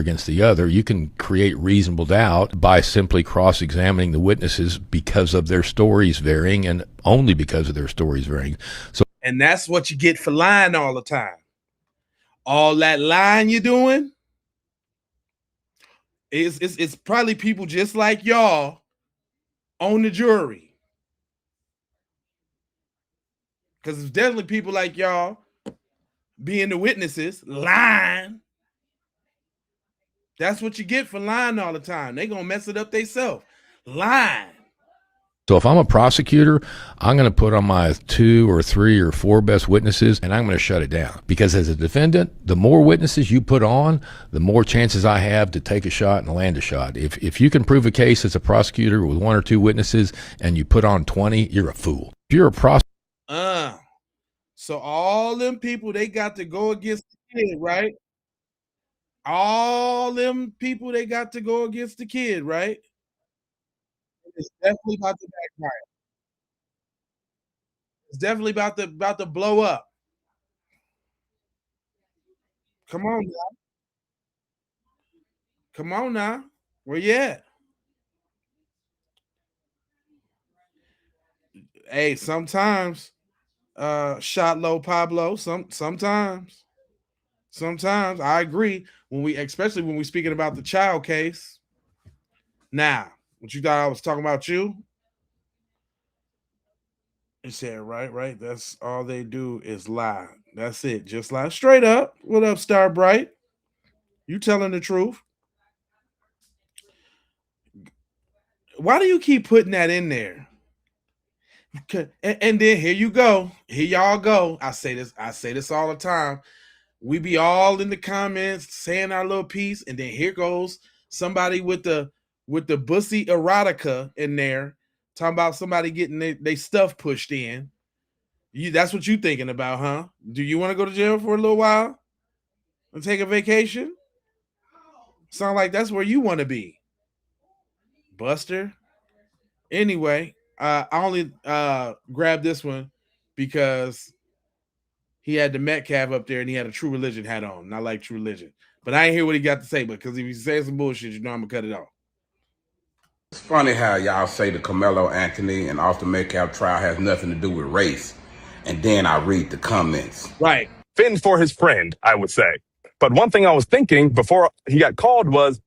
You can create reasonable doubt by simply cross-examining the witnesses because of their stories varying, and only because of their stories varying. So, and that's what you get for lying all the time. All that lying you're doing, it's probably people just like y'all on the jury. Because it's definitely people like y'all being the witnesses, lying. That's what you get for lying all the time. They gonna mess it up themselves. Lying. So if I'm a prosecutor, I'm going to put on my 2 or 3 or 4 best witnesses, and I'm going to shut it down. Because as a defendant, the more witnesses you put on, the more chances I have to take a shot and land a shot. If you can prove a case as a prosecutor with 1 or 2 witnesses and you put on 20, you're a fool. If you're a prosecutor. So all them people, they got to go against the kid, right? All them people, they got to go against the kid, right? It's definitely about to backfire. It's definitely about to blow up. Come on now. Come on now. Where you at? Hey, sometimes shot low Pablo. Sometimes I agree. Especially when we speaking about the child case. Now, what you thought I was talking about you? He said, right. That's all they do is lie. That's it. Just lie straight up. What up, Star Bright? You telling the truth. Why do you keep putting that in there? And then here you go. Here y'all go. I say this all the time. We be all in the comments saying our little piece, and then here goes somebody with the bussy erotica in there talking about somebody getting they stuff pushed in. That's what you thinking about, huh? Do you want to go to jail for a little while and take a vacation? Sound like that's where you want to be, Buster. Anyway, I only grabbed this one because he had the Metcalf up there and he had a True Religion hat on. And I like True Religion. But I ain't hear what he got to say, because if he says some bullshit, you know I'm going to cut it off. It's funny how y'all say the Karmelo Anthony and Austin Metcalf trial has nothing to do with race. And then I read the comments. Right. Finn for his friend, I would say. But one thing I was thinking before he got called was,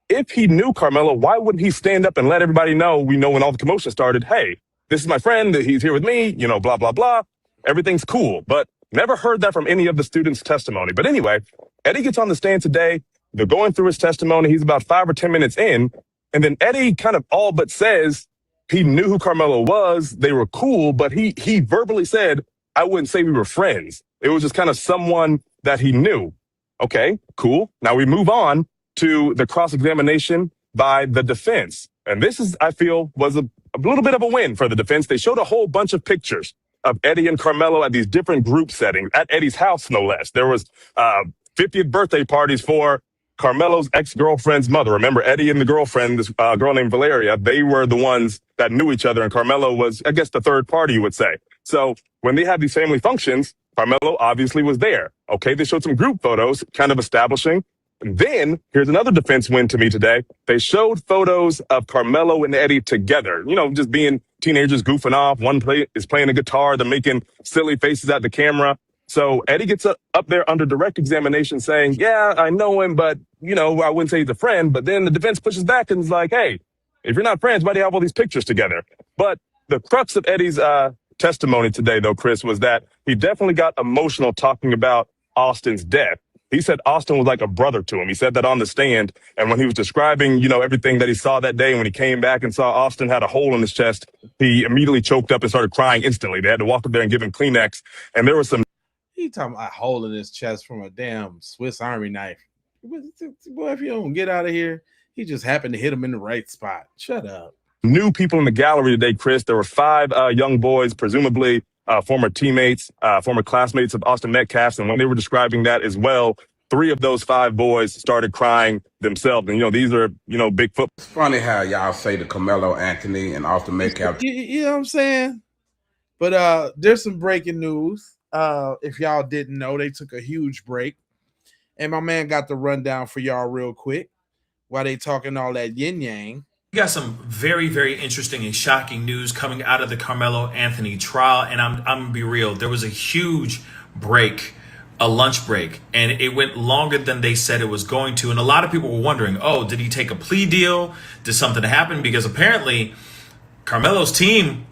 if he knew Karmelo, why wouldn't he stand up and let everybody know, we know when all the commotion started, hey, this is my friend, he's here with me, you know, blah, blah, blah. Everything's cool. But never heard that from any of the students' testimony. But anyway, Eddie gets on the stand today. They're going through his testimony. He's about 5 or 10 minutes in. And then Eddie kind of all but says he knew who Karmelo was. They were cool, but he verbally said, I wouldn't say we were friends. It was just kind of someone that he knew. Okay, cool. Now we move on to the cross-examination by the defense. And this is, I feel, was a little bit of a win for the defense. They showed a whole bunch of pictures of Eddie and Karmelo at these different group settings, at Eddie's house, no less. There was 50th birthday parties for Karmelo's ex-girlfriend's mother. Remember, Eddie and the girlfriend, this girl named Valeria, they were the ones that knew each other, and Karmelo was, I guess, the third party, you would say. So when they had these family functions, Karmelo obviously was there. Okay, they showed some group photos, kind of establishing Then here's another defense win to me today. They showed photos of Karmelo and Eddie together, just being teenagers goofing off. One is playing a guitar. They're making silly faces at the camera. So Eddie gets up there under direct examination saying, yeah, I know him, but, I wouldn't say he's a friend. But then the defense pushes back and is like, hey, if you're not friends, why do you have all these pictures together? But the crux of Eddie's testimony today, though, Chris, was that he definitely got emotional talking about Austin's death. He said Austin was like a brother to him. He said that on the stand. And when he was describing, everything that he saw that day, when he came back and saw Austin had a hole in his chest, he immediately choked up and started crying instantly. They had to walk up there and give him Kleenex. And there was some. He talking about a hole in his chest from a damn Swiss Army knife. Boy, if you don't get out of here, he just happened to hit him in the right spot. Shut up. New people in the gallery today, Chris. There were 5 young boys, presumably former teammates, former classmates of Austin Metcalf's. And when they were describing that as well, 3 of those 5 boys started crying themselves. And, these are, big football. It's funny how y'all say the Karmelo Anthony and Austin Metcalf. You know what I'm saying? But there's some breaking news. If y'all didn't know, they took a huge break. And my man got the rundown for y'all real quick while they talking all that yin-yang. We got some very, very interesting and shocking news coming out of the Karmelo Anthony trial. And I'm gonna be real. There was a huge break, a lunch break, and it went longer than they said it was going to. And a lot of people were wondering, oh, did he take a plea deal? Did something happen? Because apparently Karmelo's team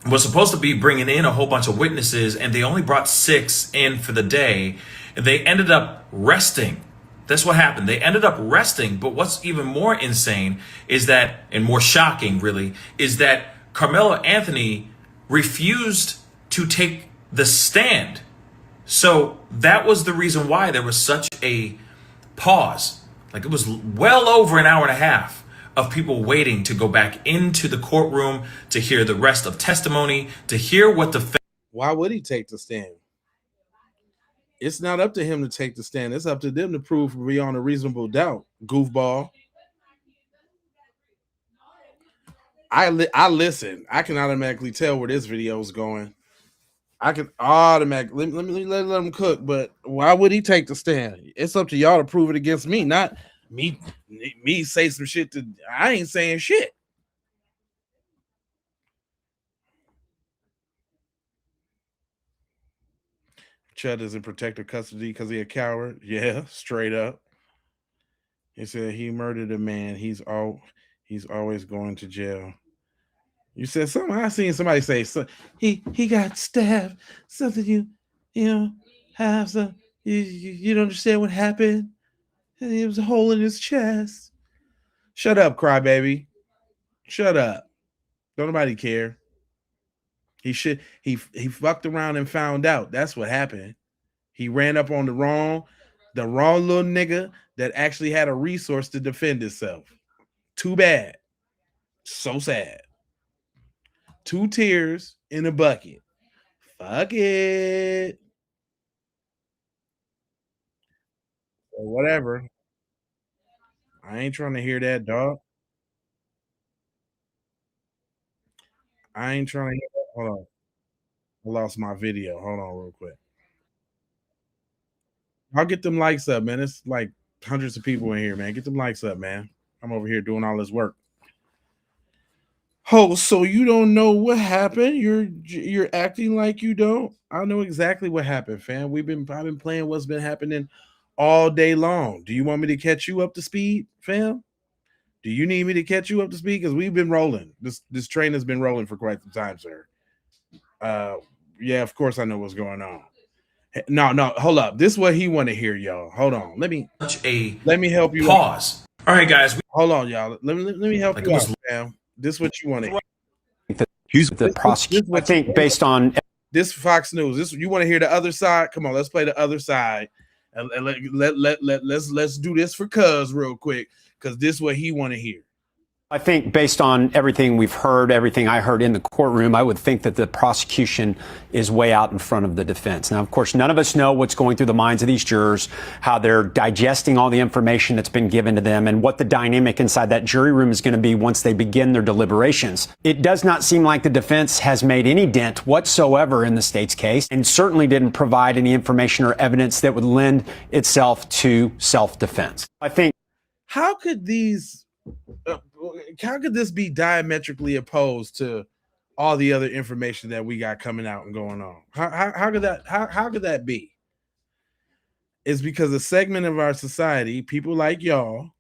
was supposed to be bringing in a whole bunch of witnesses, and they only brought 6 in for the day. They ended up resting. That's what happened. They ended up resting. But what's even more insane is that, and more shocking really, is that Karmelo Anthony refused to take the stand. So that was the reason why there was such a pause. Like, it was well over an hour and a half of people waiting to go back into the courtroom to hear the rest of testimony, to hear what the... Why would he take the stand? It's not up to him to take the stand. It's up to them to prove beyond a reasonable doubt. Goofball. I listen. I can automatically tell where this video is going. I can automatically let him cook. But why would he take the stand? It's up to y'all to prove it against me, not me. Me say some shit to. I ain't saying shit. Chud is in protective custody because he a coward. Yeah, straight up. He said he murdered a man. He's always going to jail. You said something. I seen somebody say so, he got stabbed. Something you have some. You don't understand what happened. And there was a hole in his chest. Shut up, crybaby. Shut up. Don't nobody care. He fucked around and found out. That's what happened. He ran up on the wrong little nigga that actually had a resource to defend himself. Too bad. So sad. 2 tears in a bucket. Fuck it. Or whatever. I ain't trying to hear that, dog. I ain't trying to hear that. Hold on. I lost my video. Hold on real quick. I'll get them likes up, man. It's like hundreds of people in here, man. Get them likes up, man. I'm over here doing all this work. Oh, so you don't know what happened? You're acting like you don't. I know exactly what happened, fam. I've been playing what's been happening all day long. Do you want me to catch you up to speed, fam? Do you need me to catch you up to speed? Because we've been rolling. This train has been rolling for quite some time, sir. Yeah, of course I know what's going on. No, hold up. This is what he want to hear, y'all. Hold on. Let me help you. Pause. All right, guys. Hold on, y'all. Let me help you out, fam. This is what you want to hear. He's the prosecutor. I think based on this Fox News. You want to hear the other side? Come on, let's play the other side, and let's do this for Cuz real quick, because this is what he want to hear. I think based on everything we've heard, everything I heard in the courtroom, I would think that the prosecution is way out in front of the defense. Now, of course, none of us know what's going through the minds of these jurors, how they're digesting all the information that's been given to them, and what the dynamic inside that jury room is going to be once they begin their deliberations. It does not seem like the defense has made any dent whatsoever in the state's case, and certainly didn't provide any information or evidence that would lend itself to self-defense. I think. How could these... how could this be diametrically opposed to all the other information that we got coming out and going on? How could that be? It's because a segment of our society, people like y'all,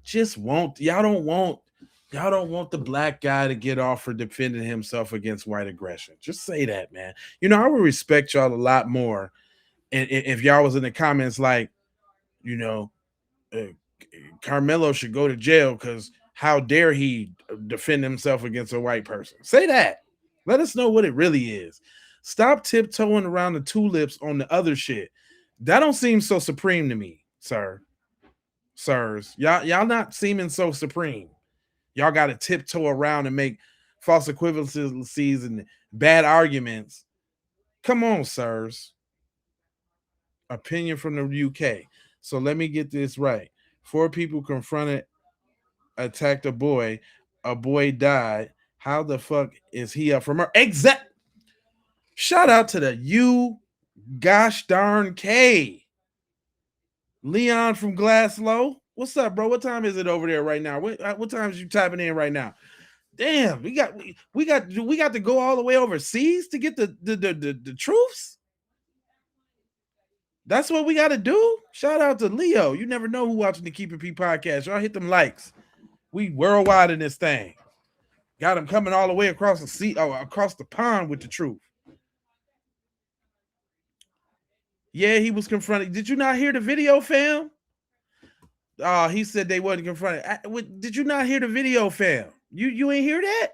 just y'all don't want the black guy to get off for defending himself against white aggression. Just say that, man. You know, I would respect y'all a lot more if y'all was in the comments like, you know, Karmelo should go to jail because how dare he defend himself against a white person? Say that. Let us know what it really is. Stop tiptoeing around the tulips on the other shit. That don't seem so supreme to me, sirs. Y'all not seeming so supreme. Y'all got to tiptoe around and make false equivalencies and bad arguments. Come on, sirs. Opinion from the UK. So let me get this right. 4 people attacked a boy died. How the fuck is he up from her? Exact. Shout out to the gosh darn K. Leon from Glasslow. What's up, bro? What time is it over there right now? What time is you typing in right now? Damn, we got to go all the way overseas to get the truths. That's what we got to do. Shout out to Leo. You never know who watching the Keep It P podcast. Y'all hit them likes. We worldwide in this thing. Got him coming all the way across the sea, across the pond with the truth. Yeah, he was confronted. Did you not hear the video, fam? He said they wasn't confronted. Did you not hear the video, fam? You ain't hear that?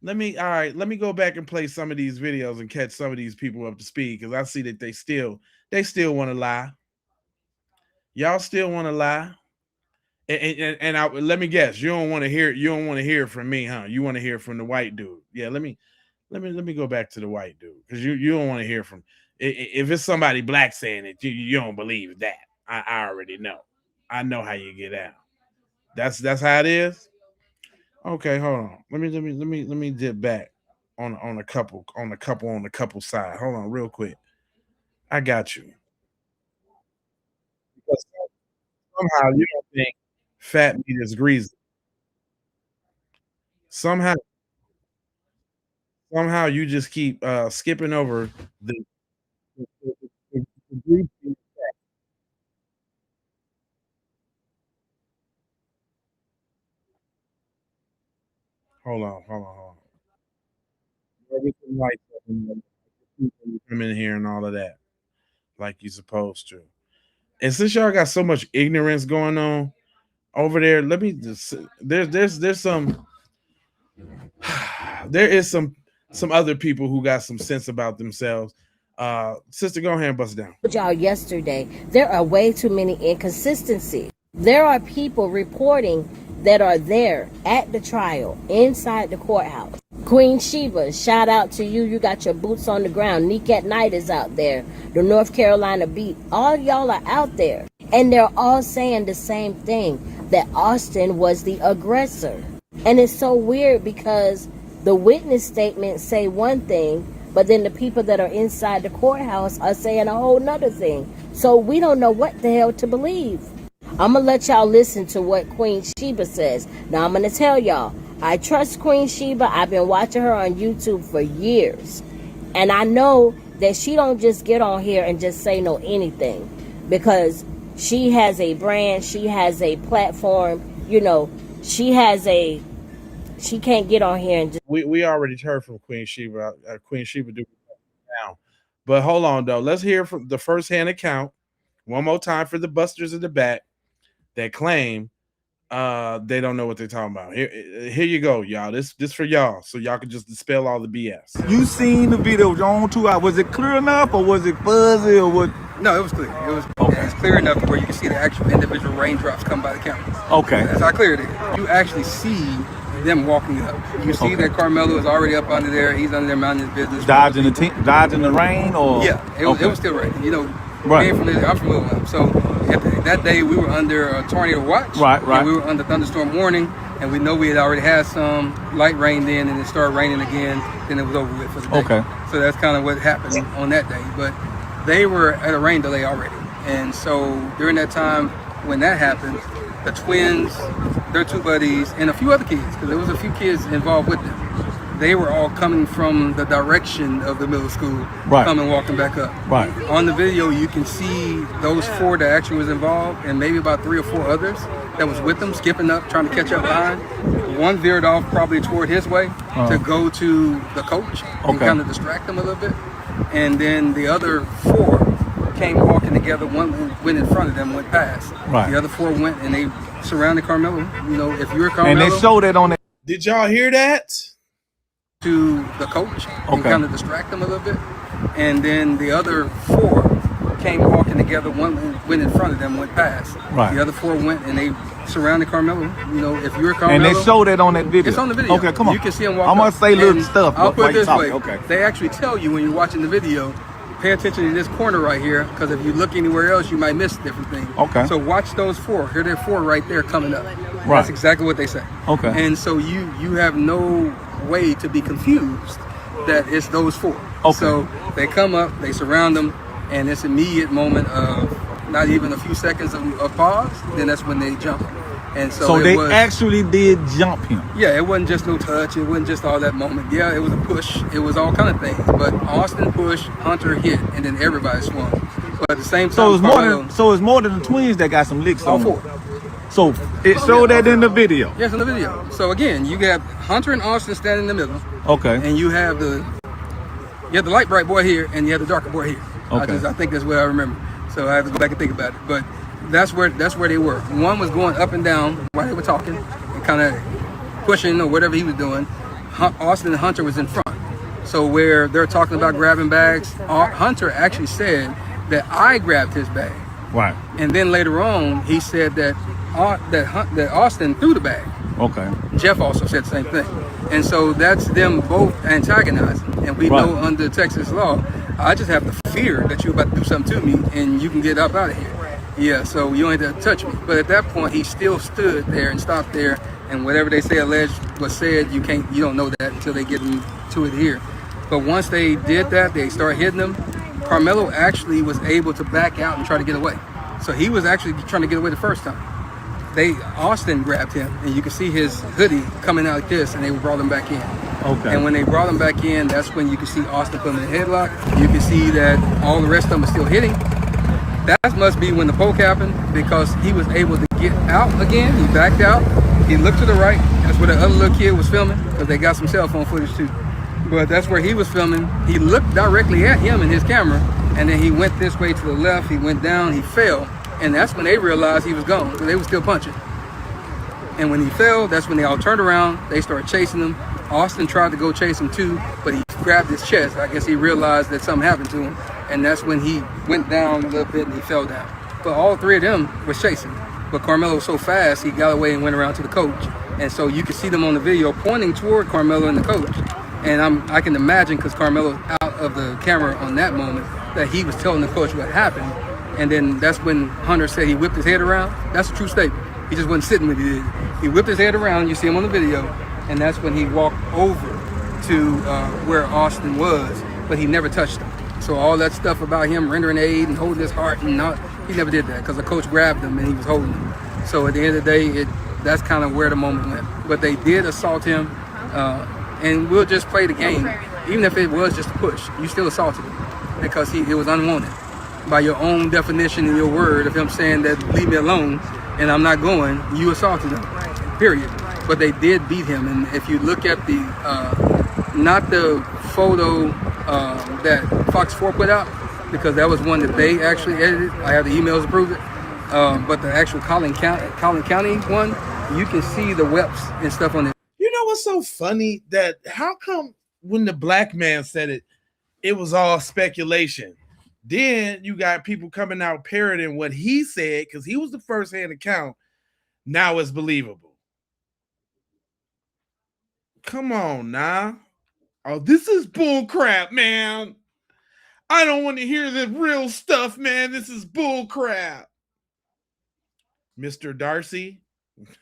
Let me go back and play some of these videos and catch some of these people up to speed because I see that they still want to lie. Y'all still want to lie. And let me guess, you don't want to hear from me, huh? You want to hear from the white dude. Yeah, let me go back to the white dude because you don't want to hear from if it's somebody black saying it, you don't believe that. I already know. I know how you get out. That's how it is. Okay, hold on. Let me dip back on a couple side. Hold on, real quick. I got you. Because somehow you don't think fat meat is greasy. Somehow you just keep skipping over the greasy. Hold on. Come in here and all of that, like you're supposed to. And since y'all got so much ignorance going on over there, let me just there's some some other people who got some sense about themselves. Sister, go ahead and bust it down. Y'all yesterday, there are way too many inconsistencies. There are people reporting that are there at the trial inside the courthouse. Queen Sheba, shout out to you. You got your boots on the ground. Neek at Night is out there. The North Carolina Beat. All y'all are out there. And they're all saying the same thing, that Austin was the aggressor. And it's so weird because the witness statements say one thing, but then the people that are inside the courthouse are saying a whole nother thing. So we don't know what the hell to believe. I'm going to let y'all listen to what Queen Sheba says. Now, I'm going to tell y'all, I trust Queen Sheba. I've been watching her on YouTube for years. And I know that she don't just get on here and just say no anything. Because she has a brand. She has a platform. You know, she can't get on here and just... We already heard from Queen Sheba. Queen Sheba do now. But hold on, though. Let's hear from the first-hand account one more time for the busters in the back that claim they don't know what they're talking about. Here you go, y'all. This for y'all, so y'all can just dispel all the BS. You seen the video, John, 2 hours. Was it clear enough, or was it fuzzy, or No, it was clear. It was it's clear enough to where you can see the actual individual raindrops come by the camera. Okay. That's how clear it is. You actually see them walking up. You see that Karmelo is already up under there. He's under there minding his business. Dodging the rain, or yeah, it was still raining. You know, right. Being from there, I'm from Little Rock. So that day we were under a tornado watch. Right. And we were under thunderstorm warning, and we know we had already had some light rain then, and it started raining again. Then it was over with for the day. Okay. So that's kind of what happened on that day. But they were at a rain delay already, and so during that time when that happened, the twins, their two buddies, and a few other kids, because there was a few kids involved with them. They were all coming from the direction of the middle school, coming walking back up. Right. On the video, you can see those four that actually was involved, and maybe about 3 or 4 others that was with them, skipping up, trying to catch up behind. One veered off probably toward his way to go to the coach and kind of distract him a little bit. And then the other 4 came walking together. One went in front of them, went past. Right. The other 4 went and they surrounded Karmelo. You know, if you're Karmelo, and they showed it on that. Did y'all hear that? To the coach and kind of distract them a little bit. And then the other 4 came walking together. One went in front of them, went past. Right. The other 4 went and they surrounded Carmelo. You know, if you're Carmelo, and they showed it on that video. It's on the video. Okay, come on. You can see them walk. I'm gonna up. say little And stuff. I'll put it this way. Okay. They actually tell you when you're watching the video, pay attention to this corner right here, because if you look anywhere else, you might miss different things. Okay. So watch those 4. Here they're 4 right there coming up. Right. That's exactly what they say. Okay. And so you have no way to be confused that it's those 4. Okay. So they come up, they surround them, and this immediate moment of not even a few seconds of pause, then that's when they jump. And so they actually did jump him. Yeah, it wasn't just no touch. It wasn't just all that moment. Yeah, it was a push. It was all kind of things. But Austin pushed, Hunter hit, and then everybody swung. But at the same time, So it's more than the twins that got some licks all on them. 4. So it showed that in the video. Yes, in the video. So again, you got Hunter and Austin standing in the middle. Okay. And you have the light bright boy here, and you have the darker boy here. Okay. I think that's what I remember. So I have to go back and think about it. But that's where they were. One was going up and down while they were talking, and kind of pushing or whatever he was doing. Austin and Hunter was in front. So where they're talking about grabbing bags, Hunter actually said that I grabbed his bag. Right. And then later on, he said that Austin threw the bag. Okay. Jeff also said the same thing. And so that's them both antagonizing. And we know under Texas law, I just have the fear that you're about to do something to me and you can get up out of here. Yeah, so you don't have to touch me. But at that point, he still stood there and stopped there. And whatever they say alleged was said, you don't know that until they get into it here. But once they did that, they started hitting them. Karmelo actually was able to back out and try to get away. So he was actually trying to get away the first time. Austin grabbed him, and you can see his hoodie coming out like this, and they brought him back in. Okay. And when they brought him back in, that's when you can see Austin put him in a headlock. You can see that all the rest of them are still hitting. That must be when the poke happened, because he was able to get out again. He backed out. He looked to the right. That's where the other little kid was filming, because they got some cell phone footage too. But that's where he was filming. He looked directly at him in his camera, and then he went this way to the left. He went down. He fell. And that's when they realized he was gone, because they were still punching. And when he fell, that's when they all turned around. They started chasing him. Austin tried to go chase him too, but he grabbed his chest. I guess he realized that something happened to him. And that's when he went down a little bit and he fell down. But all 3 of them were chasing. But Karmelo was so fast, he got away and went around to the coach. And so you can see them on the video pointing toward Karmelo and the coach. And I can imagine, because Karmelo's out of the camera on that moment, that he was telling the coach what happened. And then that's when Hunter said he whipped his head around. That's a true statement. He just wasn't sitting when he did. He whipped his head around. You see him on the video. And that's when he walked over to where Austin was, but he never touched him. So all that stuff about him rendering aid and holding his heart, he never did that, because the coach grabbed him and he was holding him. So at the end of the day, that's kind of where the moment went. But they did assault him, and we'll just play the game. Even if it was just a push, you still assaulted him, because it was unwanted. By your own definition in your word of him saying that leave me alone and I'm not going, you assaulted him, period. But they did beat him. And if you look at the, not the photo that Fox 4 put out, because that was one that they actually edited. I have the emails to prove it. But the actual Collin County one, you can see the webs and stuff on it. You know what's so funny? That how come when the black man said it, it was all speculation? Then you got people coming out parroting what he said because he was the first-hand account. Now it's believable. Come on now. Oh, this is bull crap, man. I don't want to hear the real stuff, man. This is bull crap. Mr. Darcy,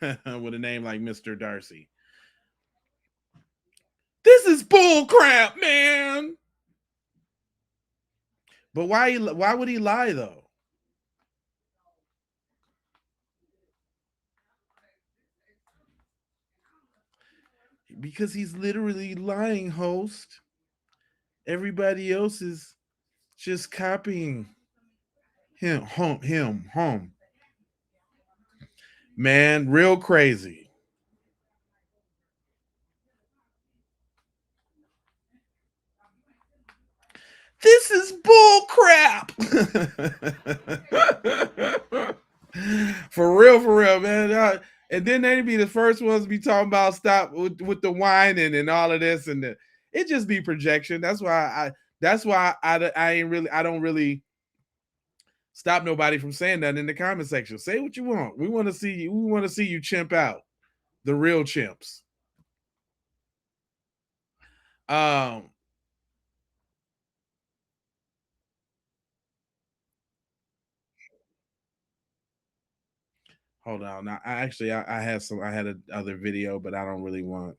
with a name like Mr. Darcy. This is bull crap, man. But why would he lie though? Because he's literally lying, host. Everybody else is just copying him. Man, real crazy. This is bull crap. For real, man. And then they be the first ones to be talking about stop with the whining and all of this, and it just be projection. That's why I don't really stop nobody from saying that in the comment section. Say what you want. We want to see you. We want to see you chimp out. The real chimps. Hold on. Now, I had another video, but I don't really want.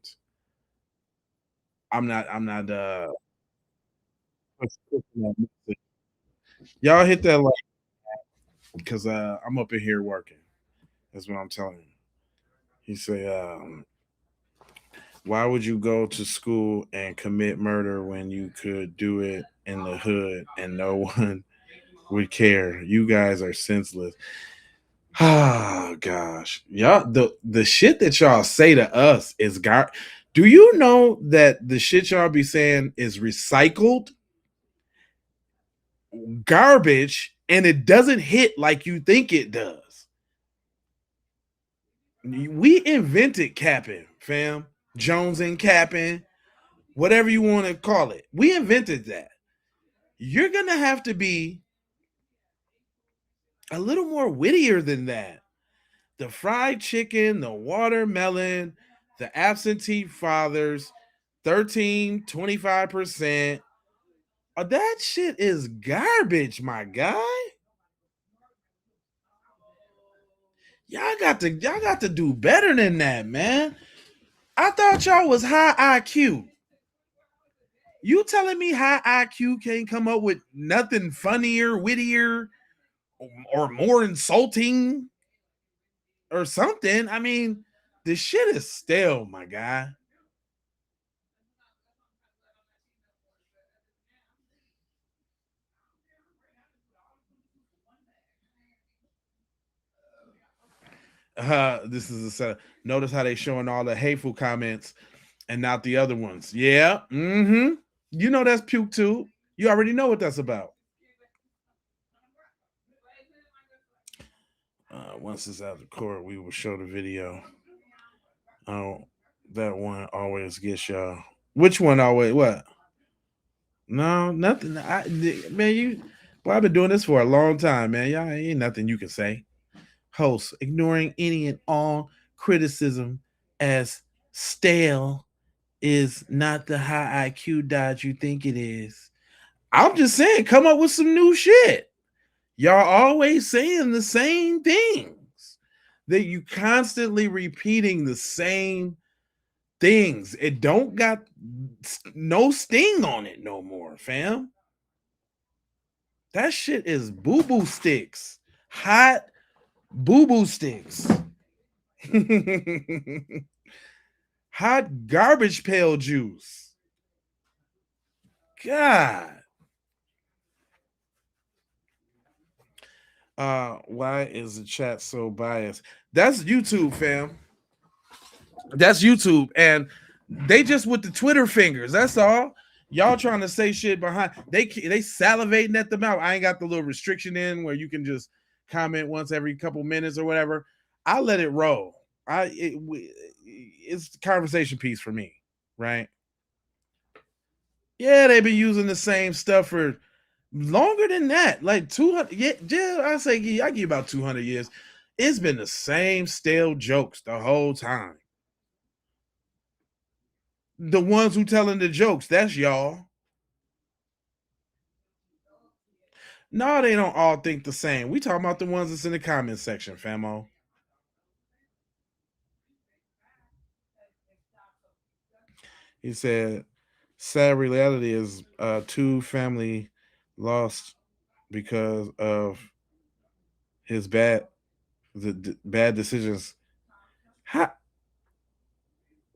I'm not. Y'all hit that like because I'm up in here working. That's what I'm telling you. He say, why would you go to school and commit murder when you could do it in the hood and no one would care? You guys are senseless. Oh gosh. Y'all, the shit that y'all say to us is do you know that the shit y'all be saying is recycled garbage and it doesn't hit like you think it does? We invented capping, fam. Jones and capping, whatever you want to call it. We invented that. You're going to have to be a little more wittier than that. The fried chicken, the watermelon, the absentee fathers, 13, 25%. That shit is garbage, my guy. Y'all got to do better than that, man. I thought y'all was high IQ. You telling me high IQ can't come up with nothing funnier, wittier, or more insulting or something? I mean, this shit is stale, my guy. This is a set. Notice how they showing all the hateful comments and not the other ones. Yeah. Mm-hmm. You know that's puke too. You already know what that's about. Once it's out of court, we will show the video. Oh, that one always gets y'all. Which one always? What? No, nothing. Man, I've been doing this for a long time, man. Y'all ain't nothing you can say. Host, ignoring any and all criticism as stale is not the high IQ dodge you think it is. I'm just saying, come up with some new shit. Y'all always saying the same things. That you constantly repeating the same things. It don't got no sting on it no more, fam. That shit is boo-boo sticks. Hot boo-boo sticks. Hot garbage pail juice. God. Why is the chat so biased? That's YouTube, fam. That's YouTube. And they just with the Twitter fingers. That's all. Y'all trying to say shit behind. They salivating at the mouth. I ain't got the little restriction in where you can just comment once every couple minutes or whatever. I let it roll. It's a conversation piece for me, right? Yeah, they've been using the same stuff for Longer than that, like 200. Yeah, I say I give you about 200 years. It's been the same stale jokes the whole time. The ones who telling the jokes, that's y'all. No, they don't all think the same. We talking about the ones that's in the comment section, famo. He said, sad reality is two family lost because of his bad decisions. How,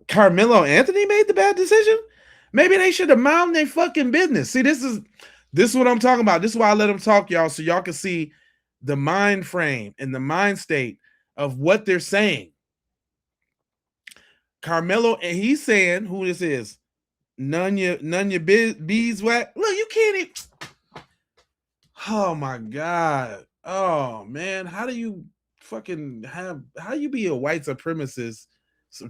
Carmelo Anthony made the bad decision? Maybe they should have minded their fucking business. See, this is what I'm talking about. This is why I let them talk, y'all, so y'all can see the mind frame and the mind state of what they're saying. Carmelo, and he's saying who this is. None your beeswax. Look, you can't even. Oh my god. Oh man, how do you fucking have? How you be a white supremacist?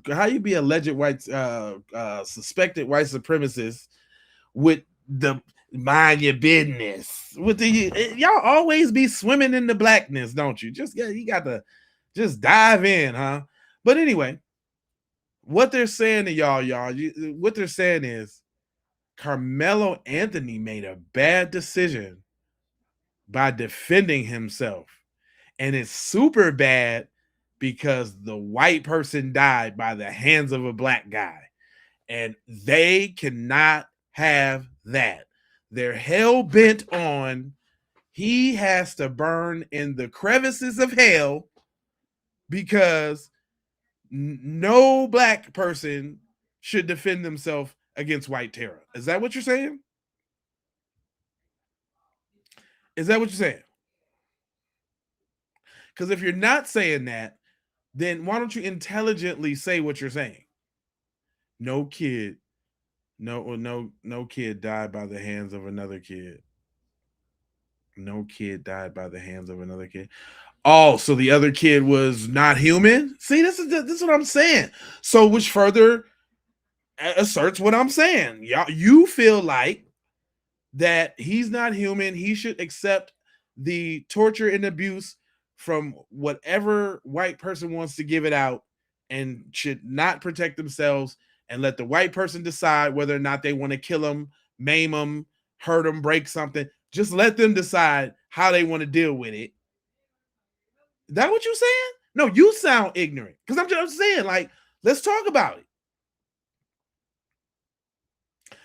How you be alleged white, suspected white supremacist with the mind your business? With the y'all always be swimming in the blackness, don't you? Just you got to just dive in, huh? But anyway, what they're saying to y'all, what they're saying is Carmelo Anthony made a bad decision by defending himself. And it's super bad because the white person died by the hands of a black guy. And they cannot have that. They're hell bent on he has to burn in the crevices of hell because no black person should defend themselves against white terror. Is that what you're saying? Is that what you're saying? Because if you're not saying that, then why don't you intelligently say what you're saying? No kid died by the hands of another kid. No kid died by the hands of another kid. Oh, so the other kid was not human? See, this is what I'm saying. So which further asserts what I'm saying. Y'all, you feel like that he's not human. He should accept the torture and abuse from whatever white person wants to give it out and should not protect themselves and let the white person decide whether or not they want to kill him, maim him, hurt him, break something. Just let them decide how they want to deal with it. Is that what you saying? No, you sound ignorant. Because I'm just saying, like, let's talk about it.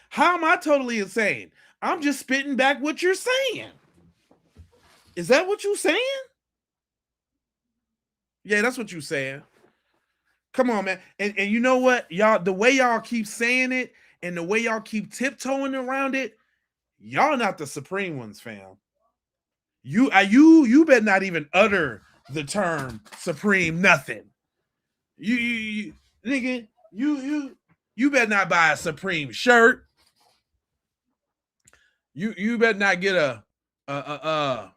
How am I totally insane? I'm just spitting back what you're saying. Is that what you're saying? Yeah, that's what you're saying. Come on, man. And you know what? Y'all, the way y'all keep saying it and the way y'all keep tiptoeing around it, y'all not the supreme ones, fam. You better not even utter the term supreme nothing. You nigga, you better not buy a Supreme shirt. You better not get a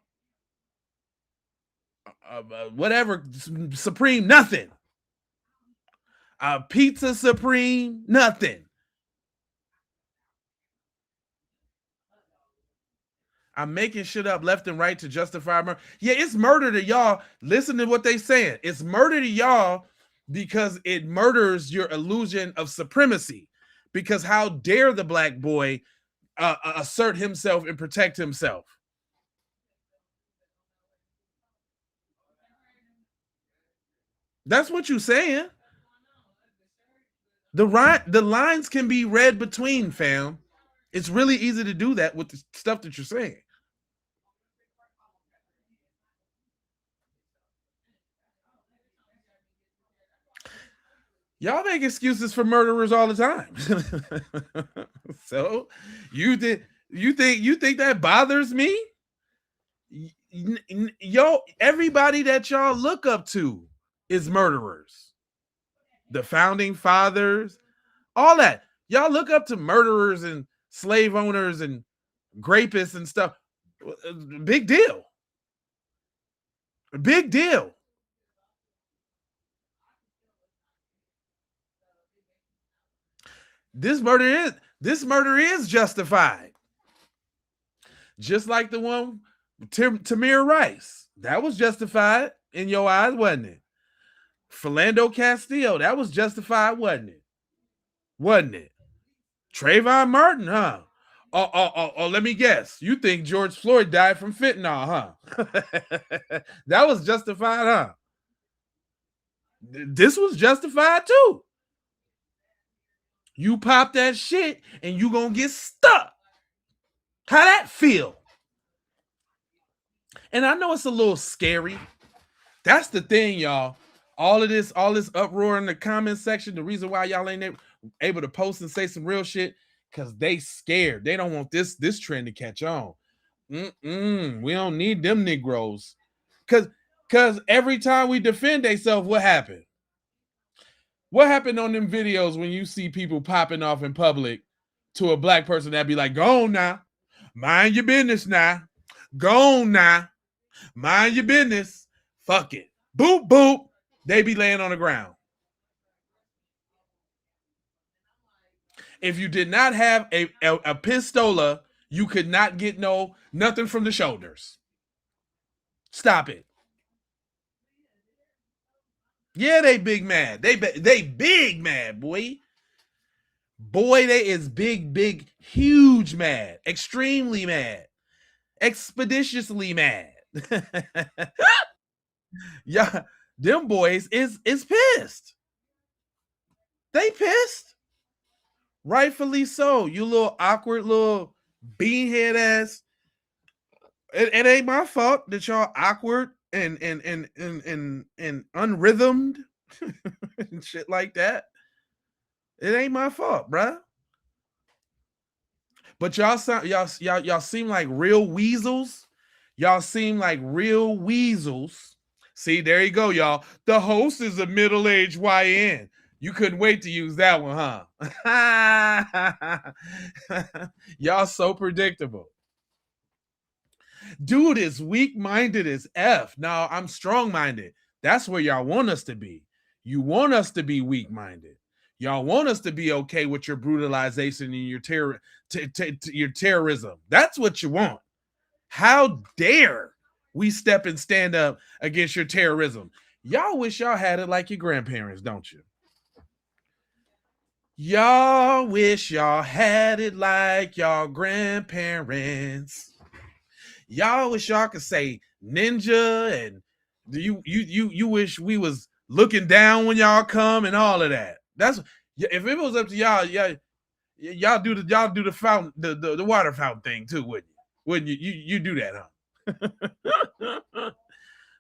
whatever Supreme nothing. A pizza Supreme nothing. I'm making shit up left and right to justify murder. Yeah, it's murder to y'all. Listen to what they saying. It's murder to y'all because it murders your illusion of supremacy. Because how dare the black boy assert himself and protect himself? That's what you're saying. The lines can be read between, fam. It's really easy to do that with the stuff that you're saying. Y'all make excuses for murderers all the time. So you think that bothers me? Yo, everybody that y'all look up to is murderers. The founding fathers, all that. Y'all look up to murderers and slave owners and grapists and stuff. Big deal. Big deal. This murder is justified. Just like the one Tamir Rice. That was justified in your eyes, wasn't it? Philando Castillo, that was justified, wasn't it? Wasn't it? Trayvon Martin, huh? Oh, let me guess. You think George Floyd died from fentanyl, huh? That was justified, huh? This was justified too. You pop that shit and you gonna get stuck. How that feel? And I know it's a little scary. That's the thing, y'all. All this uproar in the comment section, the reason why y'all ain't able to post and say some real shit, because they scared. They don't want this trend to catch on. We don't need them Negroes. Because every time we defend ourselves, what happened? What happened on them videos when you see people popping off in public to a black person that be like, go on now. Mind your business now. Go on now. Mind your business. Fuck it. Boop, boop. They be laying on the ground. If you did not have a pistola, you could not get nothing from the shoulders. Stop it. Yeah, they big mad. They big mad, boy. Boy, they is big, huge mad. Extremely mad. Expeditiously mad. Yeah, them boys is pissed. They pissed. Rightfully so. You little awkward little beanhead ass. It ain't my fault that y'all awkward and unrhythmed and shit like that. It ain't my fault, bruh. But y'all seem like real weasels. Y'all seem like real weasels. See, there you go, y'all. The host is a middle-aged YN. You couldn't wait to use that one, huh? Y'all so predictable. Dude is weak-minded as F. Now, I'm strong-minded. That's where y'all want us to be. You want us to be weak-minded. Y'all want us to be okay with your brutalization and your your terrorism. That's what you want. How dare we step and stand up against your terrorism? Y'all wish y'all had it like your grandparents, don't you? Y'all wish y'all had it like y'all grandparents. Y'all wish y'all could say ninja, and you wish we was looking down when y'all come and all of that. That's if it was up to y'all, y'all do the fountain, the water fountain thing too, wouldn't you? Wouldn't you? You do that, huh?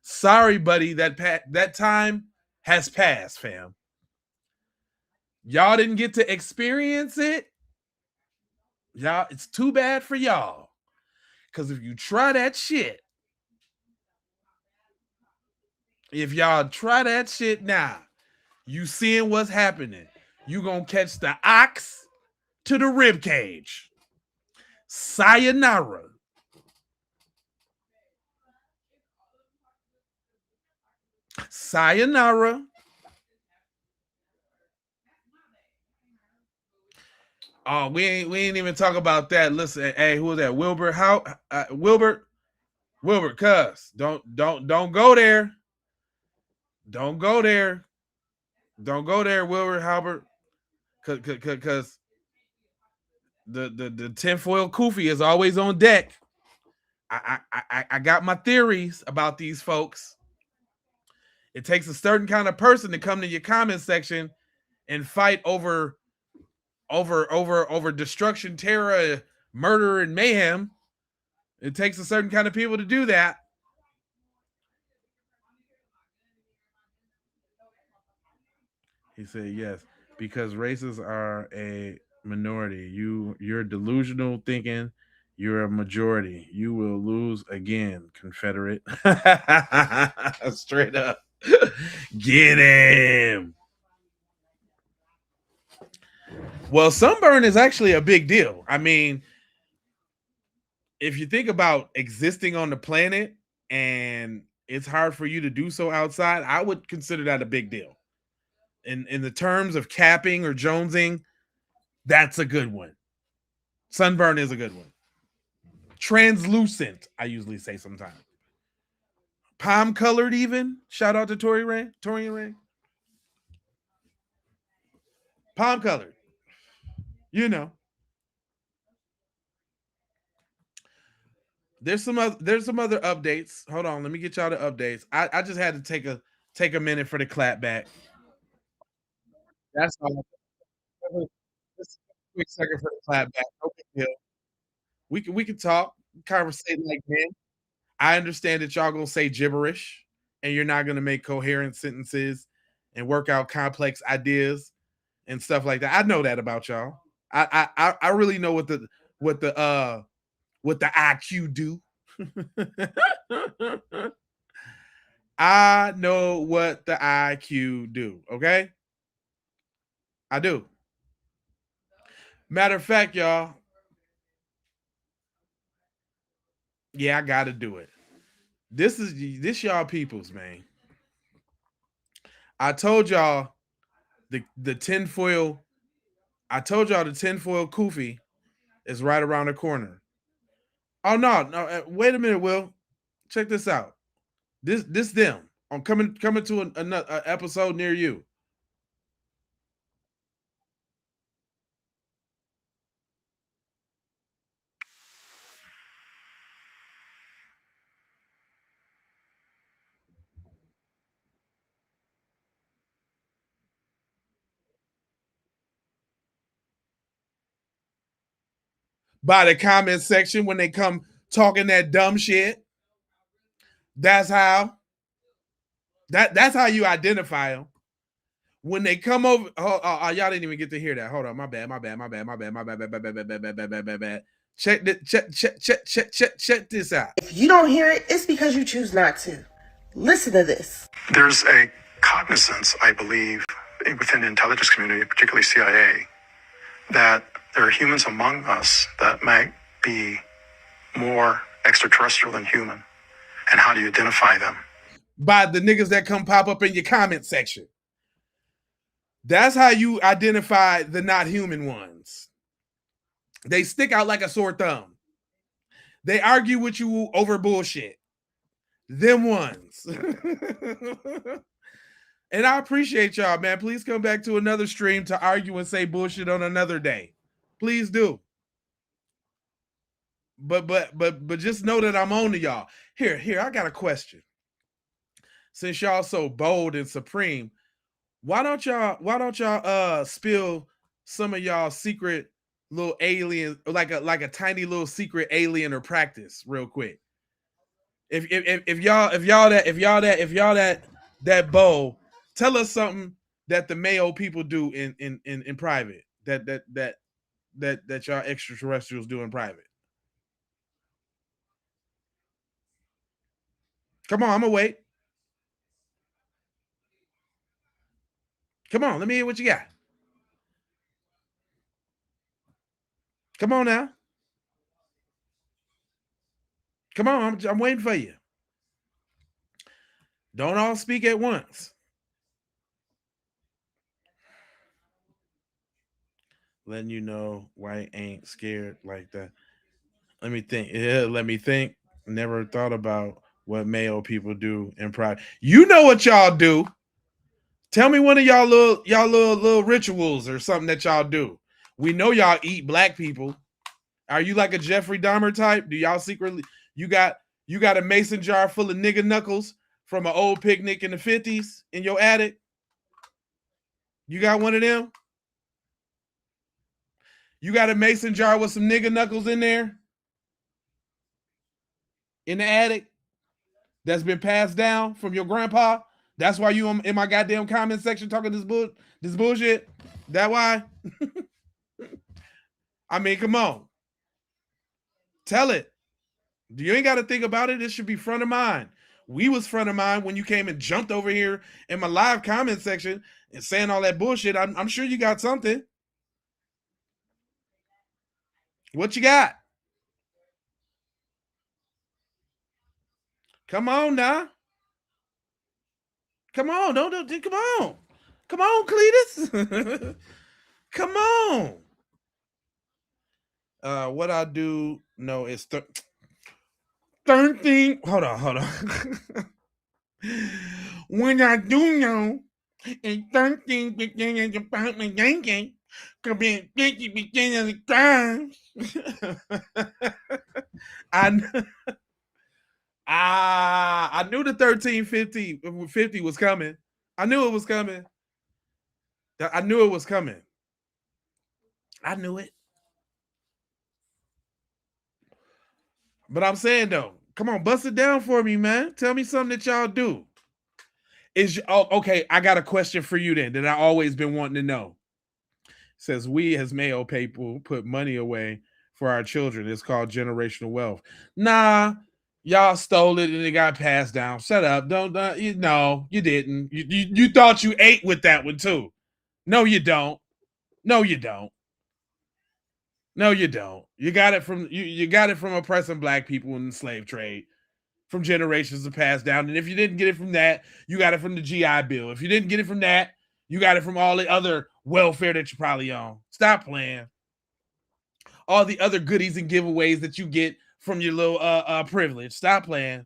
Sorry, buddy, that time has passed, fam. Y'all didn't get to experience it. Y'all, it's too bad for y'all. Because if you try that shit, if y'all try that shit now, you seeing what's happening. You gonna catch the ox to the rib cage. Sayonara. Sayonara. Oh, we ain't even talk about that. Listen, hey, who was that? Wilbur? How? Wilbur, cuz don't go there. Don't go there. Don't go there, Wilbur Halbert. Cause the tinfoil kufi is always on deck. I got my theories about these folks. It takes a certain kind of person to come to your comment section and fight over destruction, terror, murder, and mayhem. It takes a certain kind of people to do that. He said yes, because races are a minority. You're delusional thinking you're a majority. You will lose again, Confederate. Straight up. Get him. Well, sunburn is actually a big deal. I mean, if you think about existing on the planet and it's hard for you to do so outside, I would consider that a big deal. In the terms of capping or jonesing, that's a good one. Sunburn is a good one. Translucent, I usually say sometimes. Palm colored, even. Shout out to Torian Ray. Palm colored. You know. There's some other updates. Hold on, let me get y'all the updates. I just had to take a minute for the clap back. That's all. Just a quick second for the clap back. No big deal. We can talk, conversate like men. I understand that y'all gonna say gibberish and you're not gonna make coherent sentences and work out complex ideas and stuff like that. I know that about y'all. I really know what the IQ do. I know what the IQ do. Okay, I do. Matter of fact, y'all. Yeah, I got to do it. This y'all peoples, man. I told y'all the tinfoil. I told y'all the tinfoil kufi is right around the corner. Oh no, wait a minute, Will. Check this out. This them. I'm coming to another episode near you. By the comment section when they come talking that dumb shit. That's how. That's how you identify them. When they come over, y'all didn't even get to hear that. Hold on, my bad. Check this out. If you don't hear it, it's because you choose not to. Listen to this. There's a cognizance, I believe, within the intelligence community, particularly CIA, that there are humans among us that might be more extraterrestrial than human. And how do you identify them? By the niggas that come pop up in your comment section. That's how you identify the not human ones. They stick out like a sore thumb. They argue with you over bullshit. Them ones. And I appreciate y'all, man. Please come back to another stream to argue and say bullshit on another day. Please do. But just know that I'm on to y'all. Here, I got a question. Since y'all so bold and supreme, why don't y'all spill some of y'all secret little alien, like a tiny little secret alien or practice real quick? If y'all that bold, tell us something that the Mayo people do in private that y'all extraterrestrials do in private. Come on, I'm gonna wait. Come on, let me hear what you got. Come on now. Come on, I'm waiting for you. Don't all speak at once. Letting you know white ain't scared like that. Let me think. Yeah, let me think. Never thought about what Mayo people do in pride. You know what y'all do. Tell me one of y'all little rituals or something that y'all do. We know y'all eat black people. Are you like a Jeffrey Dahmer type? Do y'all secretly you got a mason jar full of nigga knuckles from an old picnic in the 50s in your attic? You got one of them? You got a mason jar with some nigga knuckles in there? In the attic? That's been passed down from your grandpa? That's why you in my goddamn comment section talking this bullshit? That why? I mean, come on. Tell it. You ain't got to think about it. It should be front of mind. We was front of mind when you came and jumped over here in my live comment section and saying all that bullshit. I'm sure you got something. What you got? Come on now. Come on. Don't come on. Come on, Cletus. Come on. What I do know is 13. Hold on. When I do know, and 13 beginning about my yanking could be 50 beginning of the time. I knew the 1350 was coming. I knew it was coming. I knew it was coming. I knew it. But I'm saying though, come on, bust it down for me, man. Tell me something that y'all do. Okay? I got a question for you then that I always been wanting to know. It says we as male people put money away for our children. It's called generational wealth. Nah, y'all stole it and it got passed down. Shut up. Don't no, you didn't. You thought you ate with that one too. No, you don't. No, you don't. No, you don't. You got it from you got it from oppressing black people in the slave trade from generations to pass down. And if you didn't get it from that, you got it from the GI Bill. If you didn't get it from that, you got it from all the other welfare that you probably own. Stop playing. All the other goodies and giveaways that you get from your little privilege. Stop playing.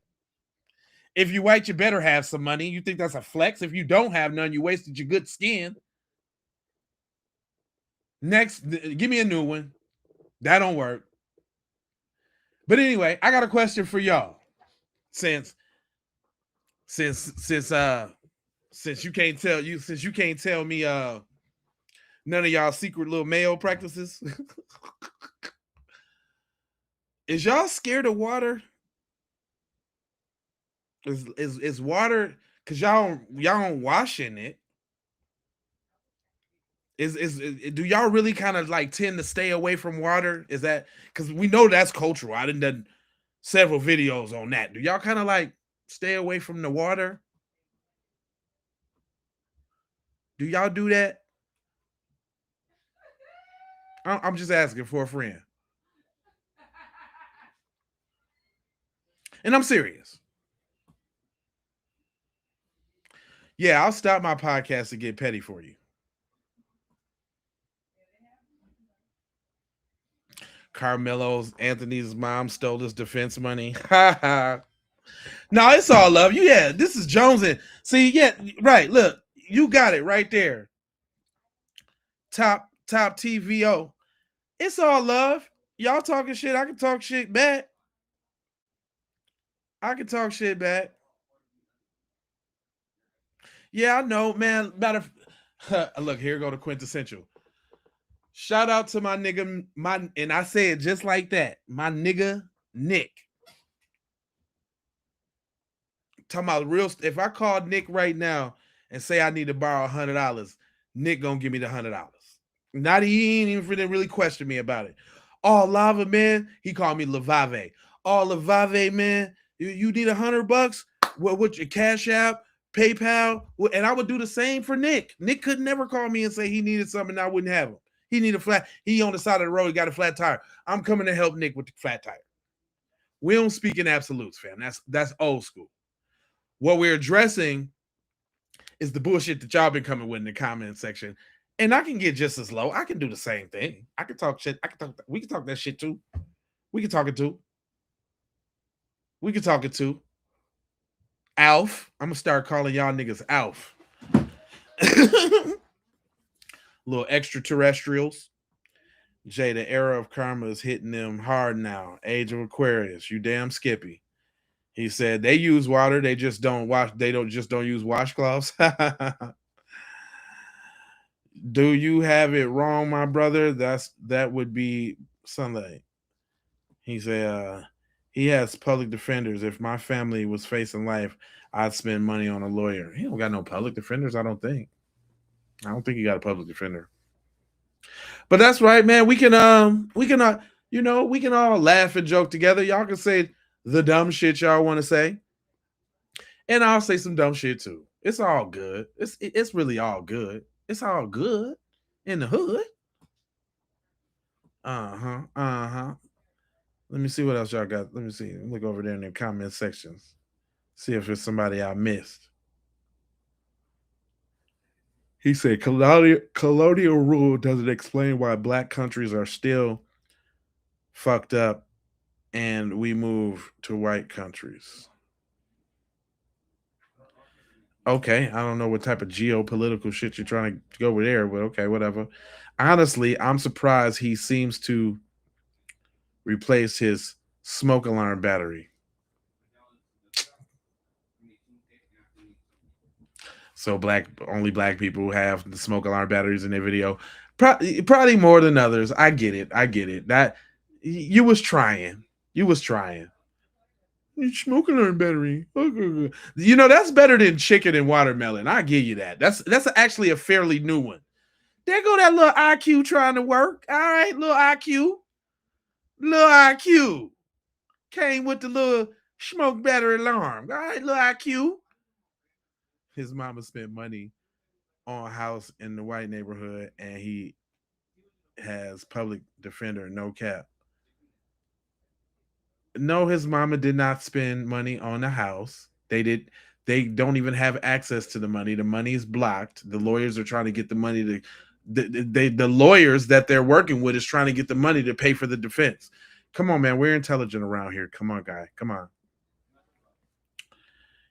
If you white, you better have some money. You think that's a flex? If you don't have none, you wasted your good skin. Next, give me a new one. That don't work. But anyway, I got a question for y'all. Since you can't tell me none of y'all secret little male practices. Is y'all scared of water? Is water because y'all don't wash in it? Do y'all really kind of like tend to stay away from water? Is that because we know that's cultural? I done several videos on that. Do y'all kind of like stay away from the water? Do y'all do that? I'm just asking for a friend. And I'm serious. Yeah, I'll stop my podcast to get petty for you. Karmelo Anthony's mom stole his defense money. No, it's all love. Yeah, this is Jones. See, yeah, right. Look, you got it right there. Top TVO. It's all love. Y'all talking shit. I can talk shit back. Yeah, I know, man. Look, here go the quintessential. Shout out to my nigga, and I say it just like that. My nigga Nick. Talking about real. If I call Nick right now and say I need to borrow $100, Nick gonna give me the $100. Not he ain't even really question me about it. Oh, Lava man, he called me Lavave. Oh, Lavave man, you need $100? What your Cash App, PayPal, and I would do the same for Nick. Nick could never call me and say he needed something and I wouldn't have him. He need a flat. He on the side of the road. He got a flat tire. I'm coming to help Nick with the flat tire. We don't speak in absolutes, fam. That's old school. What we're addressing is the bullshit that y'all been coming with in the comment section. And I can get just as low. I can do the same thing. I can talk shit. We can talk that shit too. We can talk it too. Alf. I'm gonna start calling y'all niggas Alf. Little extraterrestrials. Jay, the era of karma is hitting them hard now. Age of Aquarius. You damn Skippy. He said they use water. They just don't wash. They don't use washcloths. Do you have it wrong, my brother? That would be Sunday. He said he has public defenders. If my family was facing life, I'd spend money on a lawyer. He don't got no public defenders, I don't think. I don't think he got a public defender. But that's right, man. We can all laugh and joke together. Y'all can say the dumb shit y'all want to say. And I'll say some dumb shit too. It's all good. It's really all good. It's all good in the hood. Let me see what else y'all got. Let me see. Look over there in the comment sections. See if it's somebody I missed. He said colonial rule doesn't explain why black countries are still fucked up and we move to white countries. Okay, I don't know what type of geopolitical shit you're trying to go with there, but okay, whatever. Honestly, I'm surprised he seems to replace his smoke alarm battery. So only black people have the smoke alarm batteries in their video. Probably more than others. I get it. That you was trying. Smoke alarm battery. You know, that's better than chicken and watermelon. I give you that. That's actually a fairly new one. There go that little IQ trying to work. All right, little IQ. Little IQ. Came with the little smoke battery alarm. All right, little IQ. His mama spent money on a house in the white neighborhood and he has public defender, no cap. No, his mama did not spend money on the house. They don't even have access to the money. The money is blocked. The lawyers are trying to get the money to the lawyers that they're working with is trying to get the money to pay for the defense. Come on, man. We're intelligent around here. Come on, guy. Come on.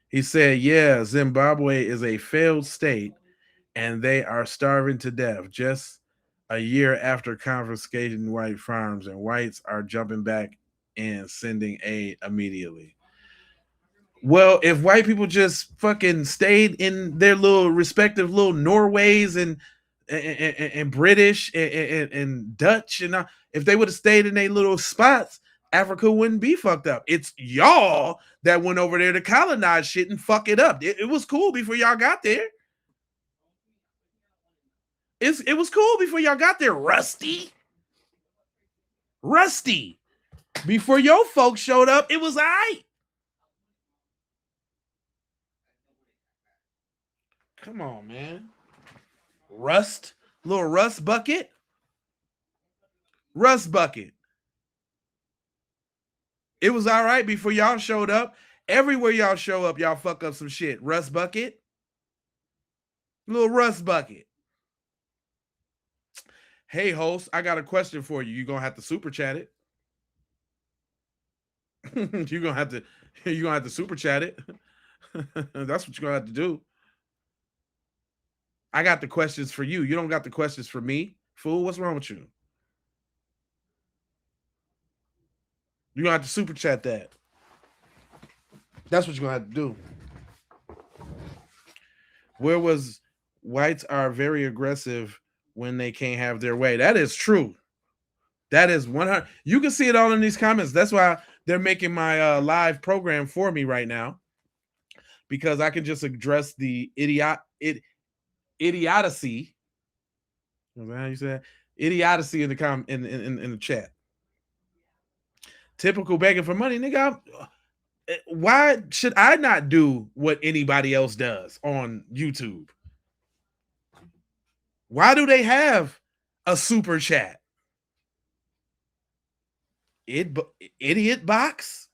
He said, yeah, Zimbabwe is a failed state and they are starving to death just a year after confiscating white farms, and whites are jumping back and sending aid immediately. Well, if white people just fucking stayed in their little respective little Norways and British and Dutch and if they would have stayed in their little spots, Africa wouldn't be fucked up. It's y'all that went over there to colonize shit and fuck it up. It was cool before y'all got there. It was cool before y'all got there, Rusty. Before your folks showed up, it was all right. Come on, man. Little rust bucket. It was all right before y'all showed up. Everywhere y'all show up, y'all fuck up some shit. Rust bucket. Little rust bucket. Hey, host, I got a question for you. You're going to have to super chat it. You're going to have to super chat it. That's what you're going to have to do. I got the questions for you. You don't got the questions for me. Fool, what's wrong with you? You're going to have to super chat that. That's what you're going to have to do. Where was whites are very aggressive when they can't have their way. That is true. That is 100. You can see it all in these comments. That's why they're making my live program for me right now, because I can just address the idiocy. Is that how you say that? Idiocy in the in the chat. Typical begging for money, nigga. Why should I not do what anybody else does on YouTube? Why do they have a super chat? Idiot box?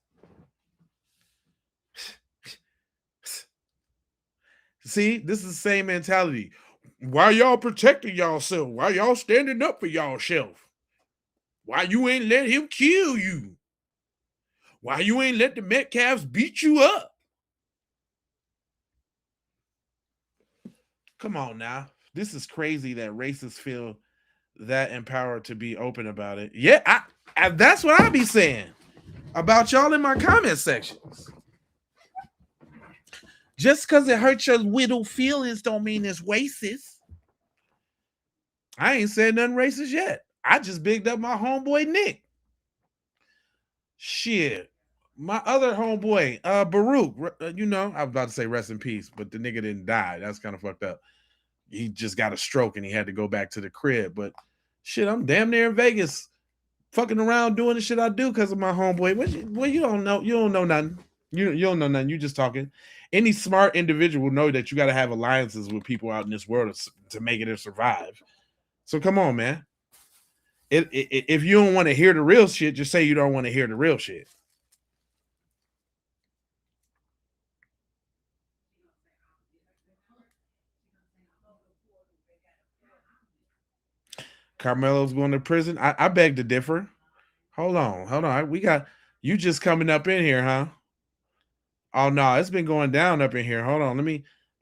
See, this is the same mentality. Why y'all protecting y'allself? Why y'all standing up for y'allself? Why you ain't let him kill you? Why you ain't let the Metcalfs beat you up? Come on now. This is crazy that racists feel that empowered to be open about it. Yeah, I that's what I be saying about y'all in my comment sections. Just because it hurts your little feelings don't mean it's racist. I ain't said nothing racist yet. I just bigged up my homeboy Nick. Shit. My other homeboy, Baruch, you know, I was about to say rest in peace, but the nigga didn't die. That's kind of fucked up. He just got a stroke and he had to go back to the crib. But shit, I'm damn near in Vegas fucking around doing the shit I do because of my homeboy. Well, you don't know. You don't know nothing. You don't know nothing. You just talking. Any smart individual know that you got to have alliances with people out in this world to make it and survive. So come on, man. If you don't want to hear the real shit, just say you don't want to hear the real shit. Karmelo's going to prison. I beg to differ. Hold on. We got You just coming up in here, huh? Oh no, it's been going down up in here. Hold on,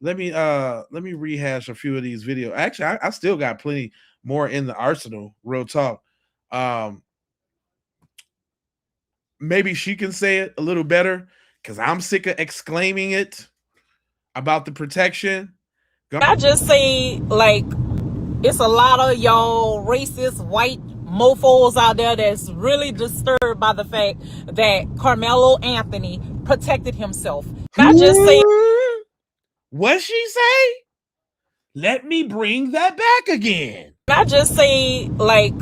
let me rehash a few of these videos. Actually, I still got plenty more in the arsenal. Real talk. Maybe she can say it a little better because I'm sick of exclaiming it about the protection. I just say, like, it's a lot of y'all racist white mofos out there that's really disturbed by the fact that Carmelo Anthony protected himself. I just say, what she say? Let me bring that back again. I just say, like,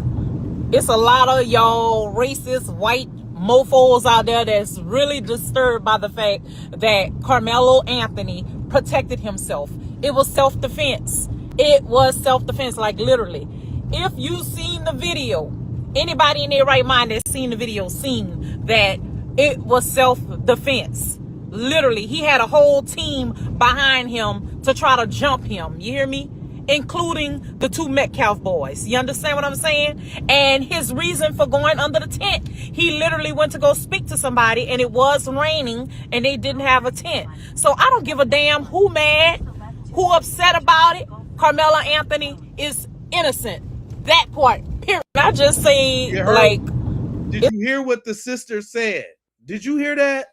it's a lot of y'all racist white mofos out there that's really disturbed by the fact that Carmelo Anthony protected himself. It was self-defense. It was self-defense, like literally. If you seen the video, anybody in their right mind that's seen the video seen that it was self-defense. Literally, he had a whole team behind him to try to jump him. You hear me? Including the two Metcalf boys. You understand what I'm saying? And his reason for going under the tent, he literally went to go speak to somebody and it was raining and they didn't have a tent. So I don't give a damn who mad, who upset about it. Carmelo Anthony is innocent. That part, period. I just say, like... Did you hear what the sister said? Did you hear that?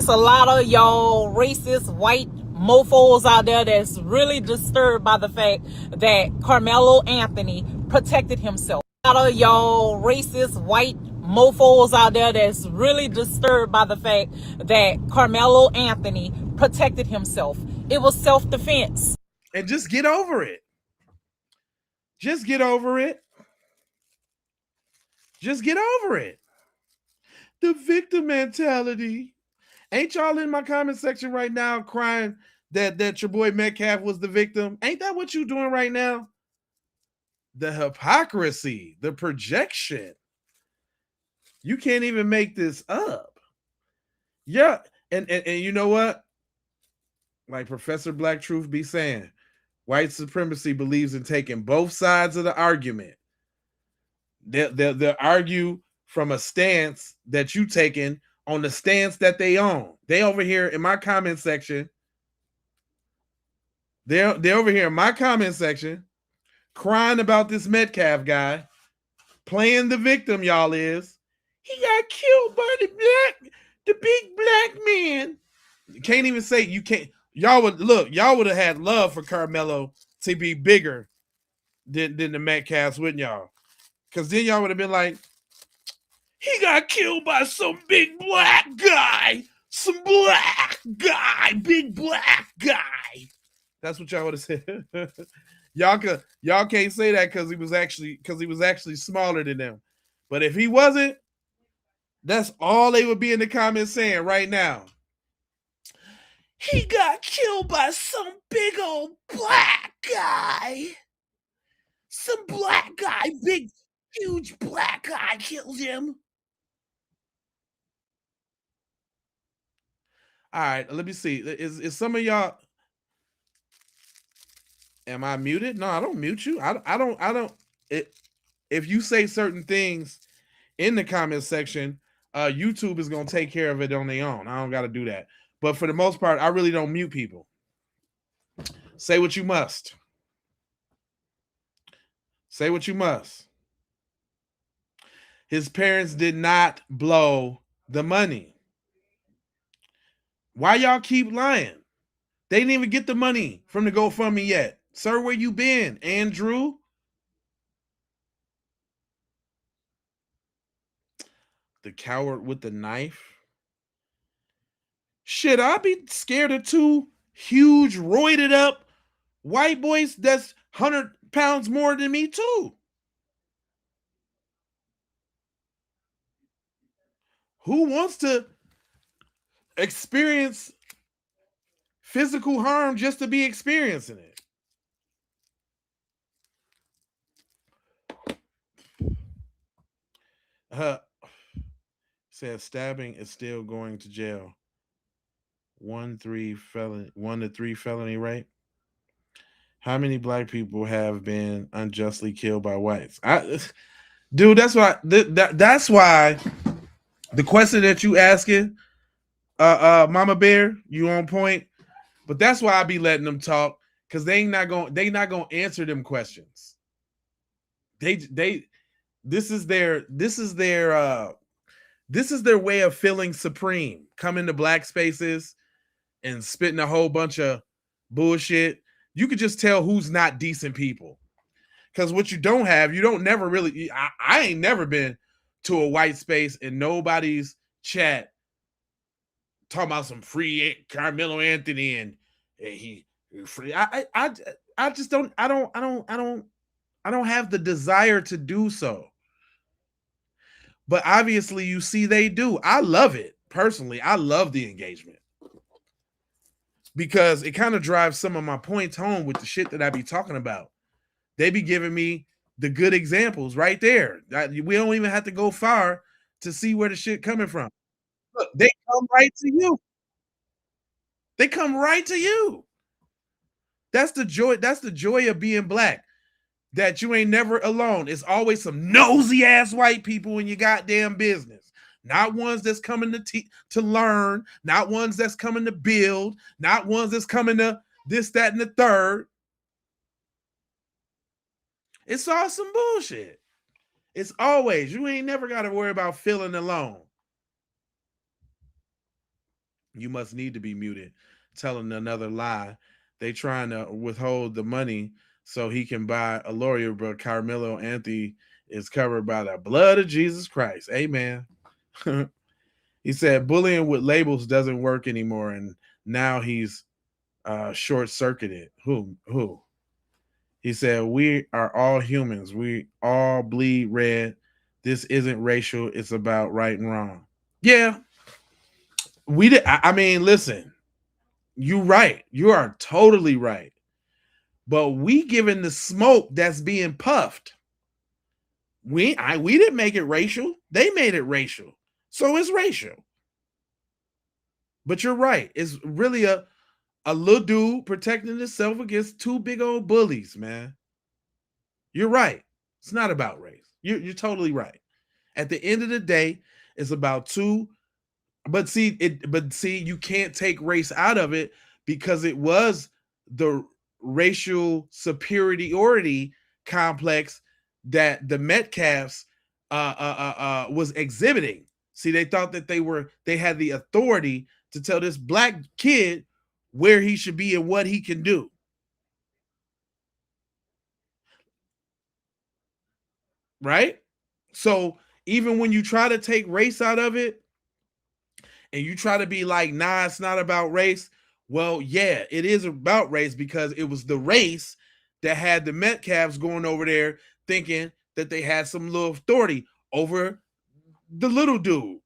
It's a lot of y'all racist white mofos out there that's really disturbed by the fact that Carmelo Anthony protected himself. A lot of y'all racist white mofos out there that's really disturbed by the fact that Carmelo Anthony protected himself. It was self-defense. And just get over it. Just get over it. Just get over it. The victim mentality. Ain't y'all in my comment section right now crying that your boy Metcalf was the victim? Ain't that what you doing right now? The hypocrisy, the projection. You can't even make this up. Yeah, and you know what? Like Professor Black Truth be saying, white supremacy believes in taking both sides of the argument. They'll argue from a stance that you taken on the stance that they own. They over here in my comment section. They're over here in my comment section crying about this Metcalf guy playing the victim. Y'all is he got killed by the big black man. You can't even say you can't. Y'all would have had love for Carmelo to be bigger than the Metcalfs, wouldn't y'all? Because then y'all would have been like, he got killed by some big black guy. Some black guy. Big black guy. That's what y'all would have said. y'all can't say that because he was actually smaller than them. But if he wasn't, that's all they would be in the comments saying right now. He got killed by some big old black guy. Some black guy, big, huge black guy killed him. All right, let me see. Is some of y'all? Am I muted? No, I don't mute you. I don't. If you say certain things in the comment section, YouTube is gonna take care of it on their own. I don't got to do that. But for the most part, I really don't mute people. Say what you must. Say what you must. His parents did not blow the money. Why y'all keep lying? They didn't even get the money from the GoFundMe yet. Sir, where you been, Andrew? The coward with the knife. Shit, I'd be scared of two huge, roided up white boys that's 100 pounds more than me too. Who wants to experience physical harm just to be experiencing it? Says stabbing is still going to jail. 1 to 3 felony rape. How many black people have been unjustly killed by whites? Dude, that's why. That's why The question that you asking, Mama Bear, you on point. But that's why I be letting them talk, because they not gonna answer them questions. This is their way of feeling supreme. Coming to black spaces and spitting a whole bunch of bullshit. You could just tell who's not decent people. Because what you don't have, you don't never really. I ain't never been to a white space and nobody's chat talking about some free Karmelo Anthony and he free. I just don't. I don't have the desire to do so. But obviously, you see, they do. I love it personally. I love the engagement because it kind of drives some of my points home with the shit that I be talking about. They be giving me the good examples right there. We don't even have to go far to see where the shit coming from. Look, they come right to you. They come right to you. That's the joy. That's the joy of being black. That you ain't never alone. It's always some nosy ass white people in your goddamn business. Not ones that's coming to learn, not ones that's coming to build, not ones that's coming to this, that, and the third. It's all some bullshit. It's always, you ain't never got to worry about feeling alone. You must need to be muted, telling another lie. They trying to withhold the money so he can buy a lawyer, but Karmelo Anthony is covered by the blood of Jesus Christ. Amen. He said bullying with labels doesn't work anymore, and now he's short-circuited. Who? He said, we are all humans. We all bleed red. This isn't racial. It's about right and wrong. Yeah. I mean, listen, you right. You are totally right. But we giving the smoke that's being puffed. We didn't make it racial. They made it racial. So it's racial. But you're right. It's really a little dude protecting himself against two big old bullies, man. You're right. It's not about race. You're totally right. At the end of the day, it's about two. But see, you can't take race out of it because it was the racial superiority complex that the Metcalfs was exhibiting. See, they thought that they had the authority to tell this black kid where he should be and what he can do. Right? So even when you try to take race out of it and you try to be like, nah, it's not about race. Well, yeah, it is about race because it was the race that had the Metcalfs going over there thinking that they had some little authority over the little dude.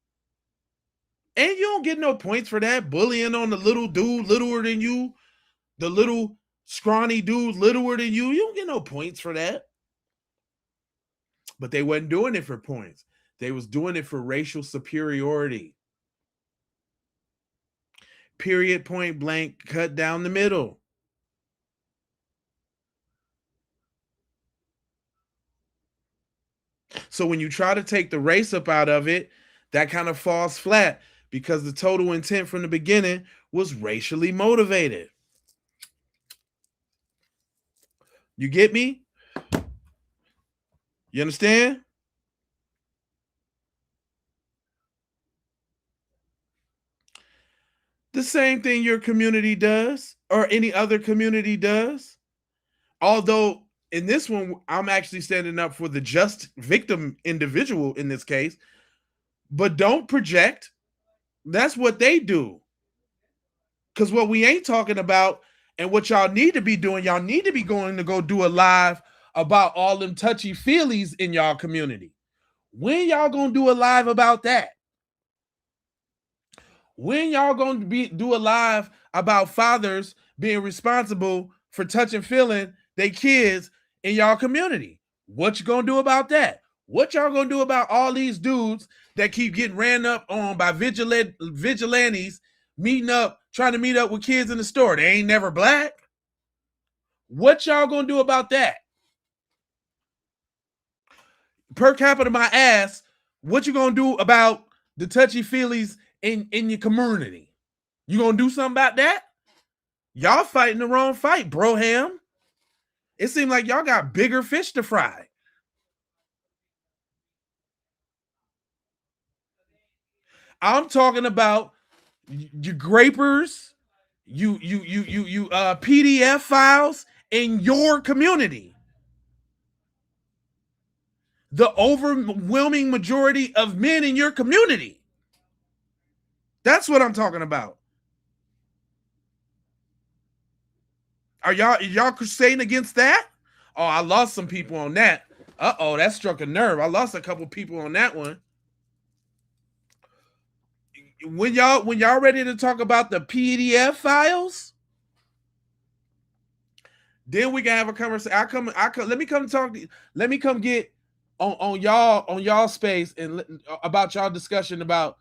And you don't get no points for that. Bullying on the little dude, littler than you, the little scrawny dude, littler than you. You don't get no points for that. But they wasn't doing it for points. They was doing it for racial superiority. Period, point blank, cut down the middle. So when you try to take the race up out of it, that kind of falls flat because the total intent from the beginning was racially motivated. You get me? You understand? The same thing your community does or any other community does. Although in this one, I'm actually standing up for the just victim individual in this case. But don't project. That's what they do. Because what we ain't talking about and what y'all need to be doing, y'all need to be going to go do a live about all them touchy-feelies in y'all community. When y'all gonna do a live about that? When y'all gonna do a live about fathers being responsible for touching feeling their kids in y'all community? What you gonna do about that? What y'all gonna do about all these dudes that keep getting ran up on by vigilantes trying to meet up with kids in the store? They ain't never black. What y'all gonna do about that? Per capita my ass, what you gonna do about the touchy-feelies in your community. You gonna do something about that? Y'all fighting the wrong fight, Broham. It seems like y'all got bigger fish to fry. I'm talking about you grapers, you PDF files in your community. The overwhelming majority of men in your community. That's what I'm talking about. Are y'all crusading against that? Oh, I lost some people on that. Uh-oh, that struck a nerve. I lost a couple people on that one. When y'all ready to talk about the PDF files, then we can have a conversation. Let me come talk to you. Let me come get on y'all space and about y'all discussion about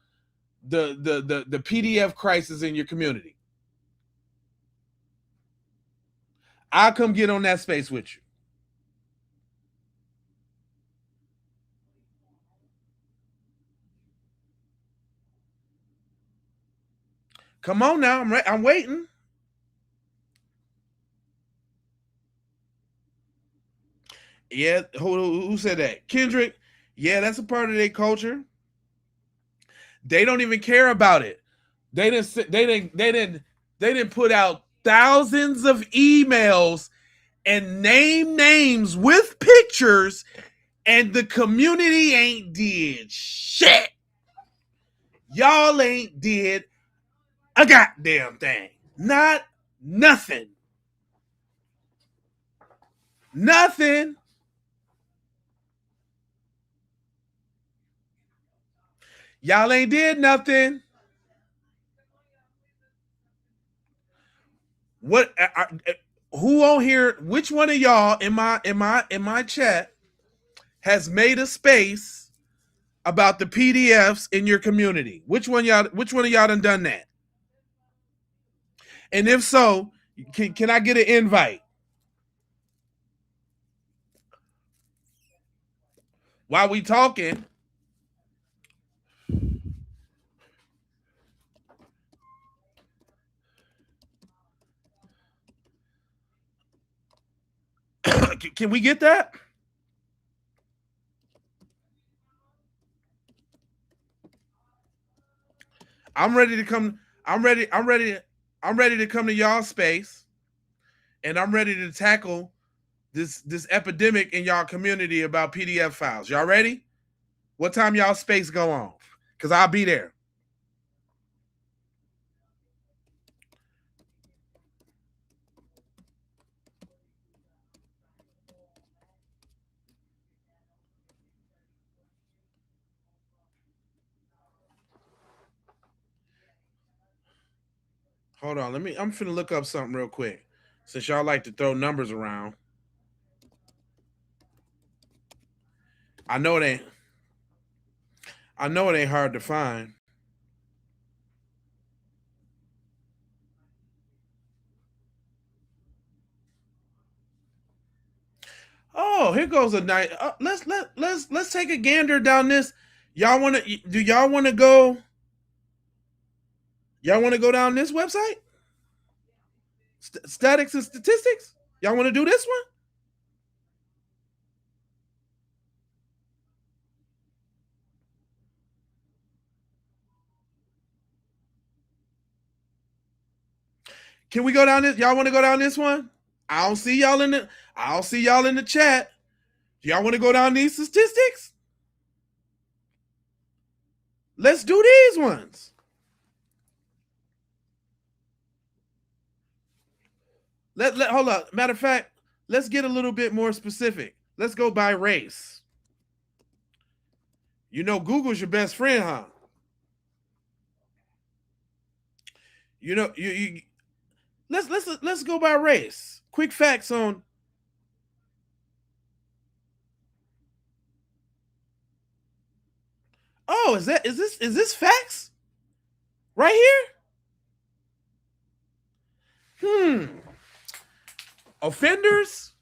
the PDF crisis in your community. I'll come get on that space with you. Come on now, I'm waiting. Yeah, who said that? Kendrick. Yeah, that's a part of their culture. They don't even care about it. They didn't put out thousands of emails and name names with pictures, and the community ain't did shit. Y'all ain't did a goddamn thing. Not nothing. Nothing. Y'all ain't did nothing. What? Who on here? Which one of y'all in my chat has made a space about the PDFs in your community? Which one of y'all done that? And if so, can I get an invite? While we talking, can we get that? I'm ready to come. I'm ready to come to y'all space, and I'm ready to tackle this epidemic in y'all community about PDF files. Y'all ready? What time y'all space go on? Because I'll be there. Hold on. I'm finna look up something real quick. Since y'all like to throw numbers around. I know it ain't hard to find. Oh, here goes a night. Let's take a gander down this. Do y'all want to go? Y'all want to go down this website? Statics and statistics. Y'all want to do this one? Can we go down this? Y'all want to go down this one? I don't see y'all in the chat. Y'all want to go down these statistics? Let's do these ones. Hold up. Matter of fact, let's get a little bit more specific. Let's go by race. You know, Google's your best friend, huh? You know, let's go by race. Quick facts on. Oh, is this facts? Right here? Offenders?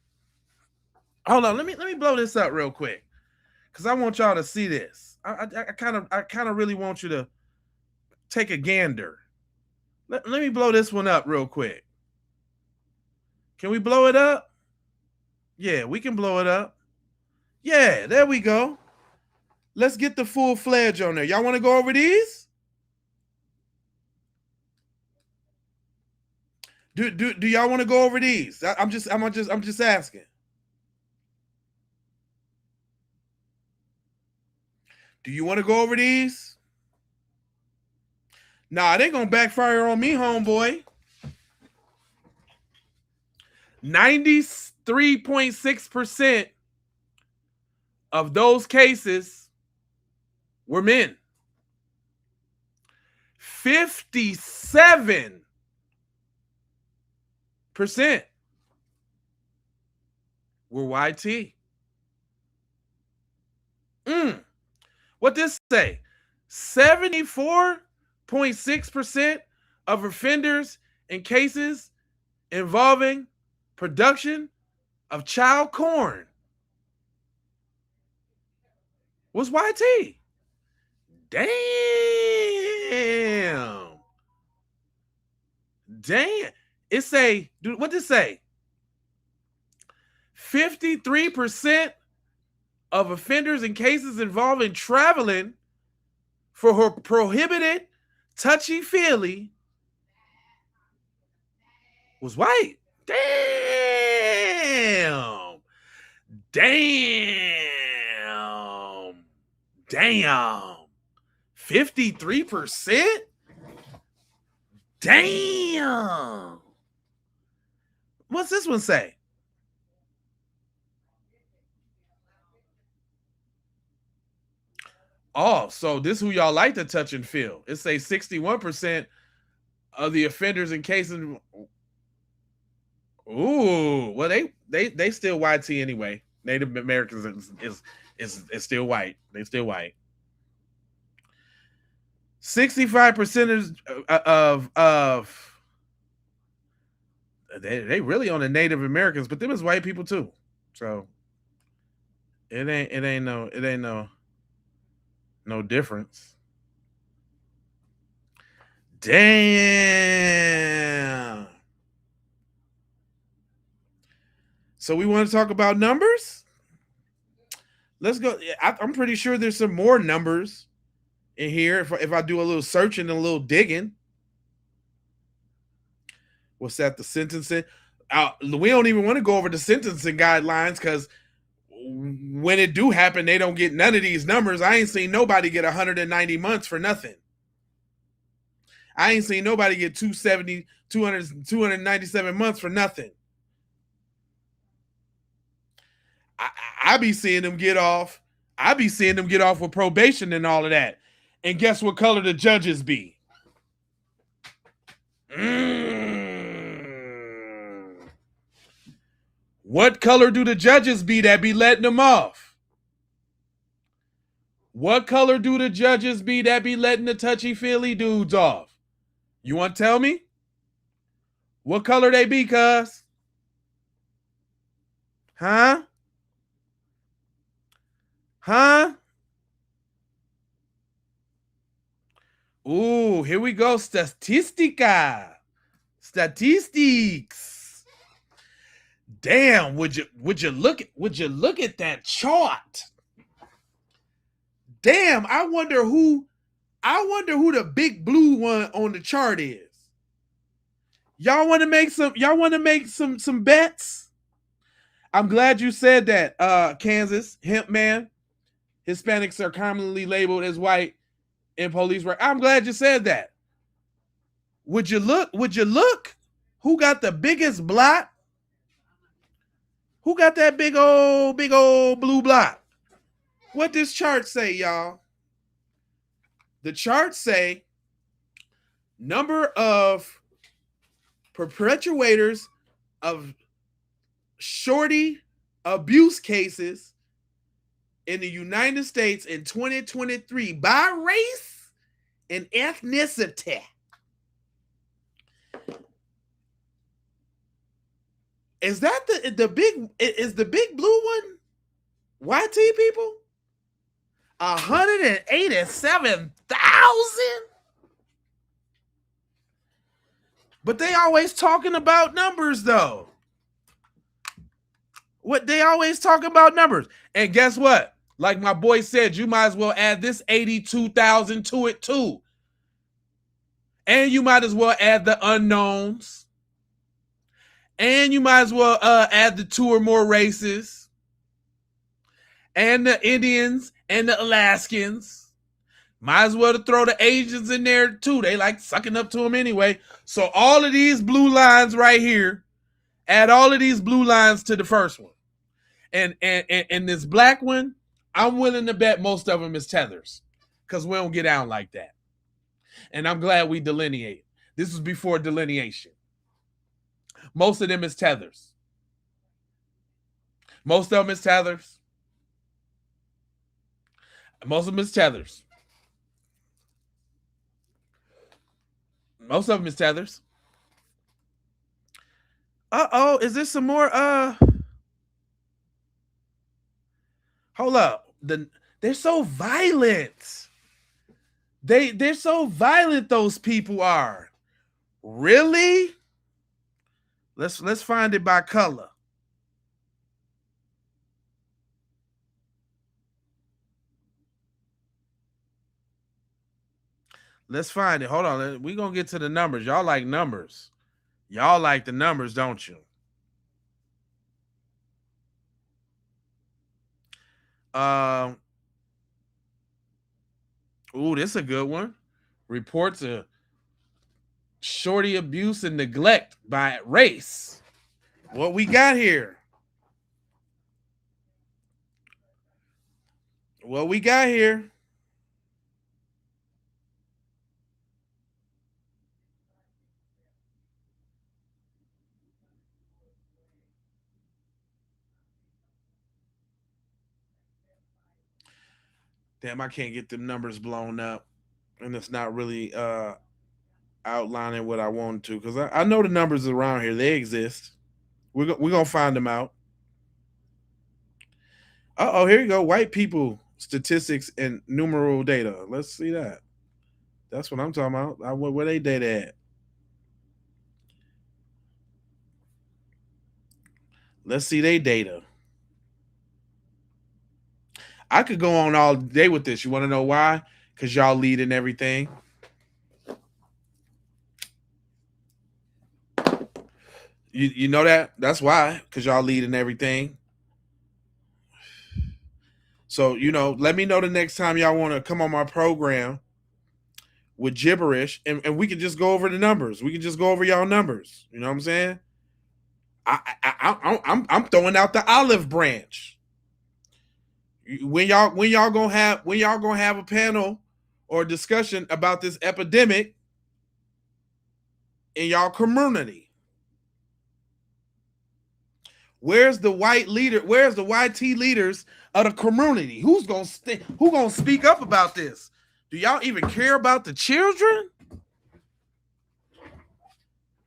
Hold on, let me blow this up real quick. Because I want y'all to see this. I kind of really want you to take a gander. Let me blow this one up real quick. Can we blow it up? Yeah, we can blow it up. Yeah, there we go. Let's get the full fledged on there. Y'all want to go over these? Do y'all want to go over these? I'm just asking. Do you want to go over these? Nah, it ain't gonna backfire on me, homeboy. 93.6% of those cases were men. 57% were YT. What this say? 74.6% of offenders in cases involving production of child porn was YT. Damn. It say, dude, what did it say? 53% of offenders in cases involving traveling for her prohibited touchy-feely was white. Damn. 53%? Damn. What's this one say? Oh, so this is who y'all like to touch and feel. It say 61% of the offenders in cases. Ooh, well, they still YT anyway. Native Americans is still white. They still white. 65% of they really on the Native Americans, but them is white people too. So it ain't no difference. Damn. So we want to talk about numbers? Let's go. I'm pretty sure there's some more numbers in here if I do a little searching and a little digging. What's that? The sentencing? We don't even want to go over the sentencing guidelines because when it do happen, they don't get none of these numbers. I ain't seen nobody get 190 months for nothing. I ain't seen nobody get 297 months for nothing. I be seeing them get off. I be seeing them get off with probation and all of that. And guess what color the judges be? What color do the judges be that be letting them off? What color do the judges be that be letting the touchy-feely dudes off? You want to tell me? What color they be, cuz? Huh? Huh? Ooh, here we go. Statistica. Statistics. Damn, would you look at that chart? Damn, I wonder who the big blue one on the chart is. Y'all want to make some bets? I'm glad you said that, Kansas, hemp man. Hispanics are commonly labeled as white in police work. I'm glad you said that. Would you look? Who got the biggest blot? Who got that big old blue blot? What this chart say, y'all? The chart say number of perpetrators of shorty abuse cases in the United States in 2023 by race and ethnicity. Is that the big blue one? YT people? 187,000. But they always talking about numbers, though. What they always talking about numbers. And guess what? Like my boy said, you might as well add this 82,000 to it too. And you might as well add the unknowns. And you might as well add the 2 or more races. And the Indians and the Alaskans. Might as well to throw the Asians in there too. They like sucking up to them anyway. So all of these blue lines right here, add all of these blue lines to the first one. And this black one, I'm willing to bet most of them is tethers, because we don't get out like that. And I'm glad we delineate. This was before delineation. Most of them is tethers. Most of them is tethers. Most of them is tethers. Most of them is tethers. Uh-oh, is this some more hold up. They're so violent. They're so violent, those people are. Really? Let's find it by color. Let's find it. Hold on. We're going to get to the numbers. Y'all like numbers. Y'all like the numbers, don't you? Ooh, this is a good one. Reports of shorty abuse and neglect by race. What we got here? What we got here? Damn, I can't get the numbers blown up. And it's not really outlining what I want to, because I know the numbers around here. They exist. We're going to find them out. Uh-oh, here you go. White people statistics and numeral data. Let's see that. That's what I'm talking about. Where they data at? Let's see they data. I could go on all day with this. You want to know why? Because y'all lead in everything. You know that? That's why. Because y'all lead in everything. So, let me know the next time y'all want to come on my program with gibberish, and we can just go over the numbers. We can just go over y'all numbers. You know what I'm saying? I'm throwing out the olive branch. When y'all gonna have a panel or a discussion about this epidemic in y'all community? Where's the white leader? Where's the YT leaders of the community? Who gonna speak up about this? Do y'all even care about the children?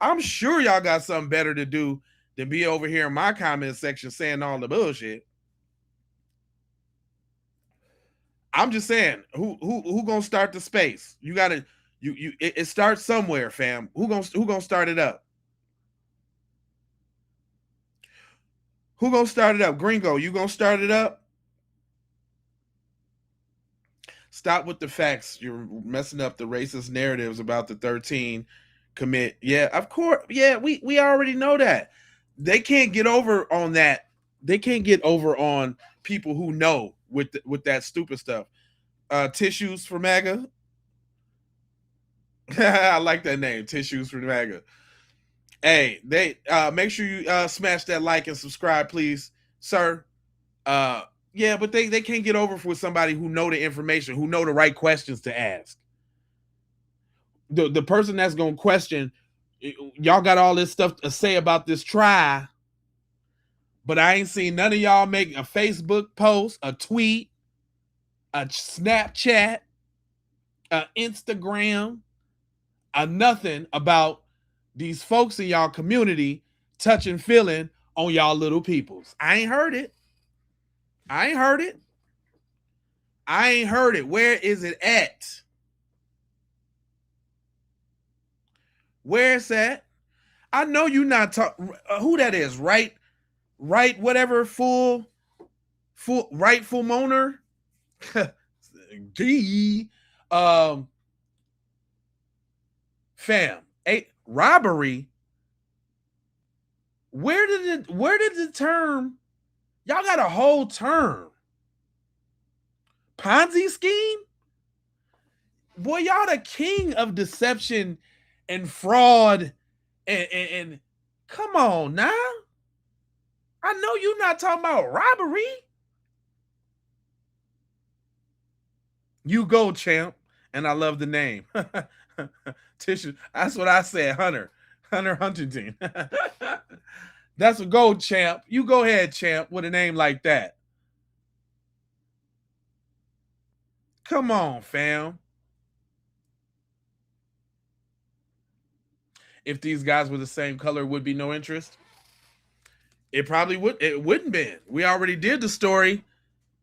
I'm sure y'all got something better to do than be over here in my comment section saying all the bullshit. I'm just saying, who gonna start the space? You gotta it starts somewhere, fam. Who gonna start it up? Who gonna start it up? Gringo, you gonna start it up? Stop with the facts. You're messing up the racist narratives about the 13 commit. Yeah, of course. Yeah, we already know that. They can't get over on that. They can't get over on people who know with that stupid stuff. Tissues for MAGA. I like that name, Tissues for MAGA. Hey, they make sure you smash that like and subscribe, please, sir. Yeah, but they can't get over with somebody who know the information, who know the right questions to ask. The person that's gonna question, y'all got all this stuff to say about this try, but I ain't seen none of y'all make a Facebook post, a tweet, a Snapchat, a Instagram, a nothing about these folks in y'all community touching, feeling on y'all little peoples. I ain't heard it. I ain't heard it. Where is it at? Where's that? I know you not talking. Who that is? Right, whatever. Full moaner. D. Fam. Robbery. Where did the term? Y'all got a whole term. Ponzi scheme? Boy, y'all the king of deception and fraud and come on now. I know you're not talking about robbery. You go, champ. And I love the name. Tissue. That's what I said, Hunter Huntington. That's a go, champ. You go ahead, champ, with a name like that. Come on, fam. If these guys were the same color, would be no interest. It probably would. It wouldn't be. We already did the story.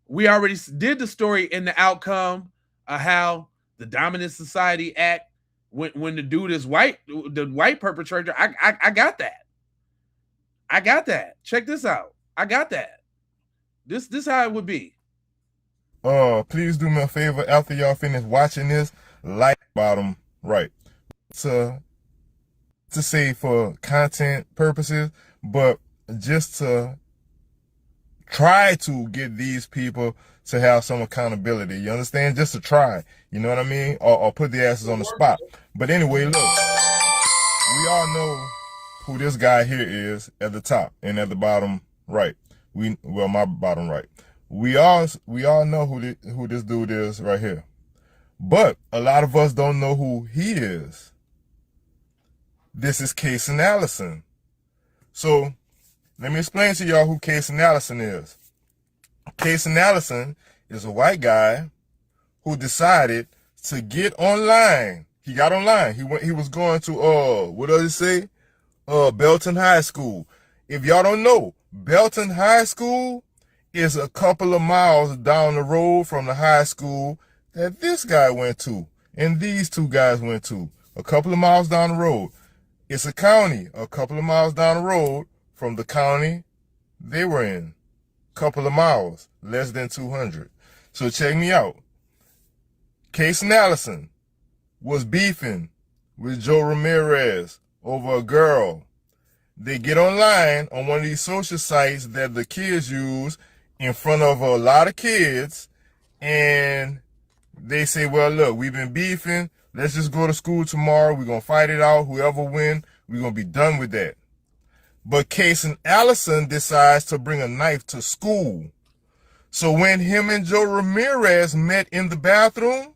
We already did the story in the outcome of how the Dominant Society Act, when the dude is white, the white perpetrator. I got that. I got that. Check this out. I got that. This how it would be. Please do me a favor after y'all finish watching this, like bottom right. To say for content purposes, but just to try to get these people to have some accountability. You understand? Just to try. You know what I mean? Or put the asses on the spot. But anyway, look. We all know who this guy here is at the top and at the bottom right. My bottom right. We all know who this dude is right here. But a lot of us don't know who he is. This is Casey Allison. So let me explain to y'all who Casey Allison is. Casey Allison is a white guy who decided to get online. He got online. He was going to what does it say? Belton High School. If y'all don't know, Belton High School is a couple of miles down the road from the high school that this guy went to and these two guys went to. A couple of miles down the road. It's a county a couple of miles down the road from the county they were in. Couple of miles, less than 200. So check me out. Casey Allison was beefing with Joe Ramirez over a girl. They get online on one of these social sites that the kids use in front of a lot of kids, and they say, well, look, we've been beefing. Let's just go to school tomorrow. We're going to fight it out. Whoever wins, we're going to be done with that. But Casey Allison decides to bring a knife to school. So when him and Joe Ramirez met in the bathroom,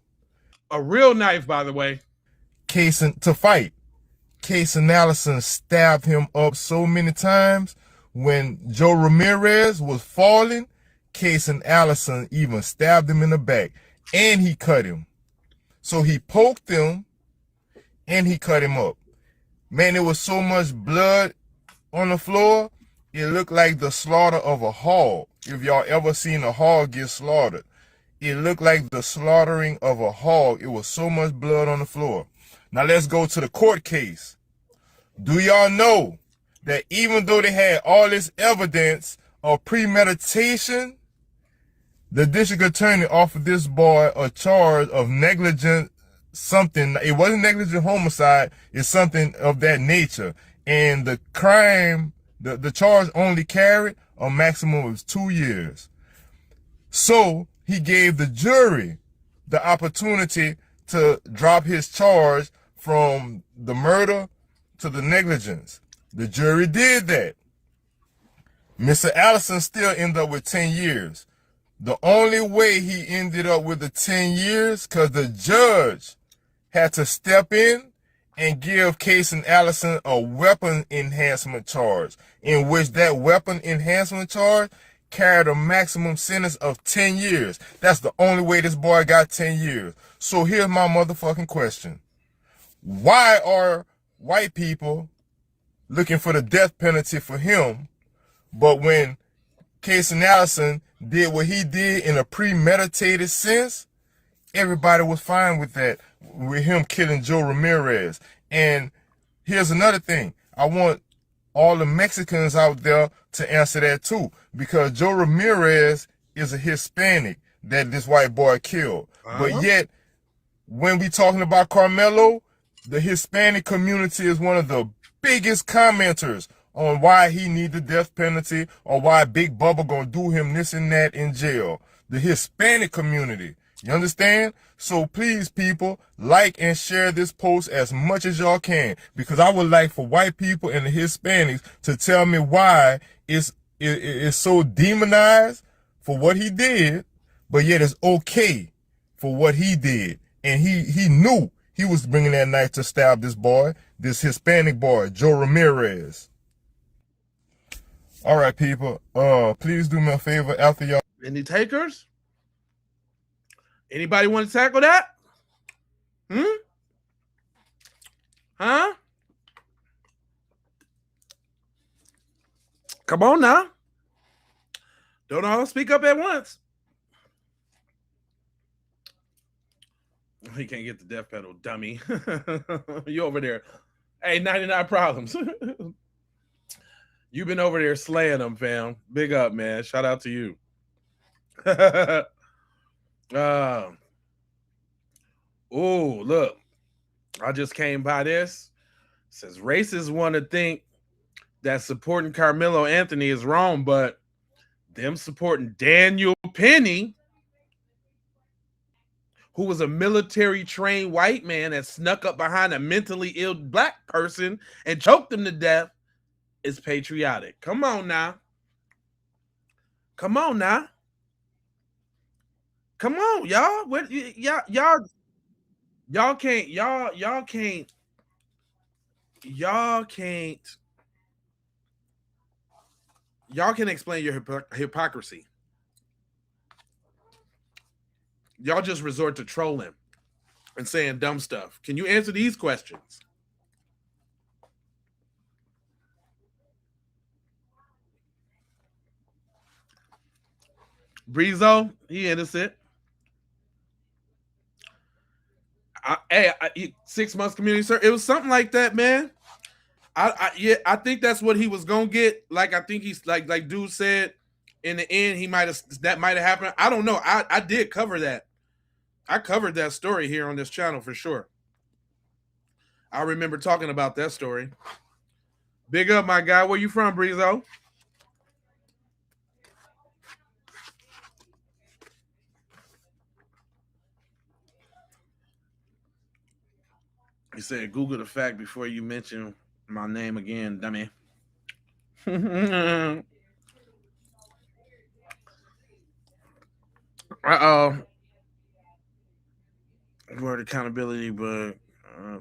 a real knife, by the way, to fight, Casey Allison stabbed him up so many times. When Joe Ramirez was falling, Casey Allison even stabbed him in the back, and he cut him. So he poked him, and he cut him up. Man, there was so much blood on the floor, it looked like the slaughter of a hog. If y'all ever seen a hog get slaughtered, it looked like the slaughtering of a hog. It was so much blood on the floor. Now let's go to the court case. Do y'all know that even though they had all this evidence of premeditation, the district attorney offered this boy a charge of negligent something. It wasn't negligent homicide. It's something of that nature. And the crime, the charge only carried a maximum of 2 years. So he gave the jury the opportunity to drop his charge from the murder to the negligence. The jury did that. Mr. Allison still ended up with 10 years. The only way he ended up with the 10 years, because the judge had to step in and give Casey Allison a weapon enhancement charge, in which that weapon enhancement charge carried a maximum sentence of 10 years. That's the only way this boy got 10 years. So here's my motherfucking question. Why are white people looking for the death penalty for him, but when Casey Allison did what he did in a premeditated sense, everybody was fine with that, with him killing Joe Ramirez. And here's another thing. I want all the Mexicans out there to answer that too, because Joe Ramirez is a Hispanic that this white boy killed. But yet, when we talking about Karmelo, the Hispanic community is one of the biggest commenters on why he need the death penalty or why Big Bubba gonna do him this and that in jail. The Hispanic community. You understand? So please, people, like and share this post as much as y'all can, because I would like for white people and the Hispanics to tell me why it's so demonized for what he did, but yet it's okay for what he did. And he knew he was bringing that knife to stab this boy, this Hispanic boy, Joe Ramirez. All right, people. Please do me a favor after y'all. Any takers? Anybody want to tackle that? Huh? Come on now. Don't all speak up at once. He can't get the death pedal, dummy. You over there. Hey, 99 problems. You've been over there slaying them, fam. Big up, man. Shout out to you. Oh, look. I just came by this. It says racists want to think that supporting Karmelo Anthony is wrong, but them supporting Daniel Penny, who was a military-trained white man that snuck up behind a mentally ill black person and choked him to death, is patriotic. Come on now. Come on now. Come on, y'all. What y'all can explain your hypocrisy. Y'all just resort to trolling and saying dumb stuff. Can you answer these questions? Breezo, he innocent. 6 months community service. It was something like that, man. I think that's what he was gonna get. Like, I think he's like dude said in the end, that might have happened. I don't know. I did cover that. I covered that story here on this channel for sure. I remember talking about that story. Big up, my guy. Where you from, Breezo? He said, Google the fact before you mention my name again, dummy. Word accountability, but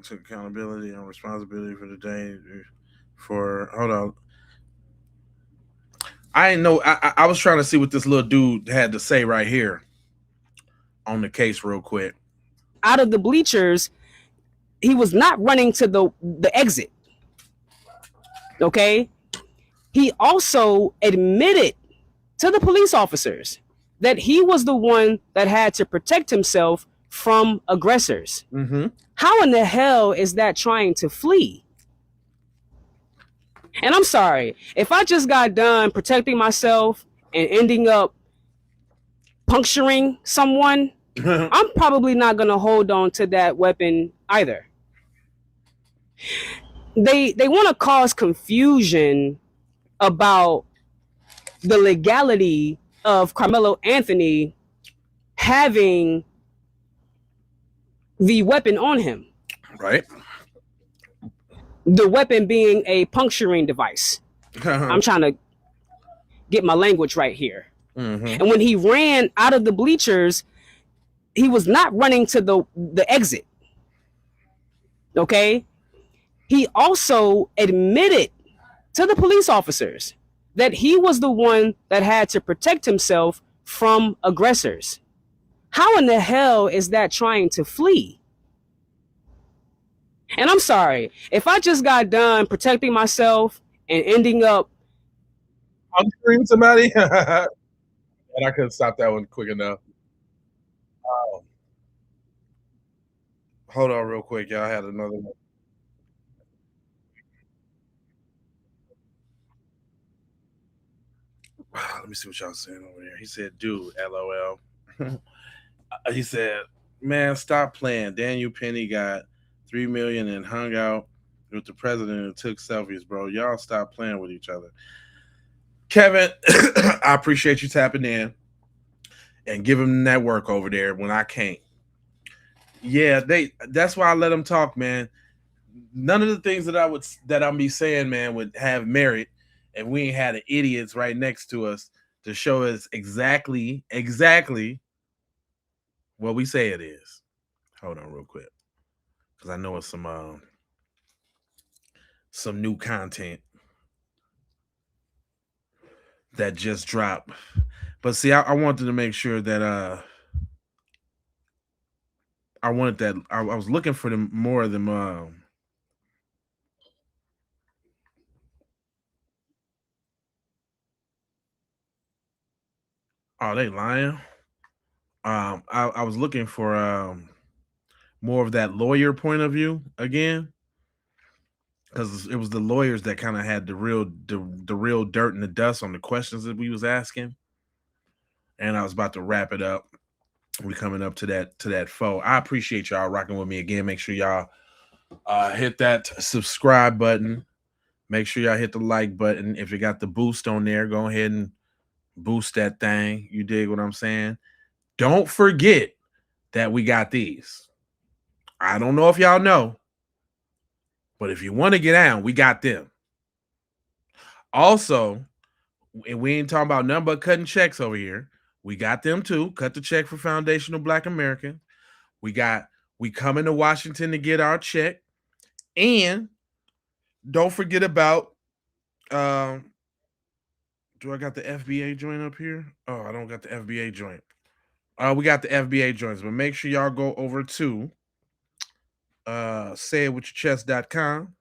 took accountability and responsibility for the day. Hold on. I didn't know. I was trying to see what this little dude had to say right here on the case real quick. Out of the bleachers, he was not running to the exit. Okay? He also admitted to the police officers that he was the one that had to protect himself from aggressors. Mm-hmm. How in the hell is that trying to flee? And I'm sorry, if I just got done protecting myself and ending up puncturing someone, I'm probably not going to hold on to that weapon either. They want to cause confusion about the legality of Karmelo Anthony having the weapon on him. Right. The weapon being a puncturing device. I'm trying to get my language right here. Mm-hmm. And when he ran out of the bleachers, he was not running to the exit. Okay? He also admitted to the police officers that he was the one that had to protect himself from aggressors. How in the hell is that trying to flee? And I'm sorry, if I just got done protecting myself and ending up puncturing somebody, And I couldn't stop that one quick enough. Hold on real quick, y'all. I had another one. Let me see what y'all saying over there. He said, dude, LOL. He said, man, stop playing. Daniel Penny got 3 million and hung out with the president and took selfies, bro. Y'all stop playing with each other. Kevin, I appreciate you tapping in and giving that work over there when I can't. Yeah, that's why I let them talk, man. None of the things that I'm be saying, man, would have merit if we ain't had the idiots right next to us to show us exactly what we say it is. Hold on real quick. Because I know it's some new content that just dropped. But see, I wanted to make sure that I wanted that I was looking for them more of them oh, they lying. I was looking for more of that lawyer point of view again, because it was the lawyers that kind of had the real dirt and the dust on the questions that we was asking. And I was about to wrap it up. We coming up to that foe. I appreciate y'all rocking with me again. Make sure y'all hit that subscribe button. Make sure y'all hit the like button. If you got the boost on there, go ahead and boost that thing. You dig what I'm saying? Don't forget that we got these. I don't know if y'all know, but if you want to get down, we got them. Also, we ain't talking about nothing but cutting checks over here. We got them too. Cut the check for Foundational Black American. We coming to Washington to get our check. And don't forget about do I got the FBA joint up here? Oh, I don't got the FBA joint. We got the FBA joints, but make sure y'all go over to sayitwithyourchest.com.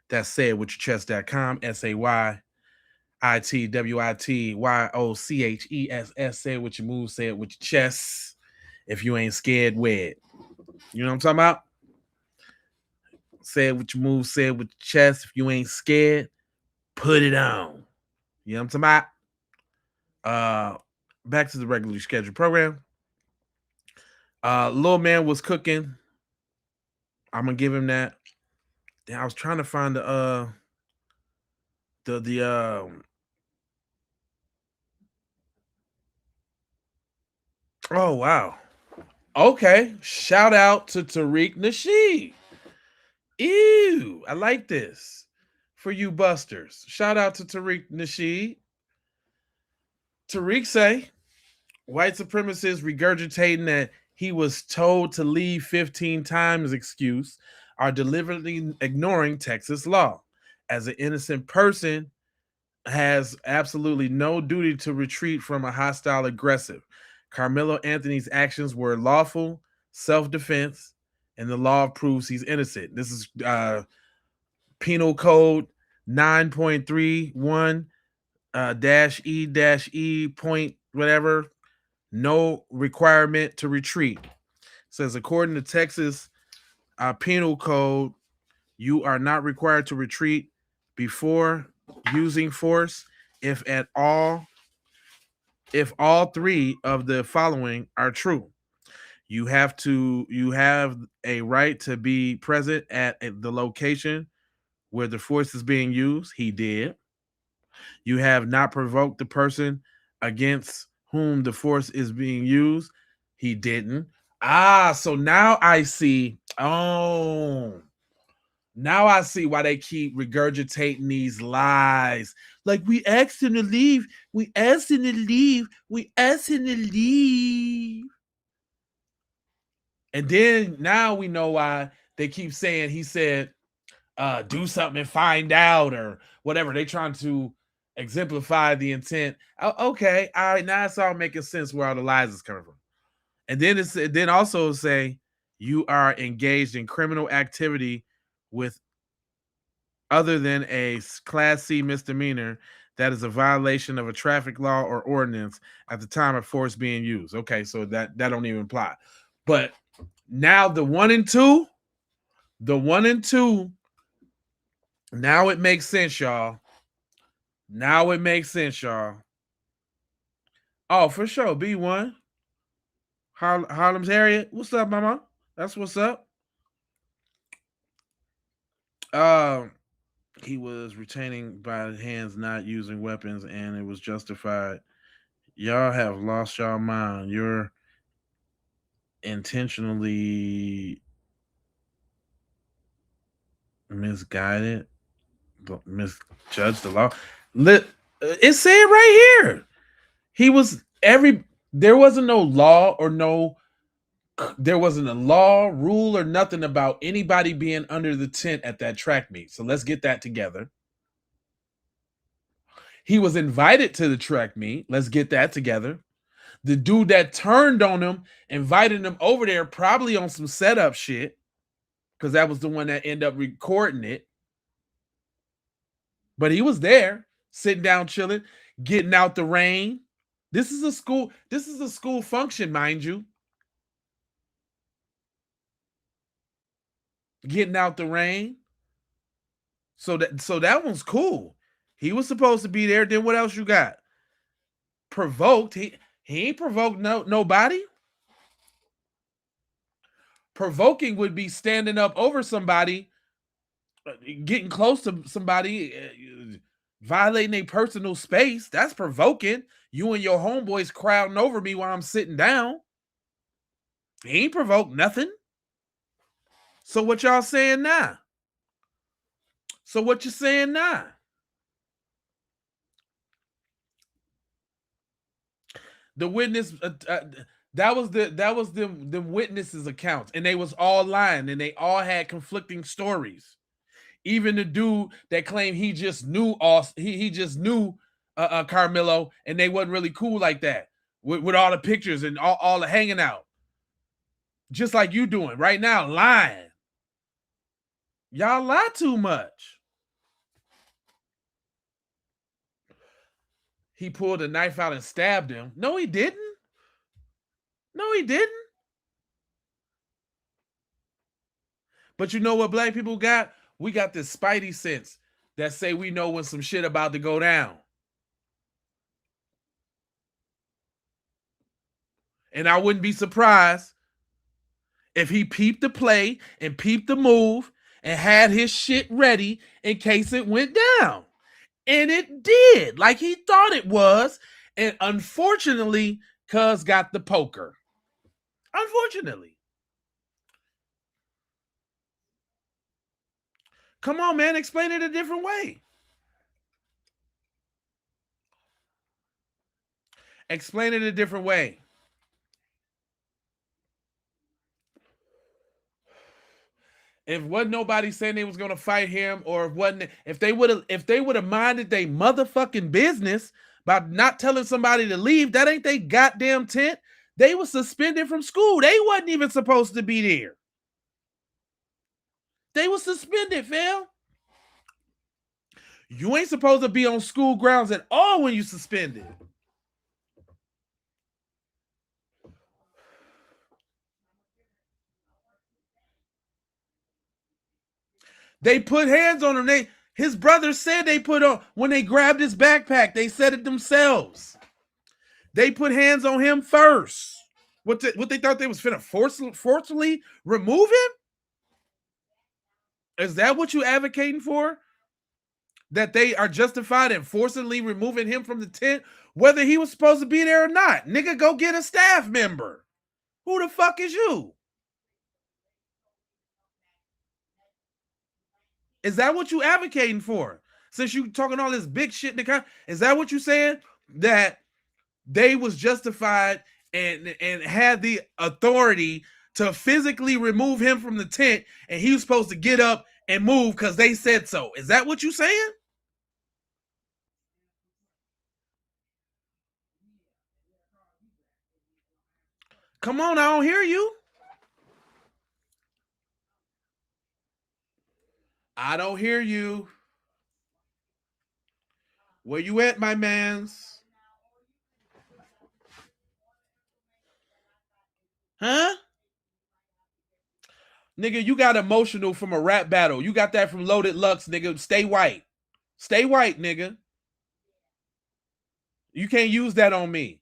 That's sayitwithyourchest.com. SAYITWITYOCHESS. Say it with your moves, say it with your chest. If you ain't scared, wear it. You know what I'm talking about? Say it with your moves, say it with your chest. If you ain't scared, put it on. You know what I'm talking about? Back to the regularly scheduled program. Little man was cooking. I'm gonna give him that. I was trying to find the oh wow. Okay. Shout out to Tariq Nasheed. Ew, I like this. For you busters. Shout out to Tariq Nasheed. Tariq say white supremacists regurgitating that he was told to leave 15 times excuse are deliberately ignoring Texas law. As an innocent person has absolutely no duty to retreat from a hostile aggressive. Karmelo Anthony's actions were lawful, self-defense, and the law proves he's innocent. This is Penal Code 9.31 dash E point whatever. No requirement to retreat. It says according to Texas Penal Code, you are not required to retreat before using force if all three of the following are true. You have a right to be present at the location where the force is being used. He did. You have not provoked the person against whom the force is being used. He didn't. So now I see. Oh, now I see why they keep regurgitating these lies. Like, we asked him to leave. We asked him to leave. We asked him to leave. And then now we know why they keep saying he said, do something and find out or whatever. They trying to exemplify the intent. Okay, all right, now it's all making sense where all the lies is coming from. And then also say you are engaged in criminal activity with other than a Class C misdemeanor that is a violation of a traffic law or ordinance at the time of force being used. Okay, so that don't even apply. But now the 1 and 2, now it makes sense, y'all. Now it makes sense, y'all. Oh, for sure. B1. Harlem's Harriet. What's up, mama? That's what's up. He was retaining by hands, not using weapons, and it was justified. Y'all have lost y'all mind. You're intentionally misguided, misjudged the law. It said right here. There wasn't no law or there wasn't a law, rule, or nothing about anybody being under the tent at that track meet. So let's get that together. He was invited to the track meet. Let's get that together. The dude that turned on him, invited him over there, probably on some setup shit, because that was the one that ended up recording it. But he was there, sitting down, chilling, getting out the rain. This is a school function, mind you. Getting out the rain. So that one's cool. He was supposed to be there. Then what else you got? Provoked. He ain't provoked nobody. Provoking would be standing up over somebody, getting close to somebody, violating a personal space. That's provoking. You and your homeboys crowding over me while I'm sitting down. He ain't provoked nothing. So what y'all saying now? So what you saying now? The witness, that was the witnesses' accounts, and they was all lying, and they all had conflicting stories. Even the dude that claimed he just knew he just knew Karmelo, and they wasn't really cool like that with all the pictures and all the hanging out, just like you doing right now, lying. Y'all lie too much. He pulled a knife out and stabbed him. No, he didn't. No, he didn't. But you know what black people got? We got this spidey sense that say we know when some shit about to go down. And I wouldn't be surprised if he peeped the play and peeped the move and had his shit ready in case it went down. And it did, like he thought it was. And unfortunately, Cuz got the poker. Unfortunately. Come on, man, explain it a different way. Explain it a different way. If wasn't nobody saying they was gonna fight him, or if they would have minded their motherfucking business about not telling somebody to leave, that ain't they goddamn tent. They was suspended from school. They wasn't even supposed to be there. They was suspended, fam. You ain't supposed to be on school grounds at all when you suspended. They put hands on him. His brother said they put on, when they grabbed his backpack, they said it themselves. They put hands on him first. What they thought they was finna forcefully remove him? Is that what you advocating for? That they are justified in forcibly removing him from the tent, whether he was supposed to be there or not? Nigga, go get a staff member. Who the fuck is you? Is that what you advocating for? Since you talking all this big shit, is that what you saying? That they was justified and had the authority to physically remove him from the tent, and he was supposed to get up and move because they said so. Is that what you saying? Come on, I don't hear you. I don't hear you. Where you at, my mans? Huh? Nigga, you got emotional from a rap battle. You got that from Loaded Lux, nigga. Stay white. Stay white, nigga. You can't use that on me.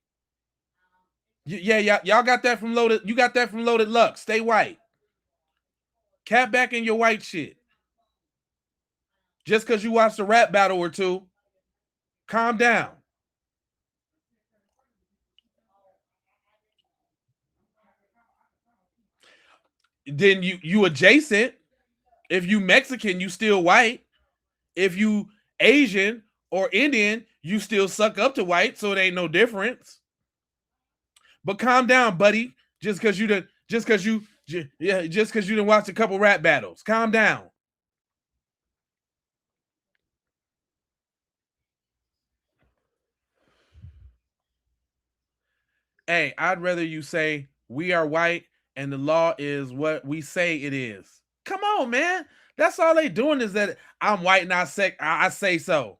Yeah, y'all got that from Loaded. You got that from Loaded Lux. Stay white. Cap back in your white shit. Just because you watched a rap battle or two, calm down. Then you adjacent. If you Mexican, you still white. If you Asian or Indian, you still suck up to white, so it ain't no difference. But calm down, buddy. Just because you didn't watch a couple rap battles. Calm down. Hey, I'd rather you say we are white and the law is what we say it is. Come on, man. That's all they doing is that I'm white and I say so.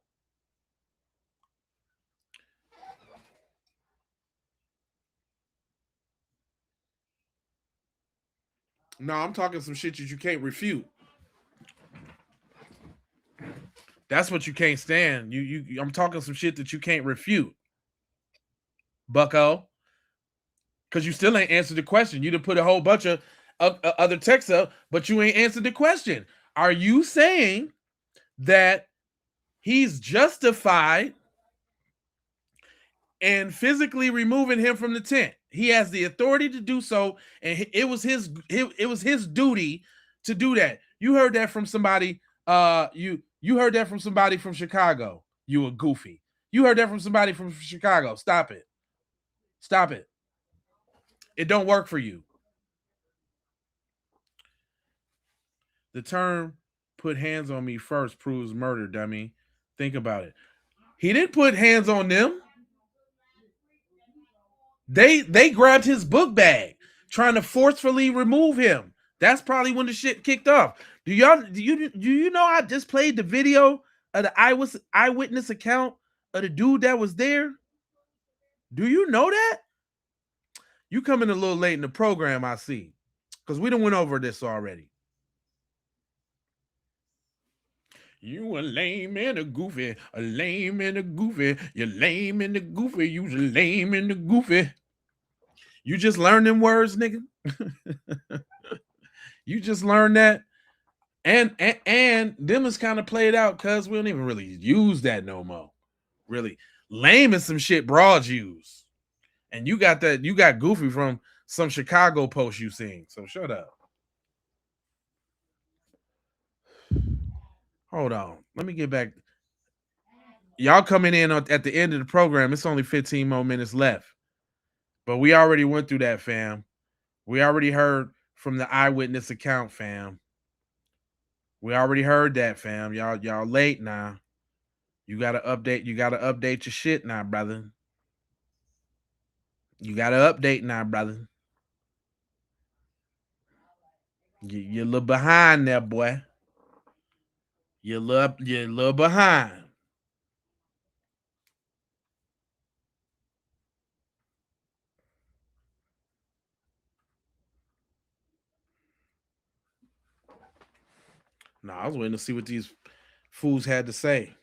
No, I'm talking some shit that you can't refute. That's what you can't stand. I'm talking some shit that you can't refute. Bucko. Because you still ain't answered the question. You done put a whole bunch of other texts up, but you ain't answered the question. Are you saying that he's justified in physically removing him from the tent? He has the authority to do so, and it was his duty to do that. You heard that from somebody. You heard that from somebody from Chicago. You a goofy. You heard that from somebody from Chicago. Stop it. Stop it. It don't work for you. The term "put hands on me first" proves murder, dummy. Think about it. He didn't put hands on them. They grabbed his book bag, trying to forcefully remove him. That's probably when the shit kicked off. Do you know I just played the video of the eyewitness account of the dude that was there? Do you know that? You coming a little late in the program, I see. Because we done went over this already. You a lame and a goofy, a lame and a goofy. You're lame and a goofy, you's a lame and a goofy. You just learned them words, nigga. You just learned that. And them is kind of played out because we don't even really use that no more. Really. Lame is some shit broads use. And you got goofy from some Chicago post you seen. So shut up. Hold on. Let me get back. Y'all coming in at the end of the program. It's only 15 more minutes left. But we already went through that, fam. We already heard from the eyewitness account, fam. We already heard that, fam. Y'all late now. You gotta update your shit now, brother. You gotta update now, brother. You're a little behind there, boy. You're a little behind. No, I was waiting to see what these fools had to say.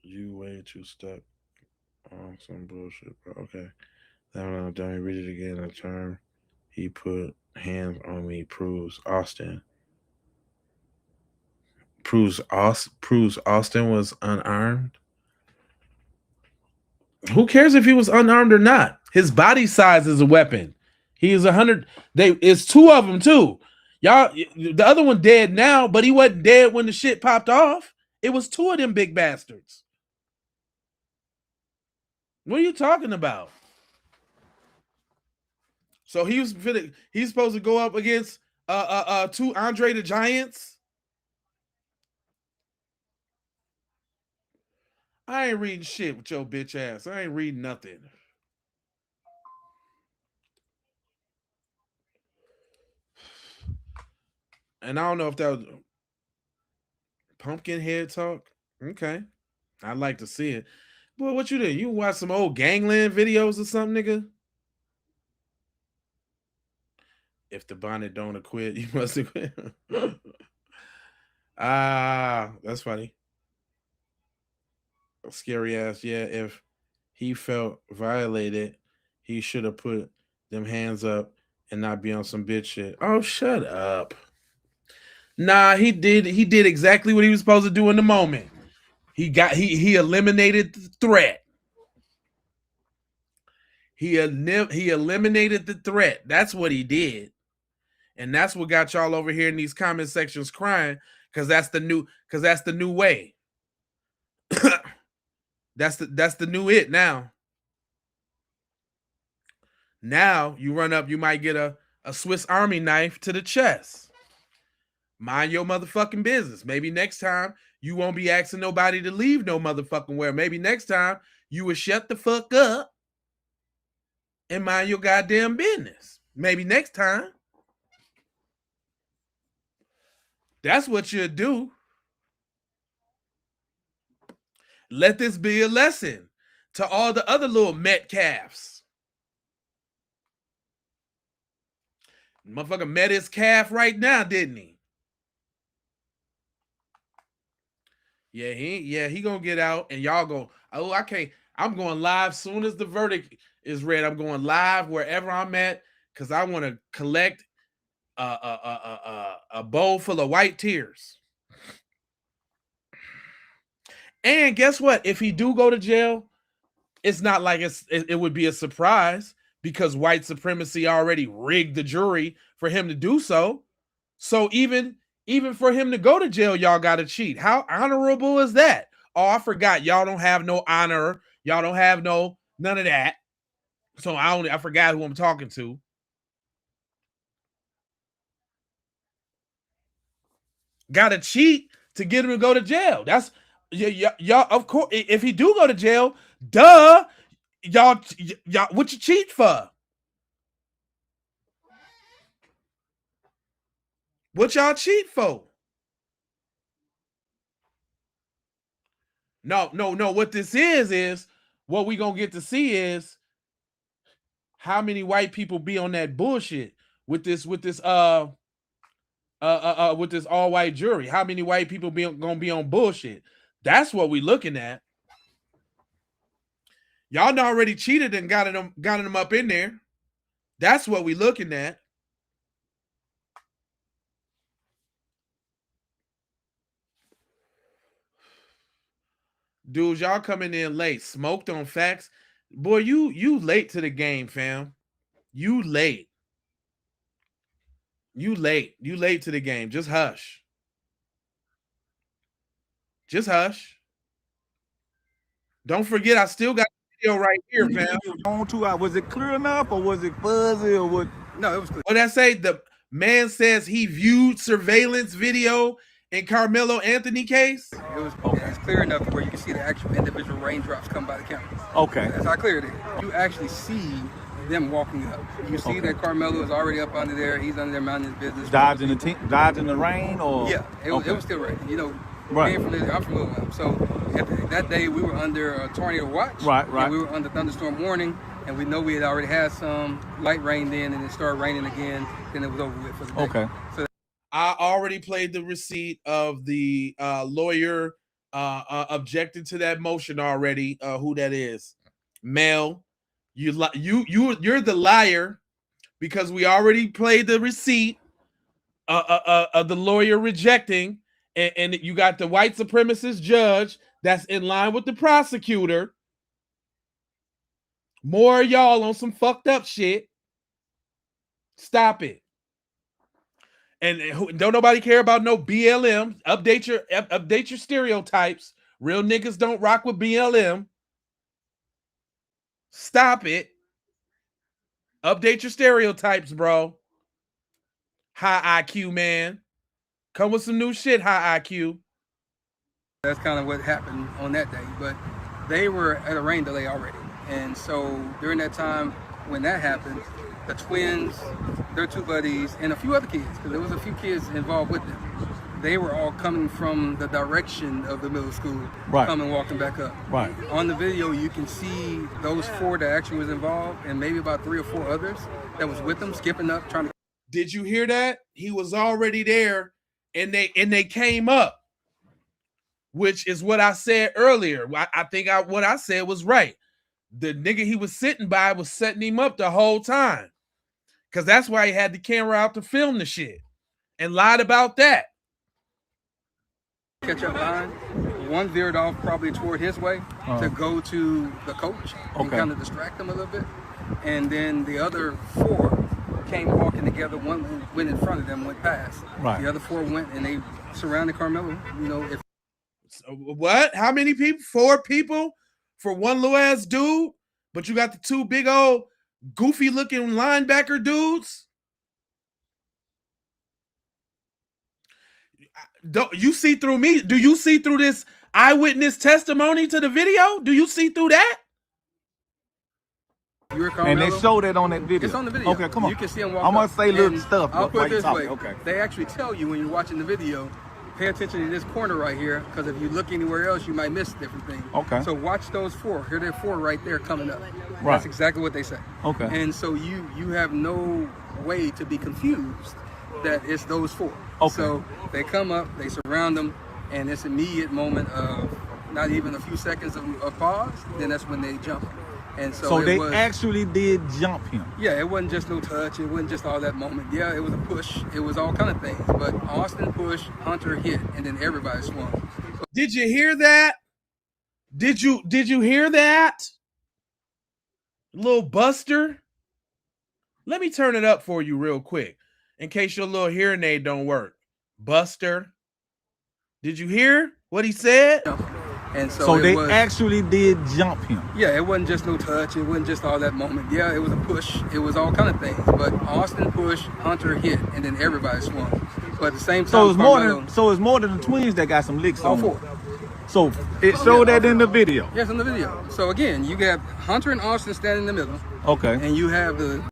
You way too stuck on some bullshit, bro. Okay. Then I read it again. The term he put hands on me proves Austin. Proves Austin was unarmed. Who cares if he was unarmed or not? His body size is a weapon. He is 100. It's two of them too. Y'all, the other one dead now, but he wasn't dead when the shit popped off. It was two of them big bastards. What are you talking about? So he's supposed to go up against two Andre the Giants. I ain't reading shit with your bitch ass. I ain't reading nothing. And I don't know if that was. Pumpkin head talk. Okay. I'd like to see it. Boy, what you did? You watch some old gangland videos or something, nigga? If the bonnet don't acquit, you must acquit. That's funny. Scary ass. Yeah, if he felt violated, he should have put them hands up and not be on some bitch shit. Oh, shut up. Nah, he did exactly what he was supposed to do in the moment. He eliminated the threat. He eliminated the threat. That's what he did. And that's what got y'all over here in these comment sections crying, because that's the new way. that's the new it now. Now you run up, you might get a Swiss Army knife to the chest. Mind your motherfucking business. Maybe next time you won't be asking nobody to leave no motherfucking where. Maybe next time you will shut the fuck up and mind your goddamn business. Maybe next time. That's what you'll do. Let this be a lesson to all the other little Metcalfs. Motherfucker met his calf right now, didn't he? Yeah, he gonna get out, and y'all go, oh, I can't. I'm going live soon as the verdict is read. I'm going live wherever I'm at, because I want to collect a bowl full of white tears. And guess what? If he do go to jail, it's not like it would be a surprise, because white supremacy already rigged the jury for him to do so. So even for him to go to jail, y'all got to cheat. How honorable is that? Oh, I forgot. Y'all don't have no honor. Y'all don't have none of that. So I forgot who I'm talking to. Got to cheat to get him to go to jail. That's y'all. Of course, if he do go to jail, duh, y'all, what you cheat for? What y'all cheat for? No. What this is what we gonna get to see is how many white people be on that bullshit with this all white jury. How many white people gonna be on bullshit? That's what we looking at. Y'all already cheated and got them up in there. That's what we looking at. Dudes, y'all coming in late. Smoked on facts. Boy, you late to the game, fam. You late. You late to the game. Just hush. Just hush. Don't forget, I still got the video right here, fam. On 2 hours. Was it clear enough, or was it fuzzy, or what? No, it was clear. What I say? The man says he viewed surveillance video in Karmelo Anthony case. It was it's clear enough to where you can see the actual individual raindrops come by the cameras. Okay. That's how clear it is. You actually see them walking up. You see that Karmelo is already up under there. He's under there minding his business. Dodging the rain, or yeah, it was still raining. You know, right. I'm from Louisville, so that day we were under a tornado watch. Right. And we were under thunderstorm warning, and we know we had already had some light rain then, and it started raining again. Then it was over with for the day. Okay. So I already played the receipt of the lawyer objecting to that motion already. Who that is? Mel. You're the liar, because we already played the receipt of the lawyer rejecting, and you got the white supremacist judge that's in line with the prosecutor. More of y'all on some fucked up shit. Stop it. And don't nobody care about no BLM. Update your stereotypes. Real niggas don't rock with BLM. Stop it. Update your stereotypes, bro. High IQ, man. Come with some new shit, high IQ. that's kind of what happened on that day. But they were at a rain delay already. And so during that time when that happened, the twins, their two buddies, and a few other kids, because there was a few kids involved with them, they were all coming from the direction of the middle school, Right. coming walking back up. Right. On the video, you can see those 4 that actually was involved, and maybe about 3 or 4 others that was with them, skipping up, trying to. Did you hear that? He was already there, and they came up, which is what I said earlier. I think what I said was right. The nigga he was sitting by was setting him up the whole time, because that's why he had the camera out to film the shit and lied about that. Catch up behind. One veered off probably toward his way to go to the coach and kind of distract him a little bit. And then the other 4 came walking together. One went in front of them, went past. Right. The other 4 went and they surrounded Karmelo. You know, if What? How many people? 4 people for one little ass dude? But you got the 2 big old goofy looking linebacker dudes? Don't you see through me? Do you see through this eyewitness testimony to the video? Do you see through that? And they showed it on that video. It's on the video. Okay, come on. You can see them walk I'm gonna up. say little And stuff. I'll put it this way. Okay. They actually tell you when you're watching the video, pay attention to this corner right here, because if you look anywhere else, you might miss different things. Okay. So watch those 4. Here they're 4 right there coming up. Right. That's exactly what they say. Okay. And so you have no way to be confused that it's those 4. Okay. So they come up, they surround them, and it's immediate moment of not even a few seconds of pause. Then that's when they jump. And so they actually did jump him. Yeah, it wasn't just no touch. It wasn't just all that moment. Yeah, it was a push. It was all kind of things. But Austin pushed, Hunter hit, and then everybody swung. Did you hear that? Did you hear that? Little Buster? Let me turn it up for you real quick in case your little hearing aid don't work. Buster, did you hear what he said? And So they was, actually did jump him. Yeah, it wasn't just no touch. It wasn't just all that moment. Yeah, it was a push. It was all kind of things. But Austin pushed, Hunter hit, and then everybody swung. But at the same time, So it's more than the twins that got some licks all on them. 4. So it showed that in the video. Yes, in the video. So again, you got Hunter and Austin standing in the middle. Okay. And you have the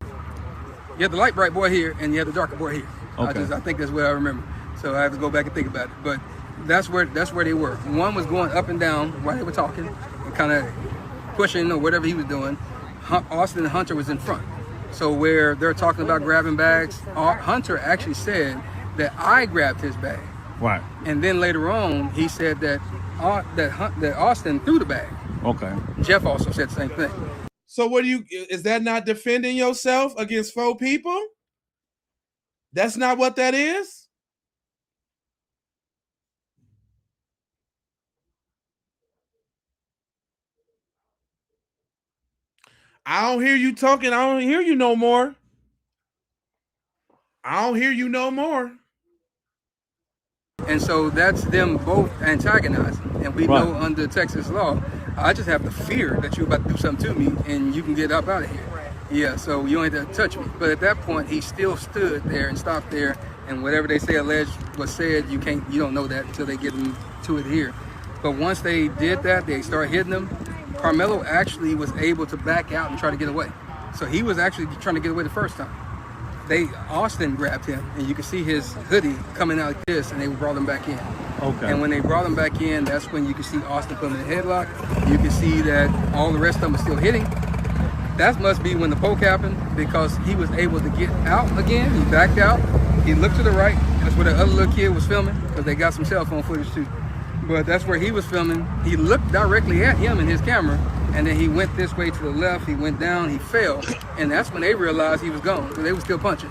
light bright boy here, and you have the darker boy here. Okay. I think that's what I remember. So I have to go back and think about it. But that's where they were. One was going up and down while they were talking, and kind of pushing or whatever he was doing. Austin and Hunter was in front. So where they're talking about grabbing bags, Hunter actually said that I grabbed his bag. Right. And then later on, he said that Austin threw the bag. Okay. Jeff also said the same thing. So what is that not defending yourself against 4 people? That's not what that is? I don't hear you talking. I don't hear you no more. I don't hear you no more. And so that's them both antagonizing. And we know under Texas law, I just have the fear that you're about to do something to me and you can get up out of here. Yeah, so you don't have to touch me. But at that point, he still stood there and stopped there. And whatever they say alleged was said, you don't know that until they get into it here. But once they did that, they started hitting them. Karmelo actually was able to back out and try to get away. So he was actually trying to get away the first time. Austin grabbed him, and you can see his hoodie coming out like this, and they brought him back in. Okay. And when they brought him back in, that's when you can see Austin put him in a headlock. You can see that all the rest of them are still hitting. That must be when the poke happened, because he was able to get out again. He backed out. He looked to the right. That's where the other little kid was filming, because they got some cell phone footage too. But that's where he was filming. He looked directly at him in his camera, and then he went this way to the left. He went down, he fell, and that's when they realized he was gone, because they were still punching.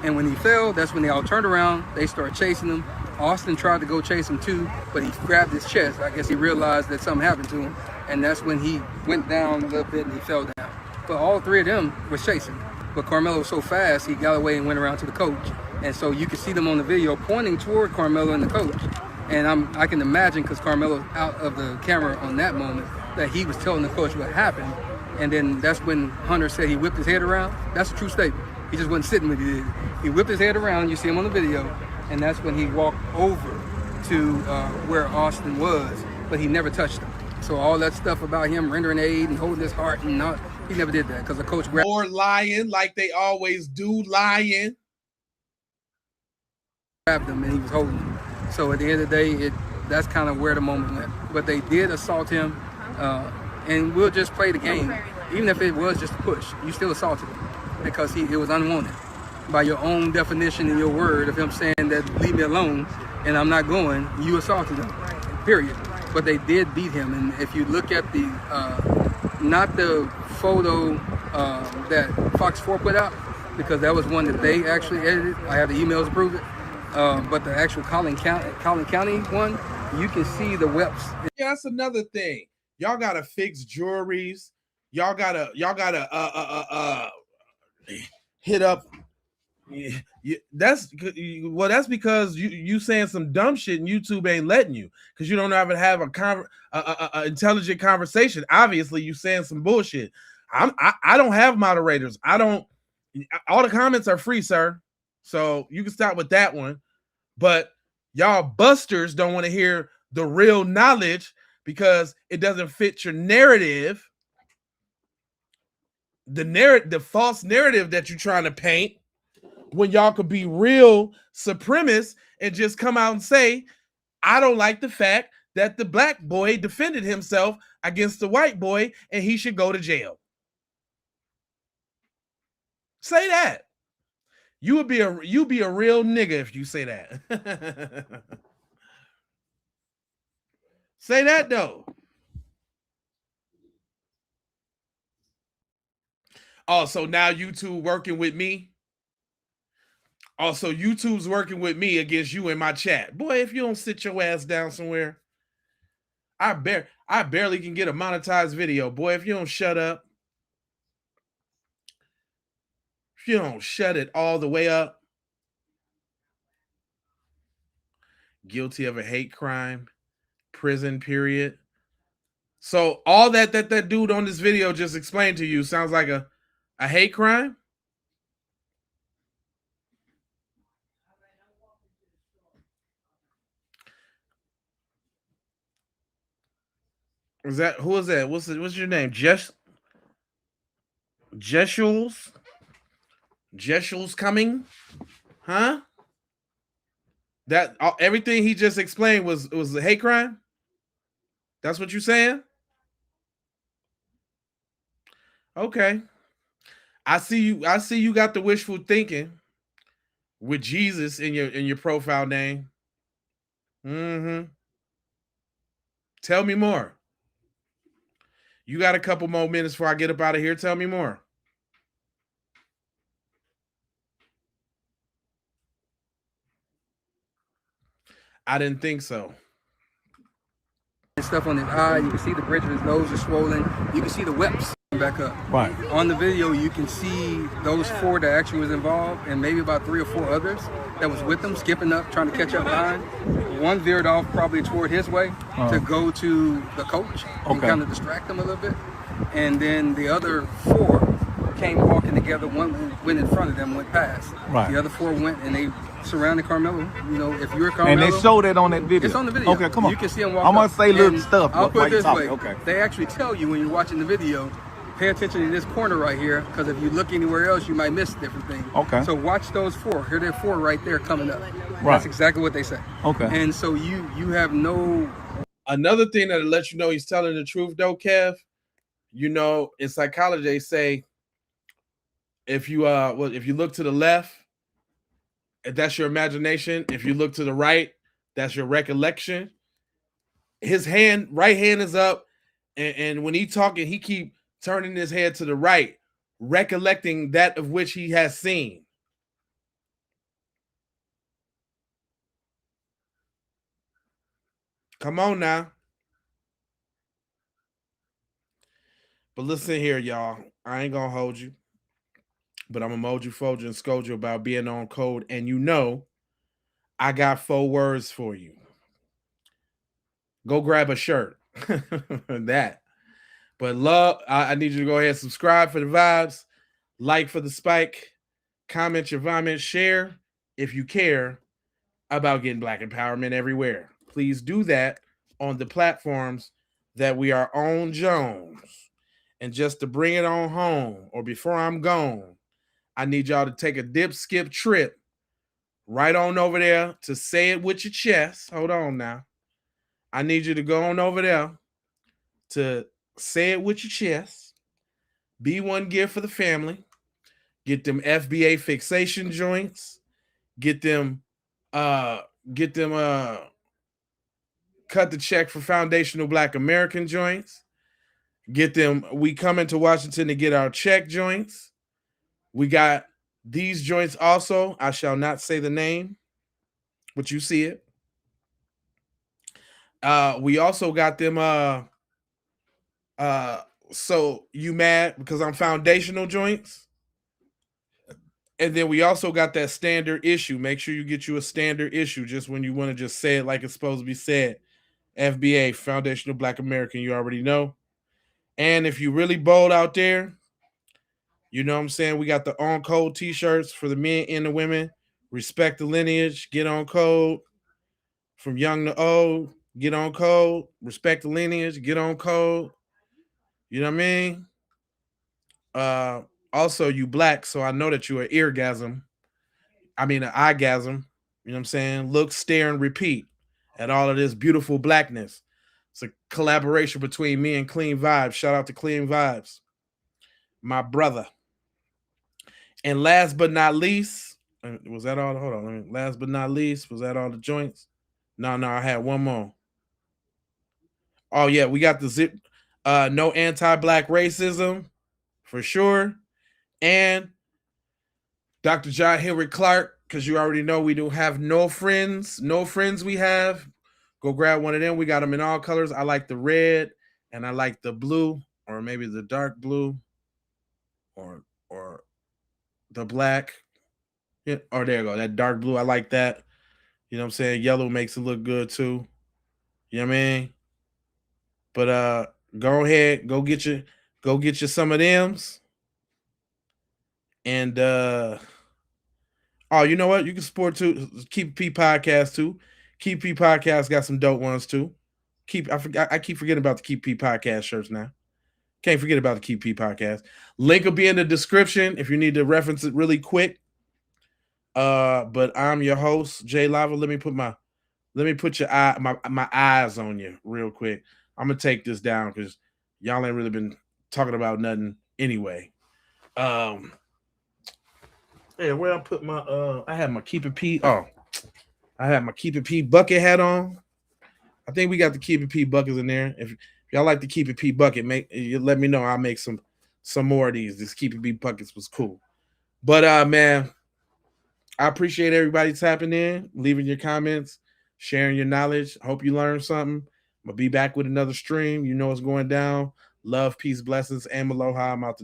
And when he fell, that's when they all turned around. They started chasing him. Austin tried to go chase him too, but he grabbed his chest. I guess he realized that something happened to him, and that's when he went down a little bit and he fell down. But all 3 of them were chasing. But Karmelo was so fast, he got away and went around to the coach. And so you can see them on the video pointing toward Karmelo and the coach. And I can imagine, because Karmelo's out of the camera on that moment, that he was telling the coach what happened. And then that's when Hunter said he whipped his head around. That's a true statement. He just wasn't sitting with it. He whipped his head around. You see him on the video. And that's when he walked over to where Austin was, but he never touched him. So all that stuff about him rendering aid and holding his heart, and not, he never did that, because the coach grabbed. Or lying like they always do, lying. grabbed him and he was holding him. So at the end of the day, that's kind of where the moment went. But they did assault him, and we'll just play the game. Even if it was just a push, you still assaulted him because it was unwanted. By your own definition in your word of him saying that leave me alone and I'm not going, you assaulted him, period. But they did beat him. And if you look at the, not the photo that Fox 4 put out, because that was one that they actually edited. I have the emails to prove it. But the actual Collin County one, you can see the webs. Yeah, that's another thing. Y'all gotta fix juries. Y'all gotta hit up. That's because you saying some dumb shit and YouTube ain't letting you because you don't ever have a intelligent conversation. Obviously, you saying some bullshit. I don't have moderators. All the comments are free, sir. So you can start with that one. But y'all busters don't want to hear the real knowledge because it doesn't fit your narrative. The false narrative that you're trying to paint when y'all could be real supremacists and just come out and say, I don't like the fact that the black boy defended himself against the white boy and he should go to jail. Say that. You'd be a real nigga if you say that. Say that though. Also, now YouTube working with me. Also, YouTube's working with me against you in my chat. Boy, if you don't sit your ass down somewhere, I barely can get a monetized video. Boy, if you don't shut up. If you don't shut it all the way up. Guilty of a hate crime. Prison period. So all that dude on this video just explained to you sounds like a hate crime? Who is that? What's your name? Jeshuls coming? Huh? That everything he just explained was a hate crime? That's what you're saying? Okay. I see you got the wishful thinking with Jesus in your profile name. Mm-hmm. Tell me more. You got a couple more minutes before I get up out of here. Tell me more. I didn't think so. Stuff on his eye, you can see the bridge of his nose is swollen. You can see the webs back up. Right. On the video, you can see those 4 that actually was involved, and maybe about 3 or 4 others that was with them, skipping up, trying to catch up behind. One veered off probably toward his way to go to the coach and kind of distract him a little bit. And then the other 4 came walking together. One went in front of them, went past. Right. The other 4 went and they surrounded Karmelo. You know, if you're Karmelo, And they showed it on that video. it's on the video. Okay, come on. You can see them walk I'm gonna up. say little And stuff. I'll put while it you this talking. way. Okay. They actually tell you when you're watching the video, pay attention to this corner right here, because if you look anywhere else, you might miss different things. Okay. So watch those 4. Here they're 4 right there coming up. Right. That's exactly what they say. Okay. And so you have no. Another thing that'll let you know he's telling the truth, though, Kev. You know, in psychology, they say if you look to the left, that's your imagination. If you look to the right, that's your recollection. His right hand is up, and when he's talking, he keep turning his head to the right, recollecting that of which he has seen. Come on now. But listen here, y'all. I ain't gonna hold you. But I'm gonna mold you, fold you, and scold you about being on code. And you know, I got 4 words for you. Go grab a shirt. That. But love, I need you to go ahead and subscribe for the vibes, like for the spike, comment your vomit, share if you care about getting Black empowerment everywhere. Please do that on the platforms that we are on, Jones. And just to bring it on home, or before I'm gone, I need y'all to take a dip, skip, trip right on over there to say it with your chest. Hold on now. I need you to go on over there to say it with your chest. Be one gift for the family. Get them FBA fixation joints. Get them cut the check for foundational Black American joints. Get them, we coming to Washington to get our check joints. We got these joints also. I shall not say the name, but you see it. We also got them so you mad because I'm foundational joints. And then we also got that standard issue. Make sure you get you a standard issue just when you want to just say it like it's supposed to be said. FBA, Foundational Black American, you already know. And if you really bold out there, you know what I'm saying? We got the on code t-shirts for the men and the women. Respect the lineage, get on code. From young to old, get on code. Respect the lineage, get on code. You know what I mean? Also, you Black, so I know that you're an eargasm. I mean, an eyegasm. You know what I'm saying? Look, stare, and repeat at all of this beautiful Blackness. It's a collaboration between me and Clean Vibes. Shout out to Clean Vibes, my brother. And last but not least, was that all? Hold on. Last but not least, was that all the joints? No, I had one more. Oh, yeah, we got the zip. No anti-Black racism, for sure. And Dr. John Henry Clark, because you already know we do have no friends. No friends we have. Go grab one of them. We got them in all colors. I like the red, and I like the blue, or maybe the dark blue, or the black. Yeah, oh, there you go. That dark blue. I like that. You know what I'm saying? Yellow makes it look good too. You know what I mean? But go ahead, go get you some of them's. And oh, you know what? You can support too. Keep P Podcast too. Keep P Podcast got some dope ones too. I keep forgetting about the Keep P Podcast shirts now. Can't forget about the Keep P Podcast. Link will be in the description if you need to reference it really quick. But I'm your host, Jay Lava. Let me put my eyes on you real quick. I'm gonna take this down because y'all ain't really been talking about nothing anyway. Yeah, where I put my I had my Keep It P. Oh, I had my Keep It P bucket hat on. I think we got the Keep It P buckets in there. If y'all like the Keep It P bucket, you let me know. I'll make some more of these. This Keep It P buckets was cool. But man, I appreciate everybody tapping in, leaving your comments, sharing your knowledge. Hope you learned something. I'm gonna be back with another stream. You know what's going down. Love, peace, blessings, and aloha. I'm out the